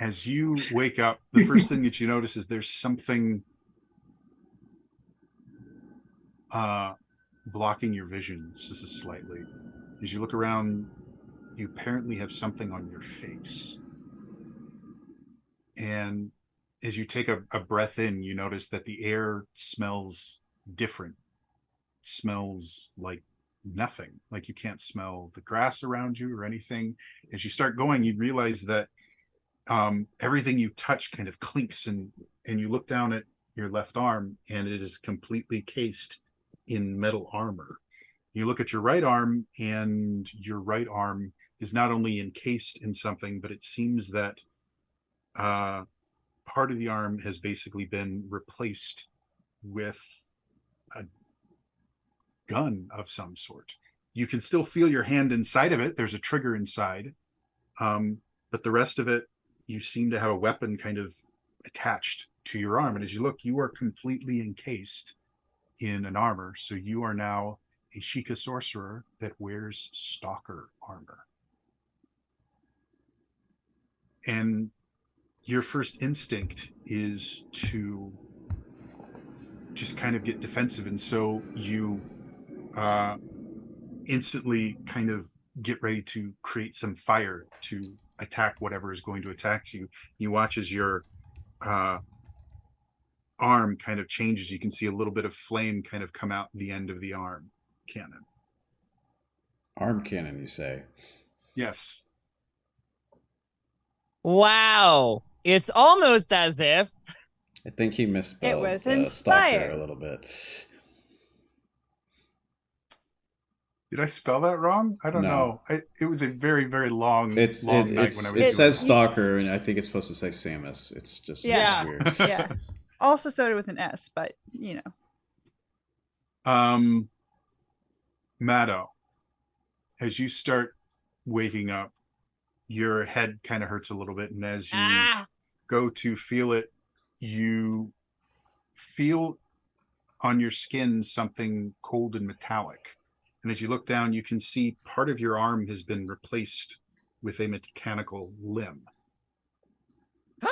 as you wake up, the first thing that you notice is there's something blocking your vision just slightly. As you look around, you apparently have something on your face. And as you take a breath in, you notice that the air smells different smells like nothing. Like you can't smell the grass around you or anything. As you start going, you realize that everything you touch kind of clinks, and you look down at your left arm and it is completely cased in metal armor. You look at your right arm and your right arm is not only encased in something, but it seems that part of the arm has basically been replaced with a gun of some sort. You can still feel your hand inside of it. There's a trigger inside. But the rest of it, you seem to have a weapon kind of attached to your arm. And as you look, you are completely encased in an armor. So you are now a Sheikah sorcerer that wears stalker armor. And your first instinct is to just kind of get defensive. And so you instantly kind of get ready to create some fire to attack whatever is going to attack you. You watch as your arm kind of changes. You can see a little bit of flame kind of come out the end of the arm cannon. Arm cannon, you say? Yes. Wow. It's almost as if I think he misspelled It was stalker inspired. a little bit. Did I spell that wrong? I don't know. It was a very, very long night when I was It says doing it. stalker, and I think it's supposed to say Samus. It's just weird. Yeah. Also started with an S, but you know. Maddo, as you start waking up, your head kind of hurts a little bit, and as you go to feel it, you feel on your skin something cold and metallic. And as you look down, you can see part of your arm has been replaced with a mechanical limb.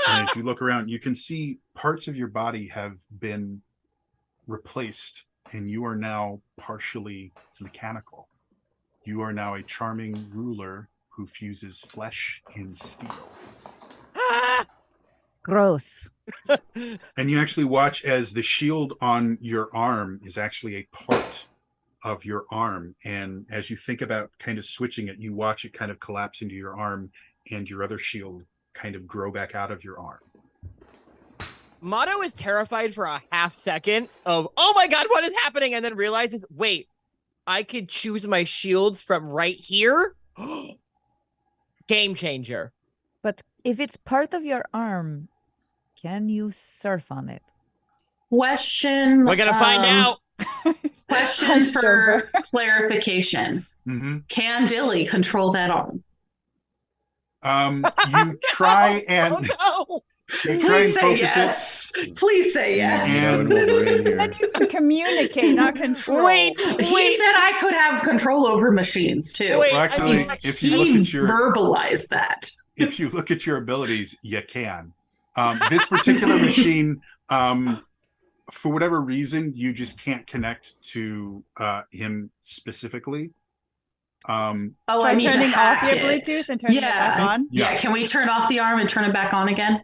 And as you look around, you can see parts of your body have been replaced, and you are now partially mechanical. You are now a charming ruler who fuses flesh in steel. Gross. And you actually watch as the shield on your arm is actually a part of your arm. And as you think about kind of switching it, you watch it kind of collapse into your arm and your other shield kind of grow back out of your arm. Maddo is terrified for a half second of, oh my god, what is happening? And then realizes, wait, I could choose my shields from right here? Game changer. But if it's part of your arm, can you surf on it? Question. We're gonna find out. Question for clarification. Mm-hmm. Can Dilly control that arm? You try and Please say yes. Please say yes. And And you can communicate, not control. He said I could have control over machines too. Well, actually, if you look at your verbalize that. If you look at your abilities, you can. This particular machine, for whatever reason, you just can't connect to him specifically. I Try need turning to off hack your it. Bluetooth and turning it back on. Yeah, can we turn off the arm and turn it back on again?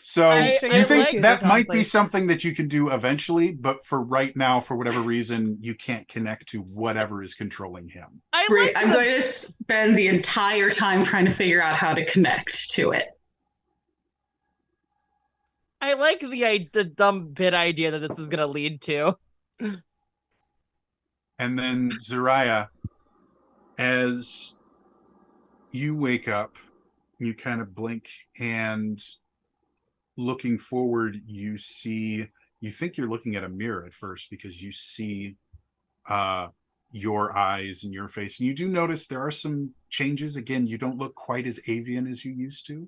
So you think Bluetooth that is on, might be please. something that you can do eventually, but for right now, for whatever reason, you can't connect to whatever is controlling him. Great. I'm going to spend the entire time trying to figure out how to connect to it. I like the dumb bit idea that this is going to lead to. And then Zariah, as you wake up, you kind of blink, and looking forward, you think you're looking at a mirror at first because you see your eyes and your face. And you do notice there are some changes. Again, you don't look quite as avian as you used to,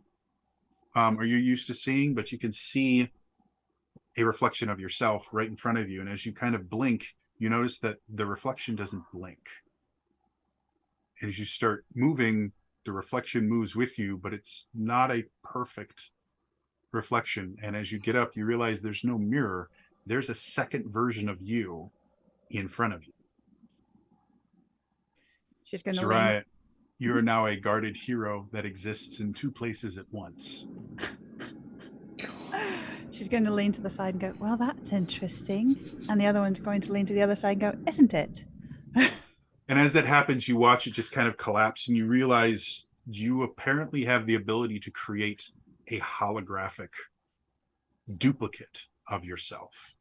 or you're used to seeing, but you can see a reflection of yourself right in front of you. And as you kind of blink, you notice that the reflection doesn't blink. And as you start moving, the reflection moves with you, but it's not a perfect reflection. And as you get up, you realize there's no mirror. There's a second version of you in front of you. She's going to Zariah, you are now a guarded hero that exists in two places at once. She's going to lean to the side and go, well, that's interesting. And the other one's going to lean to the other side and go, isn't it? And as that happens, you watch it just kind of collapse, and you realize you apparently have the ability to create a holographic duplicate of yourself.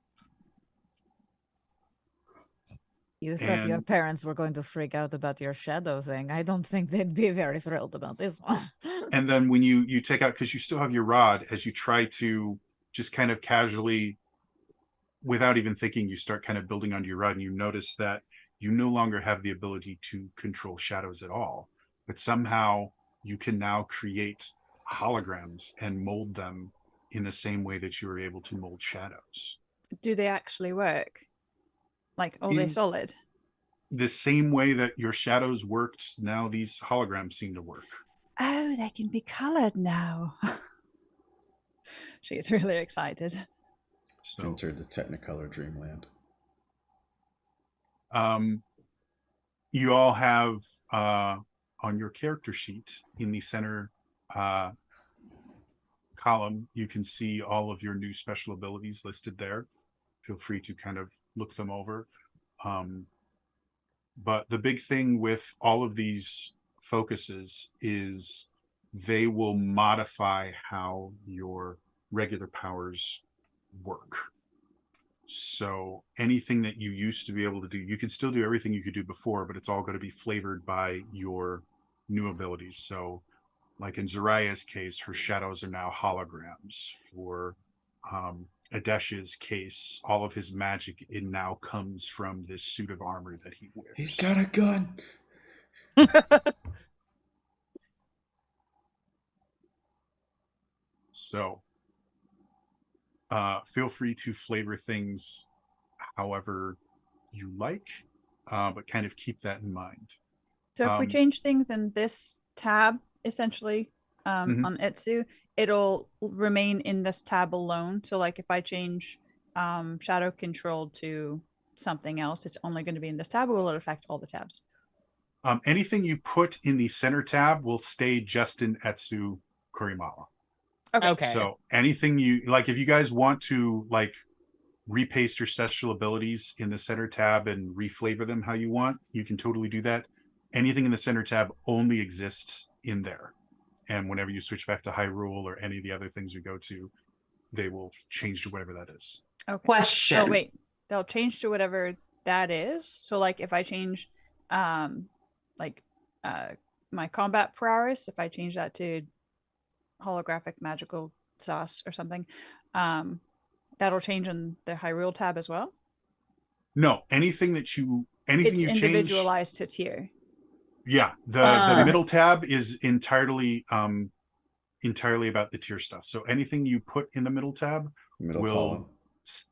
You said your parents were going to freak out about your shadow thing. I don't think they'd be very thrilled about this one. And then when you take out, because you still have your rod, as you try to just kind of casually, without even thinking, you start kind of building onto your rod, and you notice that you no longer have the ability to control shadows at all, but somehow you can now create holograms and mold them in the same way that you were able to mold shadows. Do they actually work? Like, are they solid? The same way that your shadows worked, now these holograms seem to work. Oh, they can be colored now. She gets really excited. So entered the Technicolor dreamland. You all have on your character sheet in the center column, you can see all of your new special abilities listed there. Feel free to kind of look them over. But the big thing with all of these focuses is they will modify how your regular powers work. So anything that you used to be able to do, you can still do everything you could do before, but it's all going to be flavored by your new abilities. So like in Zariah's case, her shadows are now holograms. For Adesh's case, all of his magic, it now comes from this suit of armor that he wears. He's got a gun. So feel free to flavor things however you like, but kind of keep that in mind. So if we change things in this tab, essentially, on Etsu, it'll remain in this tab alone. So like if I change shadow control to something else, it's only going to be in this tab, or will it affect all the tabs? Anything you put in the center tab will stay just in Etsu Korimalla. Okay. So anything you like, if you guys want to like repaste your special abilities in the center tab and reflavor them how you want, you can totally do that. Anything in the center tab only exists in there. And whenever you switch back to Hyrule or any of the other things we go to, they will change to whatever that is. Okay. Question. Oh, wait. They'll change to whatever that is. So like if I change my combat prowess, if I change that to holographic magical sauce or something, that'll change in the Hyrule tab as well? No, anything you it's change, individualized to tier. Yeah, the middle tab is entirely about the tier stuff. So anything you put in the middle tab will stay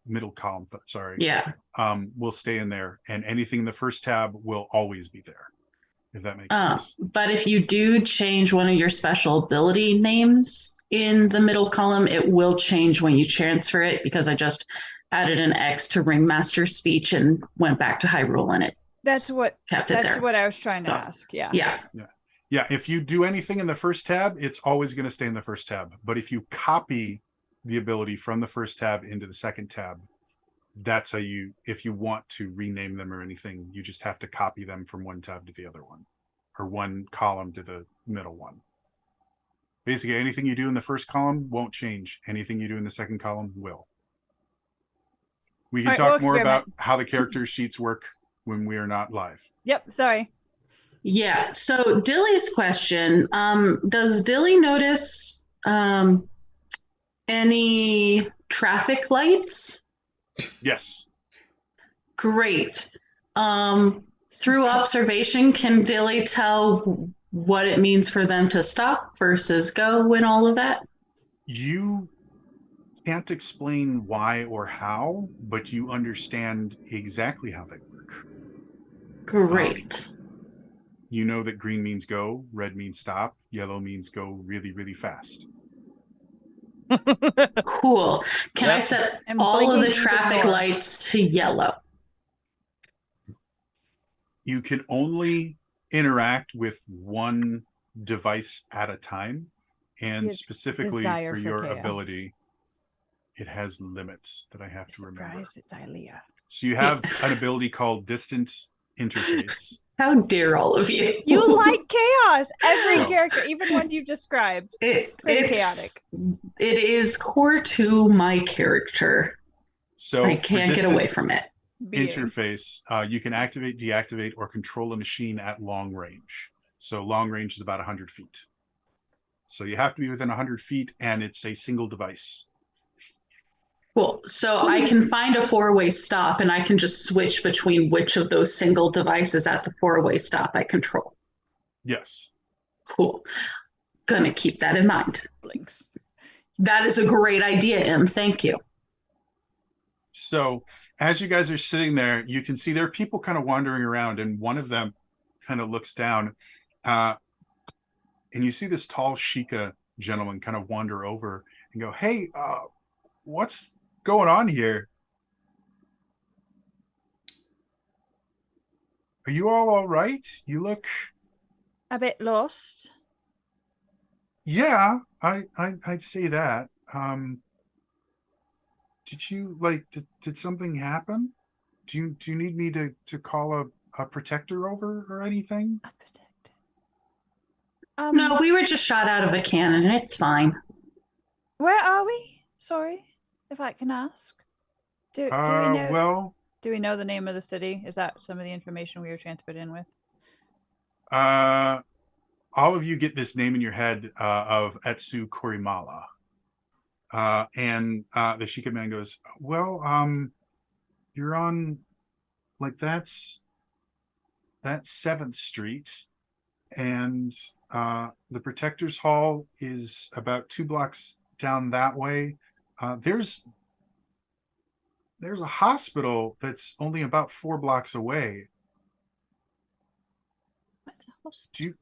in there, and anything in the first tab will always be there, if that makes sense. But if you do change one of your special ability names in the middle column, it will change when you transfer it, because I just added an X to Ringmaster Speech and went back to Hyrule, and it That's what I was trying to ask. Yeah. If you do anything in the first tab, it's always going to stay in the first tab. But if you copy the ability from the first tab into the second tab, that's how if you want to rename them or anything, you just have to copy them from one tab to the other one, or one column to the middle one. Basically, anything you do in the first column won't change. Anything you do in the second column will. We can talk more about how the character sheets work when we are not live. Yep, sorry. Yeah, so Dilly's question, does Dilly notice any traffic lights? Yes. Great. Through observation, can Dilly tell what it means for them to stop versus go and all of that? You can't explain why or how, but you understand exactly how they work. Great. You know that green means go, red means stop, yellow means go really, really fast. Cool. Can I set all of the traffic lights to yellow? You can only interact with one device at a time, and specifically for your ability, it has limits that I have to remember. It's Ilea. So you have an ability called Distant Interface. How dare all of you? You like chaos. Every character, even one you've described, pretty chaotic. It is core to my character. So I can't get away from it. Interface, you can activate, deactivate, or control a machine at long range. So long range is about 100 feet. So you have to be within 100 feet, and it's a single device. Cool. So I can find a 4-way stop, and I can just switch between which of those single devices at the 4-way stop I control. Yes. Cool. Gonna keep that in mind. Blinks. That is a great idea, Em. Thank you. So as you guys are sitting there, you can see there are people kind of wandering around, and one of them kind of looks down, and you see this tall Sheikah gentleman kind of wander over and go, "Hey, what's going on here? Are you all right? You look a bit lost." Yeah, I'd say that. Did you did something happen? Do you need me to call a protector over or anything? A protector. No, we were just shot out of a cannon. It's fine. Where are we? Sorry, if I can ask. Do we know? Well, do we know the name of the city? Is that some of the information we were transferred in with? All of you get this name in your head of Etsu Korimalla. And the Sheikah man goes, "Well, you're on that's 7th Street, and the Protector's Hall is about 2 blocks down that way. There's a hospital that's only about 4 blocks away. What's a hospital?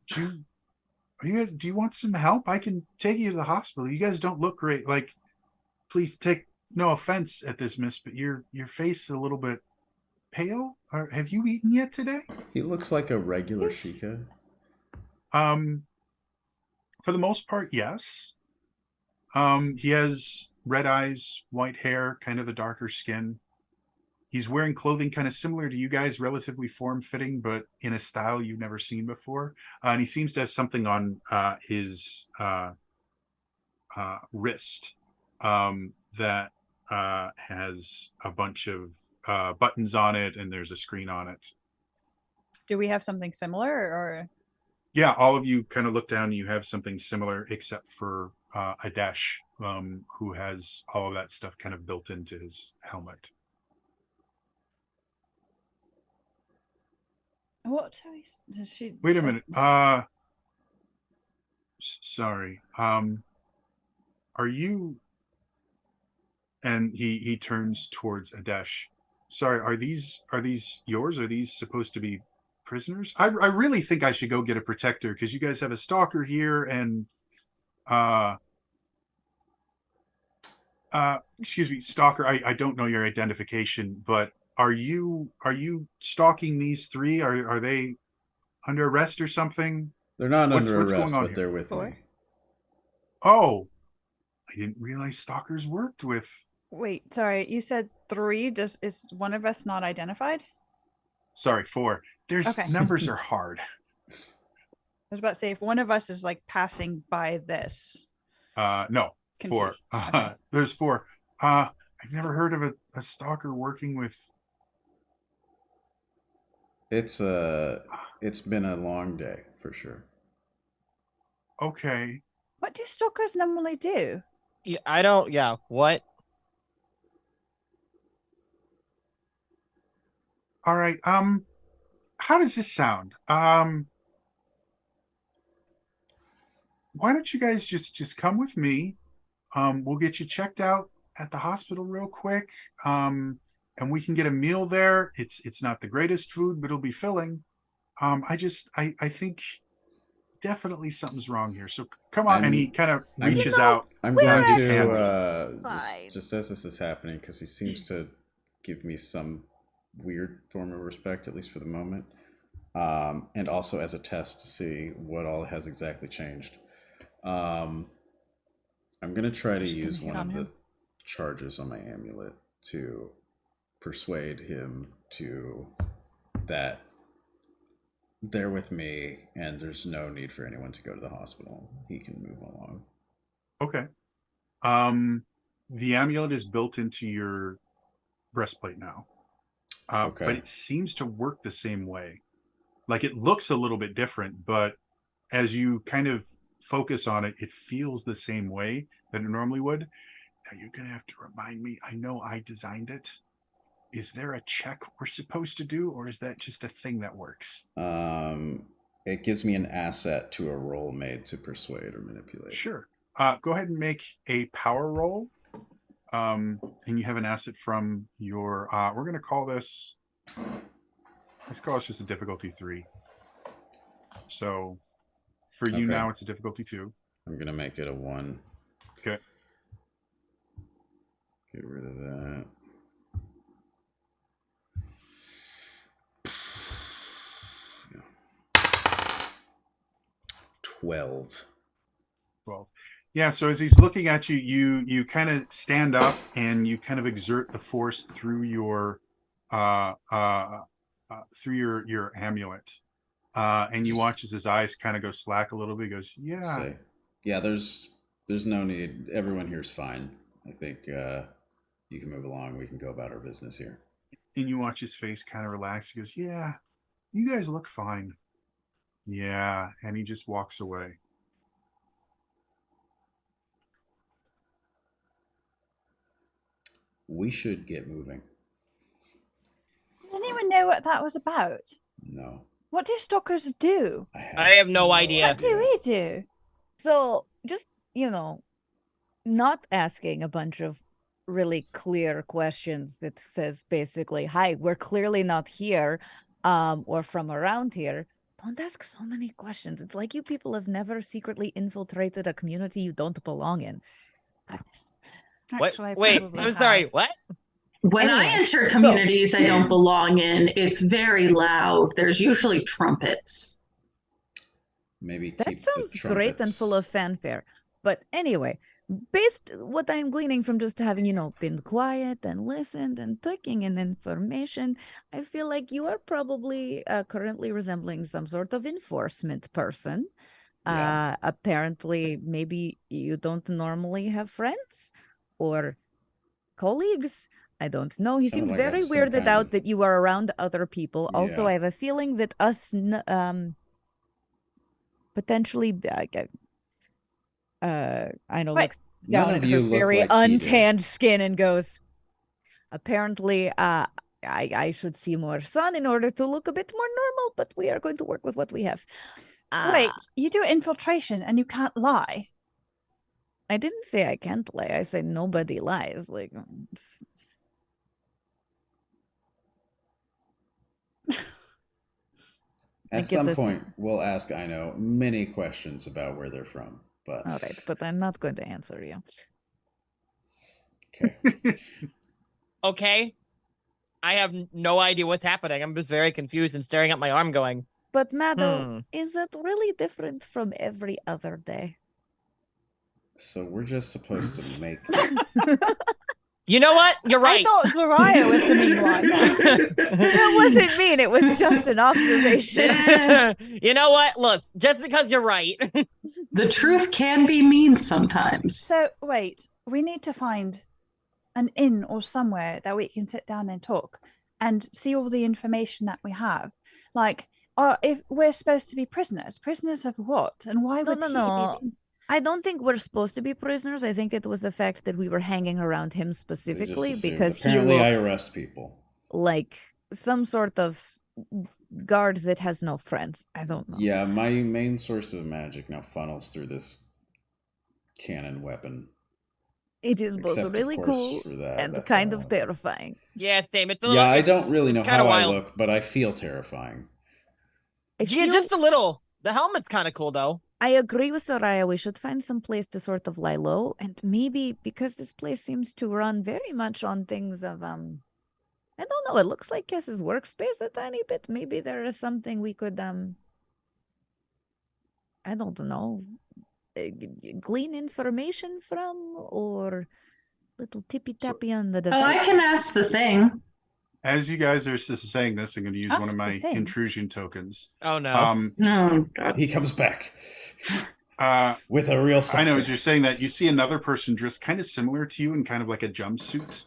Do you want some help? I can take you to the hospital. You guys don't look great. Please take no offense at this, miss, but your face is a little bit pale. Have you eaten yet today?" He looks like a regular Sheikah. For the most part, yes. He has red eyes, white hair, kind of the darker skin. He's wearing clothing kind of similar to you guys, relatively form-fitting, but in a style you've never seen before. And he seems to have something on his wrist that has a bunch of buttons on it, and there's a screen on it. Do we have something similar, or? Yeah, all of you kind of look down and you have something similar, except for Adesh, who has all of that stuff kind of built into his helmet. What does she? Wait a minute. Sorry. Are you? And he turns towards Adesh. Sorry, are these yours? Are these supposed to be prisoners? I really think I should go get a protector, because you guys have a stalker here, and excuse me, stalker, I don't know your identification, but are you stalking these 3? Are they under arrest or something? They're not under what's arrest, going on but here? they're with me. Oh, I didn't realize stalkers worked with. Wait, sorry, you said 3. Is one of us not identified? Sorry, 4. There's numbers are hard. I was about to say, if one of us is passing by this. No, Confused. 4. Okay. There's 4. I've never heard of a stalker working with. It's been a long day for sure. Okay. What do stalkers normally do? Yeah, I don't. Yeah, what? All right. How does this sound? Why don't you guys just come with me? We'll get you checked out at the hospital real quick. And we can get a meal there. It's not the greatest food, but it'll be filling. I think definitely something's wrong here. So come on. And he kind of reaches out. I'm going his to just as this is happening, because he seems to give me some weird form of respect, at least for the moment, and also as a test to see what all has exactly changed. I'm gonna try to Just gonna use hit one on of the him. charges on my amulet to persuade him to that they're with me and there's no need for anyone to go to the hospital. He can move along. Okay. The amulet is built into your breastplate now. Okay. But it seems to work the same way. Like it looks a little bit different, but as you kind of focus on it, it feels the same way that it normally would. Now you're gonna have to remind me. I know I designed it. Is there a check we're supposed to do, or is that just a thing that works? It gives me an asset to a roll made to persuade or manipulate. Sure. Go ahead and make a power roll. And you have an asset from your. We're gonna call this. Let's call this just a difficulty 3. So, for you now, it's a difficulty 2. I'm gonna make it a 1. Okay. Get rid of that. 12. Yeah, so as he's looking at you, you kind of stand up and you kind of exert the force through your your amulet. And you watch as his eyes kind of go slack a little bit. He goes, yeah. Yeah, there's no need. Everyone here's fine. I think you can move along. We can go about our business here. And you watch his face kind of relax. He goes, yeah, you guys look fine. Yeah, and he just walks away. We should get moving. Does anyone know what that was about? No. What do stalkers do? I have no idea. What do we do? So just, not asking a bunch of really clear questions that says basically, hi, we're clearly not here, or from around here. Don't ask so many questions. It's like you people have never secretly infiltrated a community you don't belong in. Actually, wait, I'm sorry, what? When I enter communities I don't belong in, it's very loud. There's usually trumpets. Maybe that sounds great and full of fanfare. But anyway, based what I'm gleaning from just having, been quiet and listened and taking in information, I feel like you are probably currently resembling some sort of enforcement person. Yeah. Apparently, maybe you don't normally have friends or colleagues. I don't know. He seemed very weirded out that you are around other people. Yeah. Also, I have a feeling that us potentially I know looks down at her very untanned skin and goes, apparently I should see more sun in order to look a bit more normal, but we are going to work with what we have. Wait, you do infiltration and you can't lie? I didn't say I can't lie. I said nobody lies. Like at some point, we'll ask Ino many questions about where they're from. But all right, but I'm not going to answer you. Okay. Okay. I have no idea what's happening. I'm just very confused and staring at my arm going. But Mado, is that really different from every other day? So we're just supposed to make You know what? You're right. I thought Soraya was the mean one. That wasn't mean. It was just an observation. You know what? Look, just because you're right. The truth can be mean sometimes. So, wait. We need to find an inn or somewhere that we can sit down and talk and see all the information that we have. Like, if we're supposed to be prisoners of what? And why would he be... I don't think we're supposed to be prisoners. I think it was the fact that we were hanging around him specifically because apparently I arrest people. Like some sort of guard that has no friends. I don't know. Yeah, my main source of magic now funnels through this cannon weapon. It is both really cool and kind of terrifying. Yeah, same. It's a little. Yeah, I don't really know how I look, but I feel terrifying. Yeah, just a little. The helmet's kind of cool, though. I agree with Soraya. We should find some place to sort of lie low, and maybe because this place seems to run very much on things of I don't know. It looks like Kess's workspace a tiny bit. Maybe there is something we could I don't know, glean information from, or little tippy tappy on the Oh, device? I can ask the thing. As you guys are saying this, I'm going to use one of my intrusion tokens. Oh no! Oh God. He comes back with a real stalker. I know, as you're saying that, you see another person dressed kind of similar to you in kind of like a jumpsuit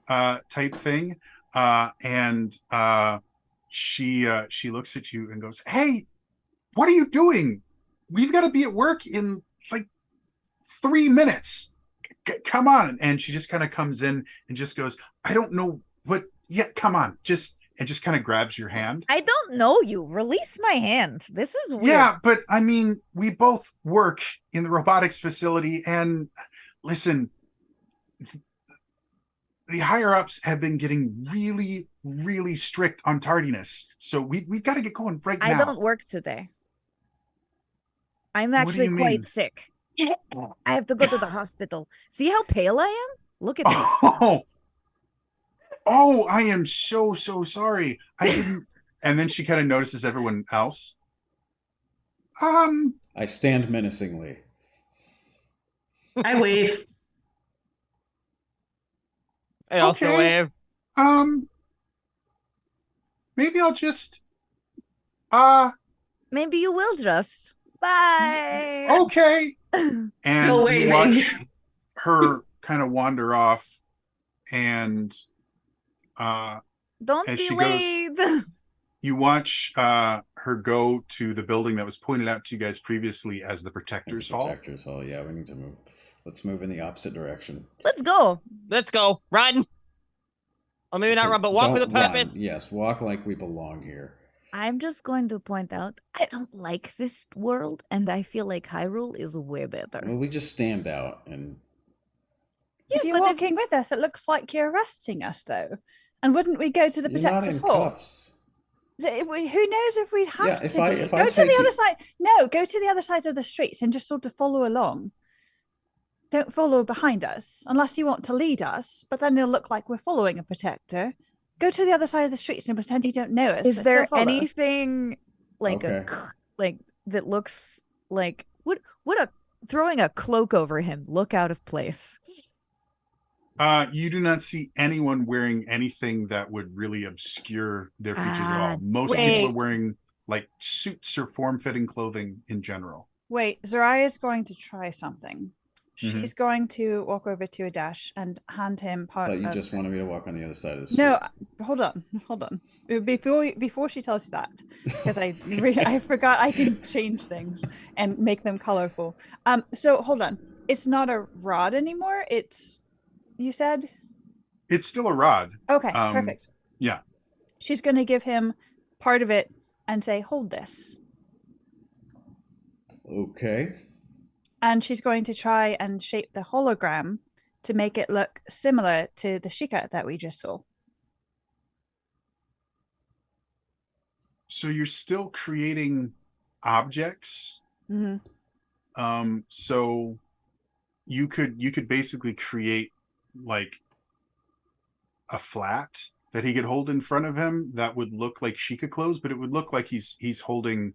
type thing, and she looks at you and goes, "Hey, what are you doing? We've got to be at work in like 3 minutes. Come on!" And she just kind of comes in and just goes, "I don't know what. Yeah, come on, just." And just kind of grabs your hand. I don't know you. Release my hand. This is weird. Yeah, but I mean, we both work in the robotics facility, and listen, the higher ups have been getting really, really strict on tardiness. So we've got to get going right now. I don't work today. I'm actually quite sick. I have to go to the hospital. See how pale I am? Look at me. Oh, I am so sorry. I didn't. And then she kind of notices everyone else. I stand menacingly. I wave. I also wave. Maybe I'll just. Maybe you will just. Bye. Okay. And you watch her kind of wander off, and don't as be she late. goes, you watch her go to the building that was pointed out to you guys previously as the Protector's Hall. Protector's Hall, yeah, we need to move. Let's move in the opposite direction. Let's go. Let's go. Run. Or maybe not run, but walk with a purpose. Run. Yes, walk like we belong here. I'm just going to point out, I don't like this world, and I feel like Hyrule is way better. Well, we just stand out, and if you're walking with us, it looks like you're arresting us, though. And wouldn't we go to the Protector's Hall? Cuffs. Who knows if we'd have to if go to the other side. No, go to the other side of the streets and just sort of follow along. Don't follow behind us unless you want to lead us, but then it'll look like we're following a protector. Go to the other side of the streets and pretend you don't know us. Is there anything like that looks like would throwing a cloak over him look out of place? You do not see anyone wearing anything that would really obscure their features at all. Most people are wearing like suits or form-fitting clothing in general. Wait, Zariah's going to try something. She's going to walk over to Adash and hand him part of... I thought you just wanted me to walk on the other side of the street. No, hold on. Before she tells you that, because I forgot I can change things and make them colorful. So hold on. It's not a rod anymore. You said? It's still a rod. Okay, perfect. Yeah. She's going to give him part of it and say, hold this. Okay. And she's going to try and shape the hologram to make it look similar to the Sheikah that we just saw. So you're still creating objects. Mm-hmm. So you could basically create like a flat that he could hold in front of him that would look like Sheikah clothes, but it would look like he's holding,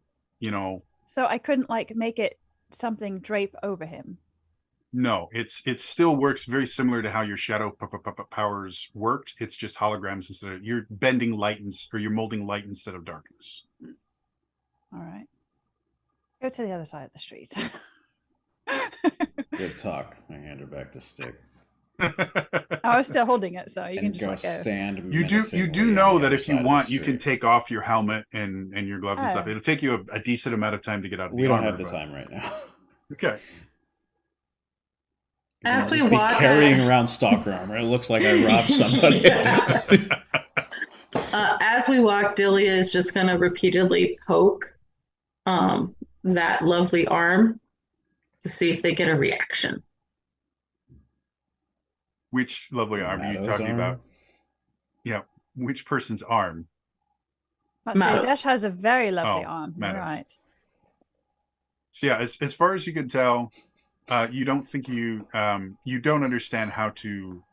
So I couldn't make it something drape over him. No, it still works very similar to how your shadow powers worked. It's just holograms instead of you're bending light or you're molding light instead of darkness. All right. Go to the other side of the street. Good talk. I hand her back to Stick. I was still holding it, so you can just go. Stand. You do know that if you want, you can take off your helmet and your gloves and stuff. It'll take you a decent amount of time to get out of the armor. We don't have the time right now. Okay. As we walk, carrying around stalker armor, it looks like I robbed somebody. As we walk, Delia is just going to repeatedly poke that lovely arm to see if they get a reaction. Which lovely arm are you talking about? Yeah, which person's arm? Dash has a very lovely arm. Right. So yeah, as far as you can tell, you don't think you don't understand how to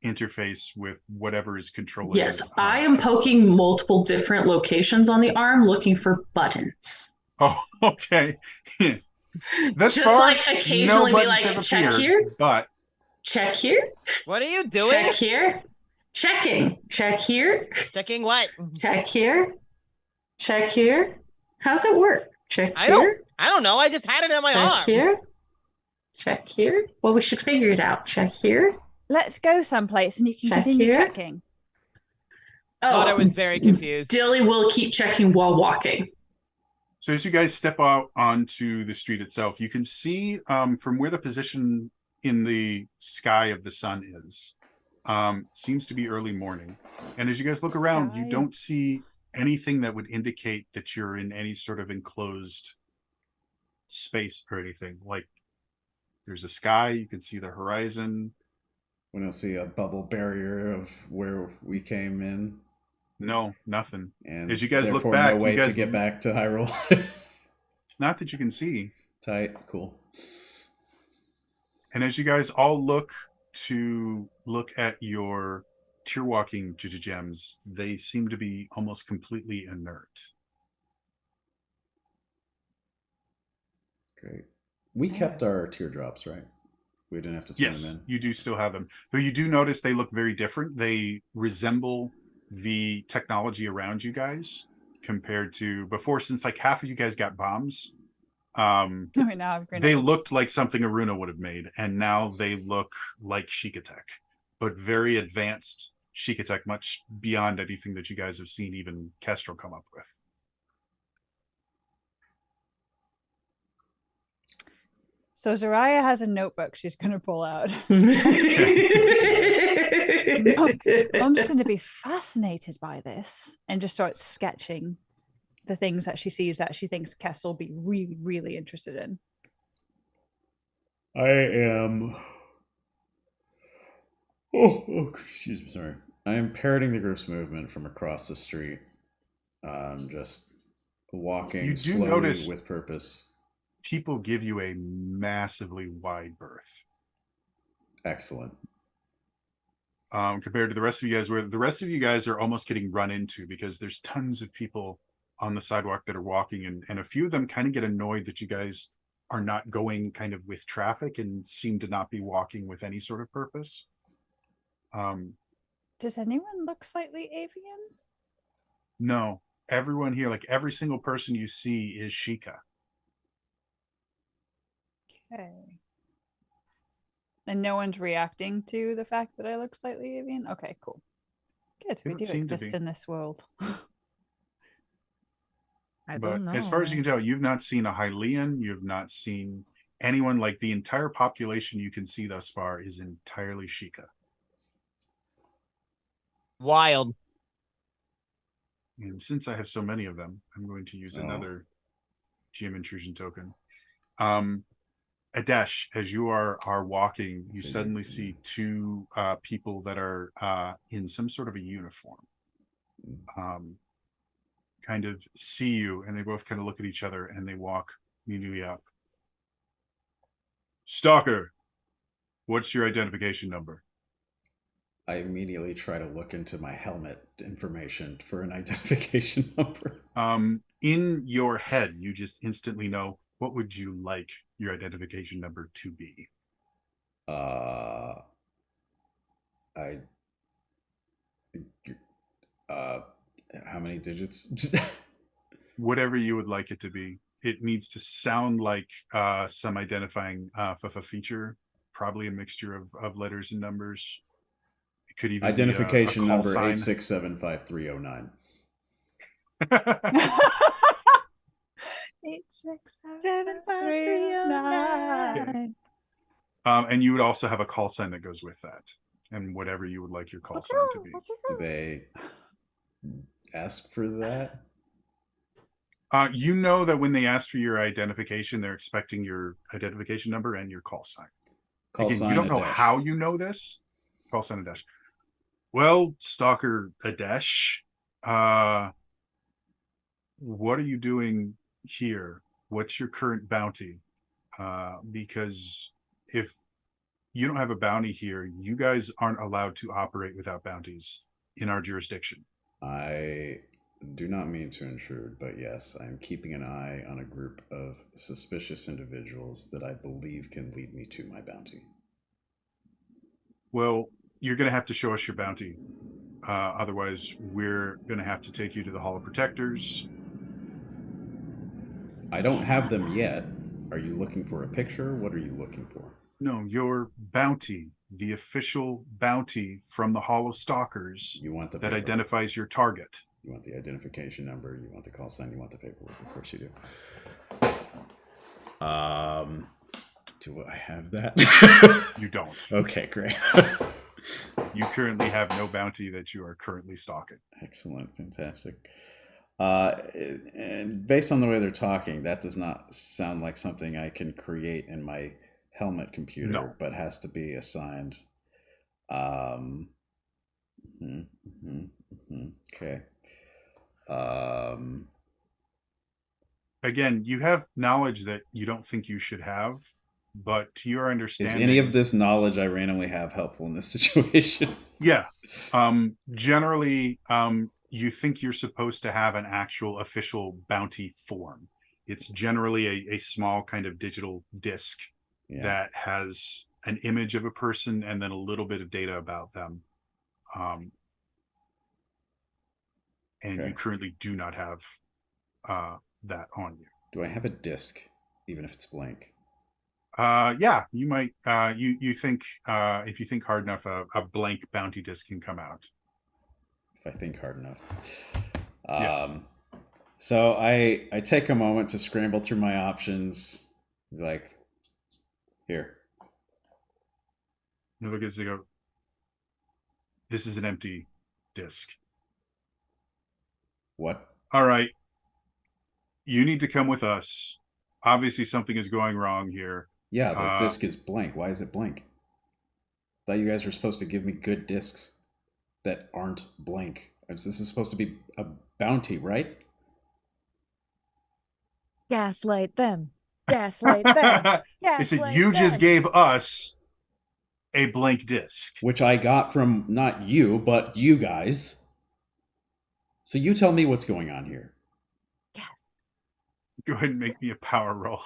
interface with whatever is controlling. Yes, I am poking multiple different locations on the arm looking for buttons. Oh, okay. Thus Just far, like occasionally no be buttons like, have check appeared, here, but check here, What are you doing? check here, checking, check here, Checking what? check here, check here. How's it work? Check I here, don't know. I just had it in my check arm. here, check here. Well, we should figure it out. Check here, Let's go someplace and you can check continue here. checking. Thought I Oh, was very confused. Dilly will keep checking while walking. so as you guys step out onto the street itself, you can see from where the position in the sky of the sun is, seems to be early morning. And as you guys look around, you don't see anything that would indicate that you're in any sort of enclosed space or anything. Like there's a sky, you can see the horizon. We don't see a bubble barrier of where we came in. No, nothing. And as you guys look therefore back, no way you guys to get back to Hyrule. not that you can see. Tight, cool. And as you guys all look at your tier walking gems, they seem to be almost completely inert. Great. We kept our teardrops, right? We didn't have to turn them in. You do still have them. Though you do notice they look very different. They resemble the technology around you guys compared to before, since like half of you guys got bombs. They looked like something Aruna would have made, and now they look like Shikatech, but very advanced Shikatech, much beyond anything that you guys have seen even Kestrel come up with. So Zariah has a notebook she's going to pull out. Mom's going to be fascinated by this and just start sketching the things that she sees that she thinks Kess will be really, really interested in. I am... Oh, excuse me, sorry. I am parroting the group's movement from across the street. Just walking slowly with purpose. People give you a massively wide berth. Excellent. Compared to the rest of you guys, where the rest of you guys are almost getting run into because there's tons of people on the sidewalk that are walking, and a few of them kind of get annoyed that you guys are not going kind of with traffic and seem to not be walking with any sort of purpose. Does anyone look slightly avian? No. Everyone here, like every single person you see is Sheikah. Okay. And no one's reacting to the fact that I look slightly avian? Okay, cool. Good. We do exist in this world. I don't know. As far as you can tell, you've not seen a Hylian. You've not seen anyone. Like the entire population you can see thus far is entirely Sheikah. Wild. And since I have so many of them, I'm going to use another GM intrusion token. Adesh, as you are walking, you suddenly see two people that are in some sort of a uniform. Kind of see you, and they both kind of look at each other, and they walk immediately up. Stalker, what's your identification number? I immediately try to look into my helmet information for an identification number. In your head, you just instantly know, what would you like your identification number to be? How many digits? Whatever you would like it to be. It needs to sound like some identifying feature, probably a mixture of letters and numbers. It could even identification be a number sign. 8675309. 8675309. And you would also have a call sign that goes with that, and whatever you would like your call sign to be. Do they ask for that? You know that when they ask for your identification, they're expecting your identification number and your call sign. You don't know how you know this. Call sign Adesh. Well, Stalker Adesh, what are you doing here? What's your current bounty? Because if you don't have a bounty here, you guys aren't allowed to operate without bounties in our jurisdiction. I do not mean to intrude, but yes, I am keeping an eye on a group of suspicious individuals that I believe can lead me to my bounty. Well, you're going to have to show us your bounty. Otherwise, we're going to have to take you to the Hall of Protectors. I don't have them yet. Are you looking for a picture? What are you looking for? No, your bounty, the official bounty from the Hall of Stalkers. You want the that paperwork. Identifies your target. You want the identification number, you want the call sign, you want the paperwork. Of course you do. Do I have that? You don't. Okay, great. You currently have no bounty that you are currently stalking. Excellent, fantastic. And based on the way they're talking, that does not sound like something I can create in my helmet computer, no. But has to be assigned. Okay. Again, you have knowledge that you don't think you should have, but to your understanding, is any of this knowledge I randomly have helpful in this situation? Yeah. Generally, you think you're supposed to have an actual official bounty form. It's generally a small kind of digital disc that has an image of a person and then a little bit of data about them. And you currently do not have that on you. Do I have a disc, even if it's blank? Yeah, you might. You think if you think hard enough, a blank bounty disc can come out. If I think hard enough. So I take a moment to scramble through my options. Like, here. You look at it and go, this is an empty disc. What? All right. You need to come with us. Obviously, something is going wrong here. Yeah, the disc is blank. Why is it blank? I thought you guys were supposed to give me good discs that aren't blank. This is supposed to be a bounty, right? Gaslight them. Gaslight them. They said you just gave us a blank disc. Which I got from not you, but you guys. So you tell me what's going on here. Yes. Go ahead and make me a power roll.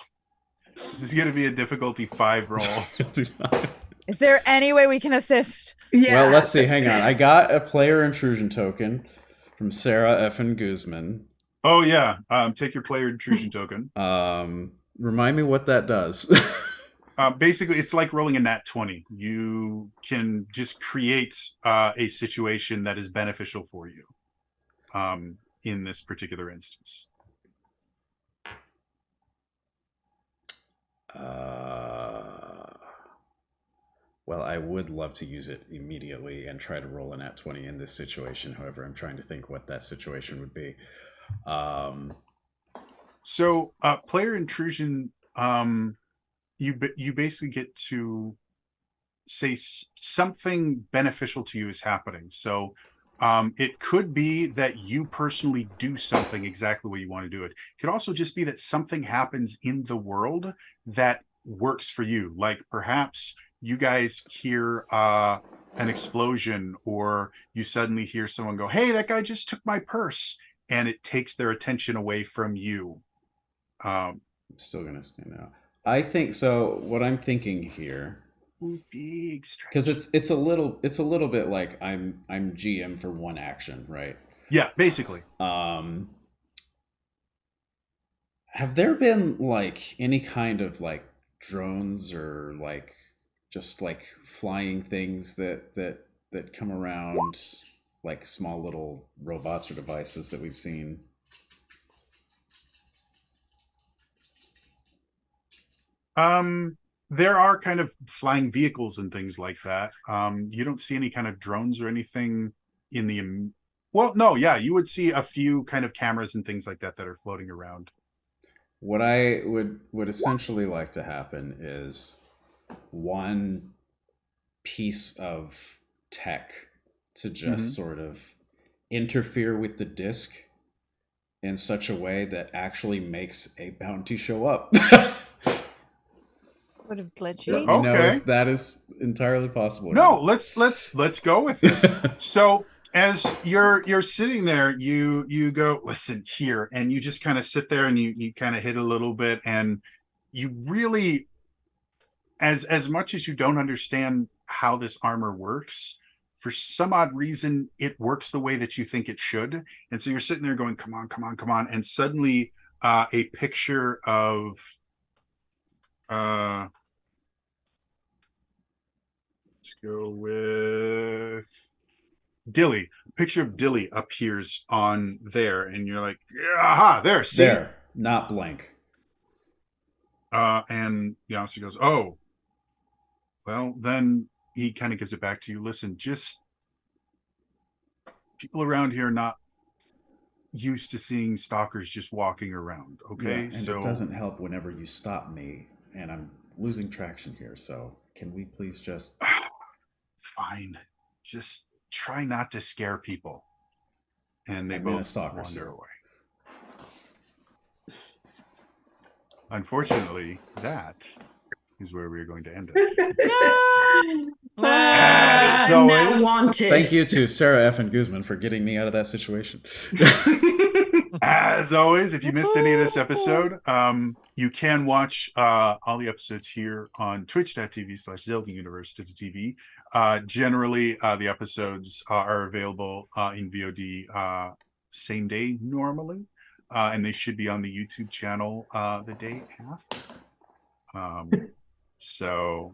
This is going to be a difficulty 5 roll. Is there any way we can assist? Yeah. Well, let's see. Hang on. I got a player intrusion token from Sarah Effin Guzman. Oh, yeah. Take your player intrusion token. Remind me what that does. Basically, it's like rolling a nat 20. You can just create a situation that is beneficial for you in this particular instance. Well, I would love to use it immediately and try to roll a nat 20 in this situation. However, I'm trying to think what that situation would be. So, player intrusion, you basically get to say something beneficial to you is happening. So, it could be that you personally do something exactly what you want to do it. It could also just be that something happens in the world that works for you. Like perhaps you guys hear an explosion, or you suddenly hear someone go, "Hey, that guy just took my purse," and it takes their attention away from you. I'm still gonna stand out. I think so. What I'm thinking here, big stretch, because it's a little bit like I'm GM for one action, right? Yeah, basically. Have there been like any kind of like drones or like just like flying things that come around, like small little robots or devices that we've seen? There are kind of flying vehicles and things like that. You don't see any kind of drones or anything in the... Well, no, yeah, you would see a few kind of cameras and things like that that are floating around. What I would essentially like to happen is one piece of tech to just sort of interfere with the disc in such a way that actually makes a bounty show up. Would have glitchy. Let me know if that is entirely possible. No, let's go with this. So as you're sitting there, you go, listen here, and you just kind of sit there and you kind of hit a little bit, and you really, as much as you don't understand how this armor works, for some odd reason it works the way that you think it should. And so you're sitting there going, come on, come on, come on, and suddenly a picture of let's go with Dilly. A picture of Dilly appears on there, and you're like, aha, there, see? There, not blank. And Yasuo goes, oh, well, then he kind of gives it back to you. Listen, just people around here are not used to seeing stalkers just walking around, okay? Yeah, and so it doesn't help whenever you stop me, and I'm losing traction here, so can we please just... Fine. Just try not to scare people. And they both wander away. Unfortunately, that is where we're going to end it. No! As always, wanted. Thank you to Sarah F. and Guzman for getting me out of that situation. As always, if you missed any of this episode, you can watch all the episodes here on twitch.tv/Zelda Universe TV. Generally, the episodes are available in VOD same day normally, and they should be on the YouTube channel the day after. So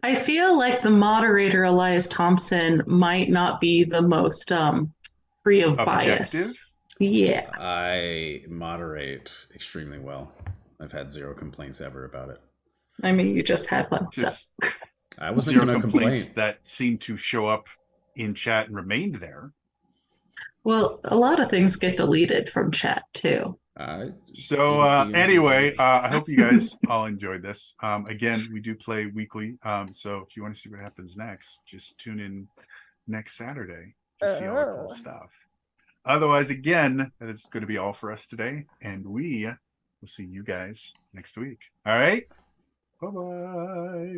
I feel like the moderator, Elias Thompson, might not be the most free of objective. bias. Yeah. I moderate extremely well. I've had zero complaints ever about it. I mean, you just had one. Just so. I wasn't zero going to complaints complain. that seemed to show up in chat and remained there. Well, a lot of things get deleted from chat too. So anyway, I hope you guys all enjoyed this. Again, we do play weekly. So if you want to see what happens next, just tune in next Saturday to see all the cool stuff. Otherwise, again, that is going to be all for us today. And we will see you guys next week. All right. Bye-bye.